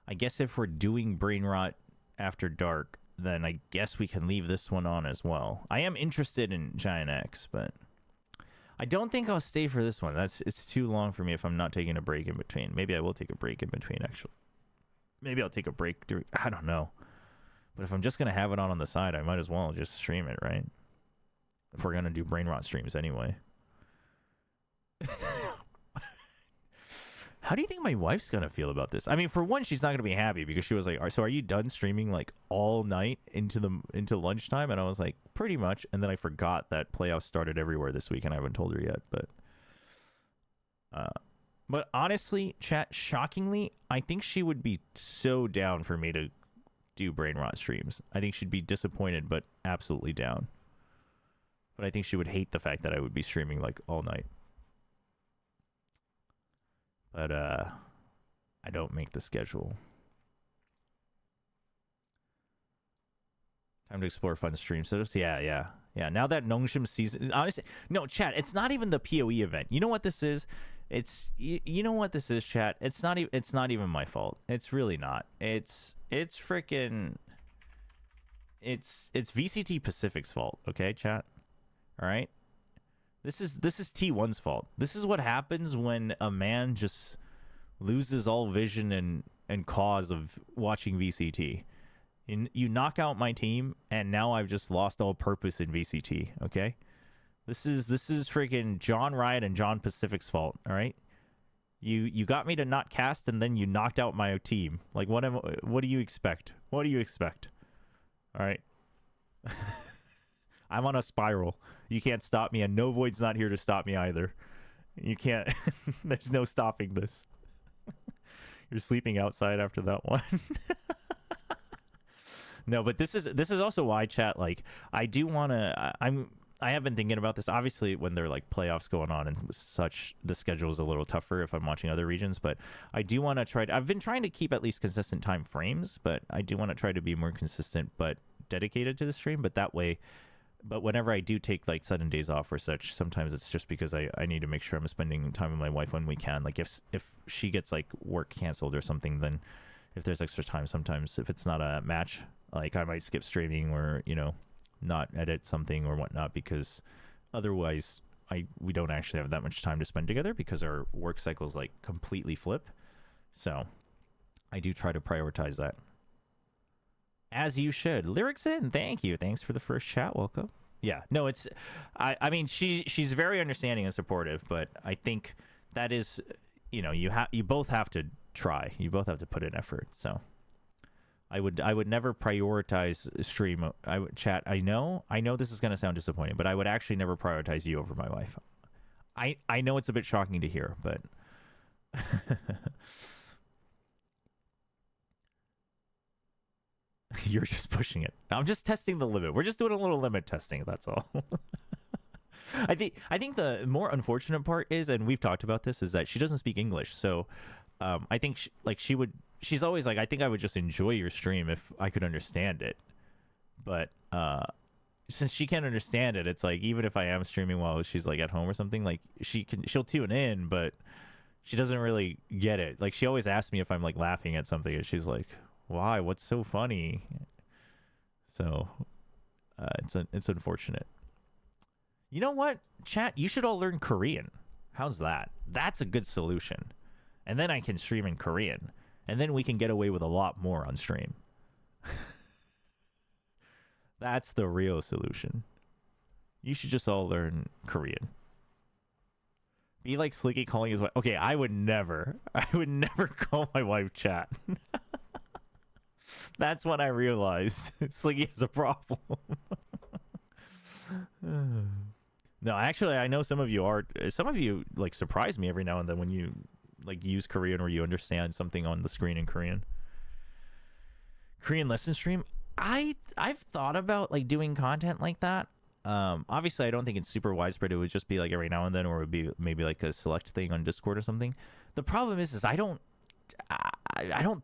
I guess if we're doing Brain Rot After Dark, then I guess we can leave this one on as well. I am interested in Giant X, but I don't think I'll stay for this one. It's too long for me if I'm not taking a break in between. Maybe I will take a break in between, actually. Maybe I'll take a break during, I don't know. But if I'm just going to have it on the side, I might as well just stream it, right? If we're going to do Brain Rot streams anyway. How do you think my wife's going to feel about this? I mean, for one, she's not going to be happy because she was like, so are you done streaming like all night into lunchtime? And I was like, pretty much. And then I forgot that playoffs started everywhere this week and I haven't told her yet. But honestly, chat, shockingly, I think she would be so down for me to do Brain Rot streams. I think she'd be disappointed, but absolutely down. But I think she would hate the fact that I would be streaming like all night. But I don't make the schedule. Time to explore fun stream setups. Yeah. Now that Nongshim season, honestly, no, chat, it's not even the PoE event. You know what this is? It's you know what this is, chat. It's not even my fault. It's really not. It's freaking. It's VCT Pacific's fault. Okay, chat. All right. This is T1's fault. This is what happens when a man just loses all vision and cause of watching VCT. You knock out my team, and now I've just lost all purpose in VCT. Okay. This is freaking John Riot and John Pacific's fault, all right? You got me to not cast, and then you knocked out my team. Like, what do you expect? What do you expect? All right? I'm on a spiral. You can't stop me, and No Void's not here to stop me either. You can't. There's no stopping this. You're sleeping outside after that one. No, but this is also why, chat, like, I do want to... I have been thinking about this. Obviously, when there are like playoffs going on and such, the schedule is a little tougher if I'm watching other regions. But I do want to try. I've been trying to keep at least consistent time frames, but I do want to try to be more consistent but dedicated to the stream. But that way, but whenever I do take like sudden days off or such, sometimes it's just because I need to make sure I'm spending time with my wife when we can. Like if she gets like work canceled or something, then if there's extra time, sometimes if it's not a match, like I might skip streaming or not edit something or whatnot, because otherwise we don't actually have that much time to spend together because our work cycles like completely flip. So I do try to prioritize that, as you should. Lyrics in, thank you. Thanks for the first chat. Welcome. Yeah, no, it's I mean she's very understanding and supportive, but I think that is you both have to try. You both have to put in effort. So I would never prioritize stream. I would chat. I know this is going to sound disappointing, but I would actually never prioritize you over my wife. I know it's a bit shocking to hear, but you're just pushing it. I'm just testing the limit. We're just doing a little limit testing. That's all. I think the more unfortunate part is, and we've talked about this, is that she doesn't speak English. So I think she's always like, I think I would just enjoy your stream if I could understand it. But since she can't understand it, it's like, even if I am streaming while she's like at home or something, like she'll tune in, but she doesn't really get it. Like she always asks me if I'm like laughing at something, and she's like, why? What's so funny? So it's unfortunate. You know what, chat? You should all learn Korean. How's that? That's a good solution. And then I can stream in Korean. And then we can get away with a lot more on stream. That's the real solution. You should just all learn Korean. Be like Slicky calling his wife. Okay, I would never call my wife chat. That's when I realized Slicky has a problem. No, actually, I know some of you like surprise me every now and then when you like use Korean or you understand something on the screen in Korean. Korean lesson stream. I've thought about like doing content like that. Obviously I don't think it's super widespread. It would just be like every now and then, or it would be maybe like a select thing on Discord or something. The problem is I don't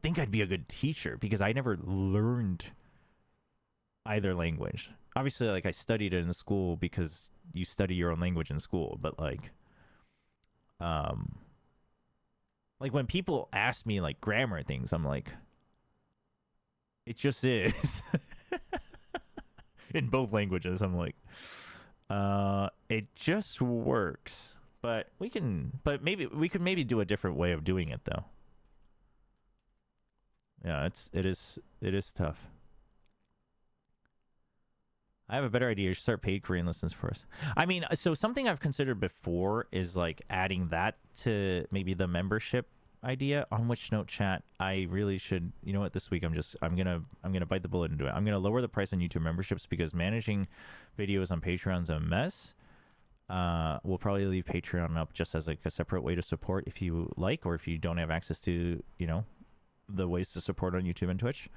think I'd be a good teacher because I never learned either language. Obviously, like I studied it in school because you study your own language in school, but like when people ask me like grammar things, I'm like, it just is. In both languages, I'm like, it just works. But maybe we could do a different way of doing it though. Yeah, it is tough. I have a better idea. You should start paid Korean lessons for us. I mean, so something I've considered before is like adding that to maybe the membership idea. On which note, chat, I really should, you know what, this week I'm gonna bite the bullet and do it. I'm gonna lower the price on YouTube memberships because managing videos on Patreon's a mess. We'll probably leave Patreon up just as like a separate way to support if you like, or if you don't have access to, the ways to support on YouTube and Twitch.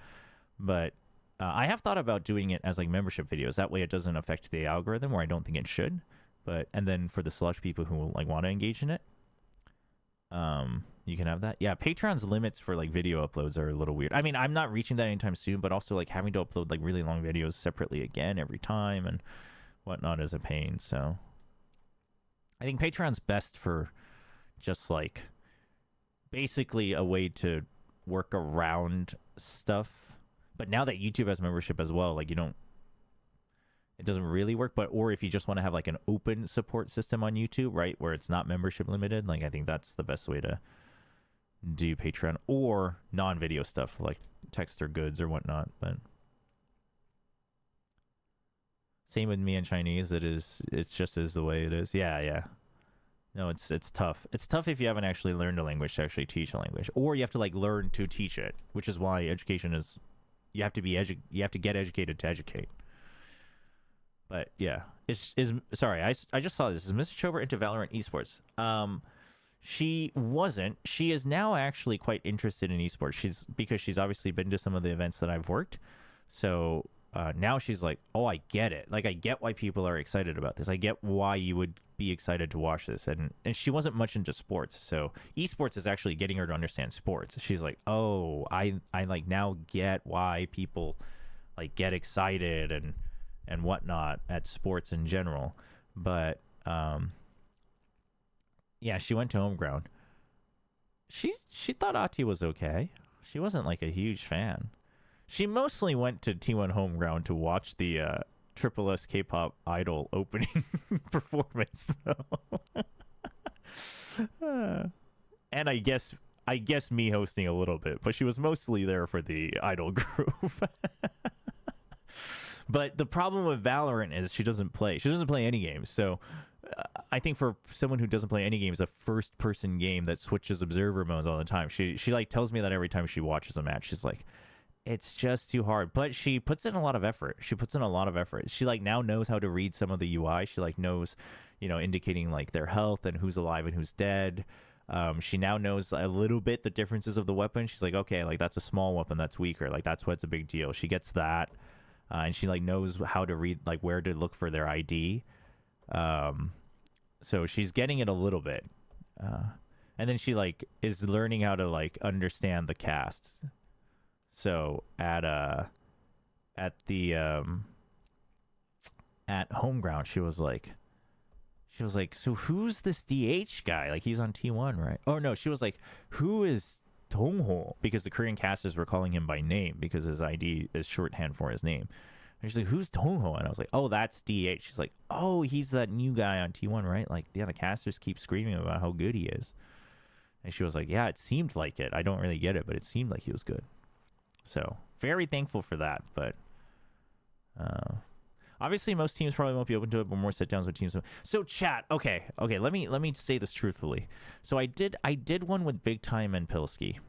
But I have thought about doing it as like membership videos. That way it doesn't affect the algorithm, where I don't think it should. And then for the select people who like want to engage in it, you can have that. Yeah, Patreon's limits for like video uploads are a little weird. I mean, I'm not reaching that anytime soon, but also like having to upload like really long videos separately again every time and whatnot is a pain. So I think Patreon's best for just like basically a way to work around stuff. But now that YouTube has membership as well, like it doesn't really work. But or if you just want to have like an open support system on YouTube, right, where it's not membership limited, like I think that's the best way to do Patreon, or non-video stuff like text or goods or whatnot. But same with me in Chinese. It's just is the way it is. Yeah. No, it's tough. It's tough if you haven't actually learned a language to actually teach a language, or you have to like learn to teach it, which is why education is you have to get educated to educate. But yeah, sorry, I just saw this. Is Mrs. Chobra into Valorant esports? She wasn't. She is now actually quite interested in esports. Because she's obviously been to some of the events that I've worked. So now she's like, oh, I get it. Like, I get why people are excited about this. I get why you would be excited to watch this. And she wasn't much into sports. So esports is actually getting her to understand sports. She's like, oh, I like now get why people like get excited and whatnot at sports in general. But yeah, she went to home ground. She thought Ati was okay. She wasn't like a huge fan. She mostly went to T1 home ground to watch the Triple S K-pop idol opening performance, though. And I guess me hosting a little bit, but she was mostly there for the idol group. But the problem with Valorant is she doesn't play any games. So I think for someone who doesn't play any games, a first-person game that switches observer modes all the time, she like tells me that every time she watches a match. She's like, it's just too hard. But she puts in a lot of effort. She like now knows how to read some of the UI. She like knows, indicating like their health and who's alive and who's dead. She now knows a little bit the differences of the weapon. She's like, okay, like that's a small weapon that's weaker. Like that's what's a big deal. She gets that. And she like knows how to read, like where to look for their ID. So she's getting it a little bit. And then she like is learning how to like understand the cast. So at home ground, she was like, so who's this DH guy? Like he's on T1, right? Oh no, she was like, who is Tongho? Because the Korean casters were calling him by name because his ID is shorthand for his name. And she's like, who's Tongho? And I was like, oh, that's DH. She's like, oh, he's that new guy on T1, right? Like, yeah, the casters keep screaming about how good he is. And she was like, yeah, it seemed like it. I don't really get it, but it seemed like he was good. So very thankful for that. But obviously most teams probably won't be open to it, but more sit downs with teams. So chat, okay, let me say this truthfully. So I did one with Big Time and Pilsky,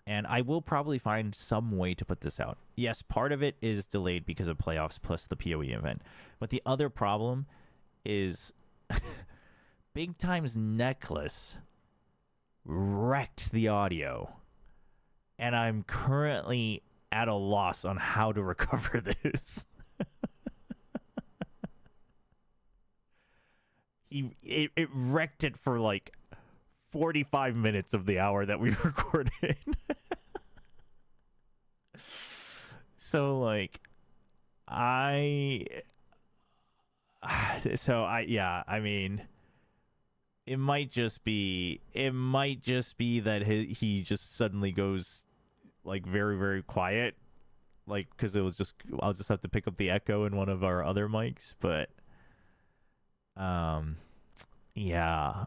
and I will probably find some way to put this out. Yes, part of it is delayed because of playoffs plus the PoE event, but the other problem is Big Time's necklace wrecked the audio, and I'm currently at a loss on how to recover this. It wrecked it for like 45 minutes of the hour that we recorded. So like I mean, it might just be that he just suddenly goes like very, very quiet, like because I'll just have to pick up the echo in one of our other mics. But yeah,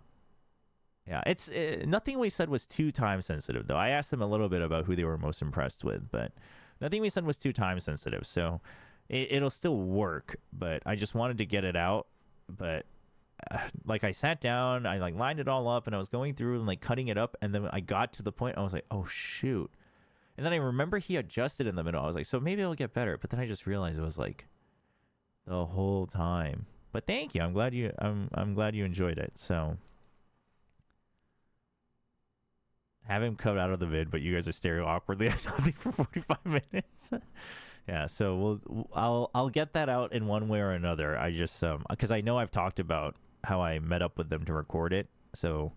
it's nothing we said was too time sensitive, though. I asked them a little bit about who they were most impressed with, but nothing we said was too time sensitive, so it'll still work. But I just wanted to get it out. But like I sat down, I like lined it all up, and I was going through and like cutting it up, and then I got to the point I was like, oh shoot. And then I remember he adjusted in the middle. I was like, so maybe it'll get better. But then I just realized it was like the whole time. But thank you. I'm glad you enjoyed it. So have him cut out of the vid, but you guys are staring awkwardly at nothing for 45 minutes. Yeah, so I'll get that out in one way or another. I just because I know I've talked about how I met up with them to record it, so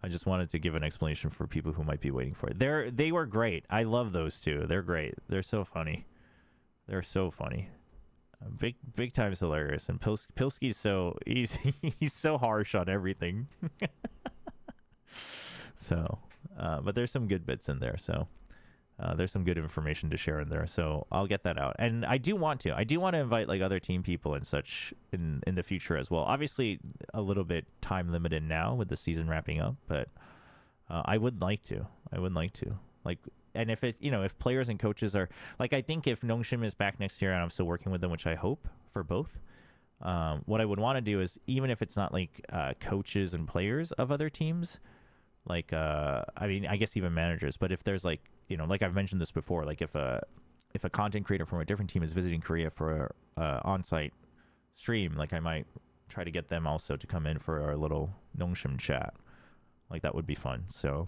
I just wanted to give an explanation for people who might be waiting for it. They were great. I love those two. They're great. They're so funny. They're so funny. Big Time's hilarious, and Pilsky's he's so harsh on everything. So, but there's some good bits in there. So, there's some good information to share in there. So I'll get that out. And I do want to invite like other team people and such in the future as well. Obviously, a little bit time limited now with the season wrapping up, but I would like to. Like, and if it, if players and coaches are like, I think if Nongshim is back next year and I'm still working with them, which I hope for both. What I would want to do is, even if it's not like coaches and players of other teams, like I mean, I guess even managers, but if there's like, like I've mentioned this before, like if a content creator from a different team is visiting Korea for a on-site stream, like I might try to get them also to come in for our little Nongshim chat. Like that would be fun. So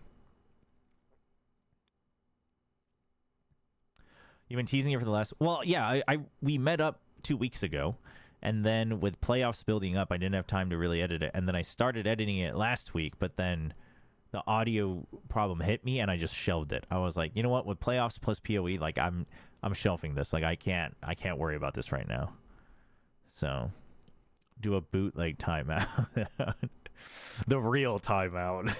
you've been teasing it for the last, well, yeah, we met up 2 weeks ago. And then with playoffs building up, I didn't have time to really edit it. And then I started editing it last week, but then the audio problem hit me and I just shelved it. I was like, you know what? With playoffs plus PoE, like I'm shelving this. Like I can't worry about this right now. So do a bootleg timeout. The real timeout.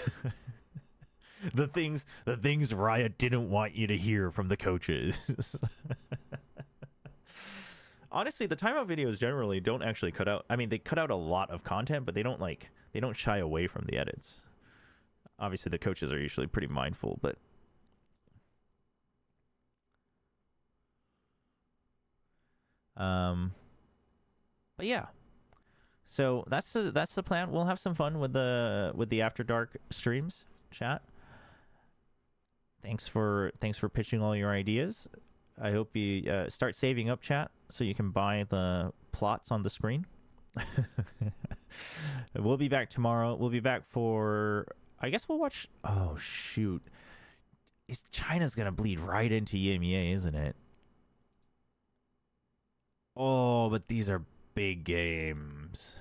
the things Riot didn't want you to hear from the coaches. Honestly, the timeout videos generally don't actually cut out. I mean, they cut out a lot of content, but they don't shy away from the edits. Obviously, the coaches are usually pretty mindful, but yeah. So that's the plan. We'll have some fun with the After Dark streams, chat. Thanks for pitching all your ideas. I hope you start saving up, chat, so you can buy the plots on the screen. We'll be back tomorrow. We'll be back for, I guess we'll watch, oh shoot. China's gonna bleed right into EMEA, isn't it? Oh, but these are big games.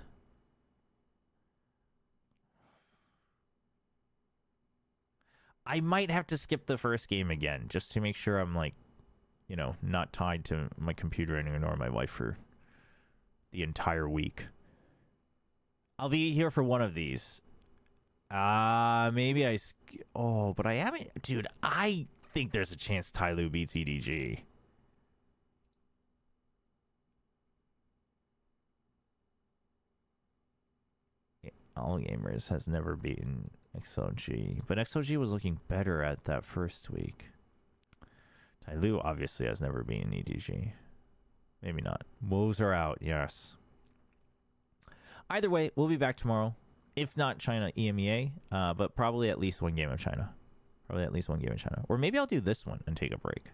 I might have to skip the first game again, just to make sure I'm like, not tied to my computer anymore, or my wife for the entire week. I'll be here for one of these. Maybe but I haven't, dude. I think there's a chance Tyloo beats EDG. All Gamers has never beaten XLG, but XLG was looking better at that first week. Tyloo obviously has never beaten EDG. Maybe not. Moves are out, yes. Either way, we'll be back tomorrow. If not China, EMEA, but probably at least one game of China. Or maybe I'll do this one and take a break.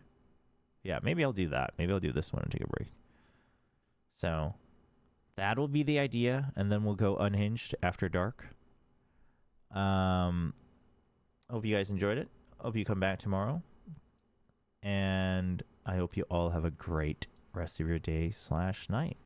Yeah, maybe I'll do that. Maybe I'll do this one and take a break. So that will be the idea, and then we'll go unhinged after dark. Hope you guys enjoyed it. Hope you come back tomorrow. And I hope you all have a great rest of your day / night.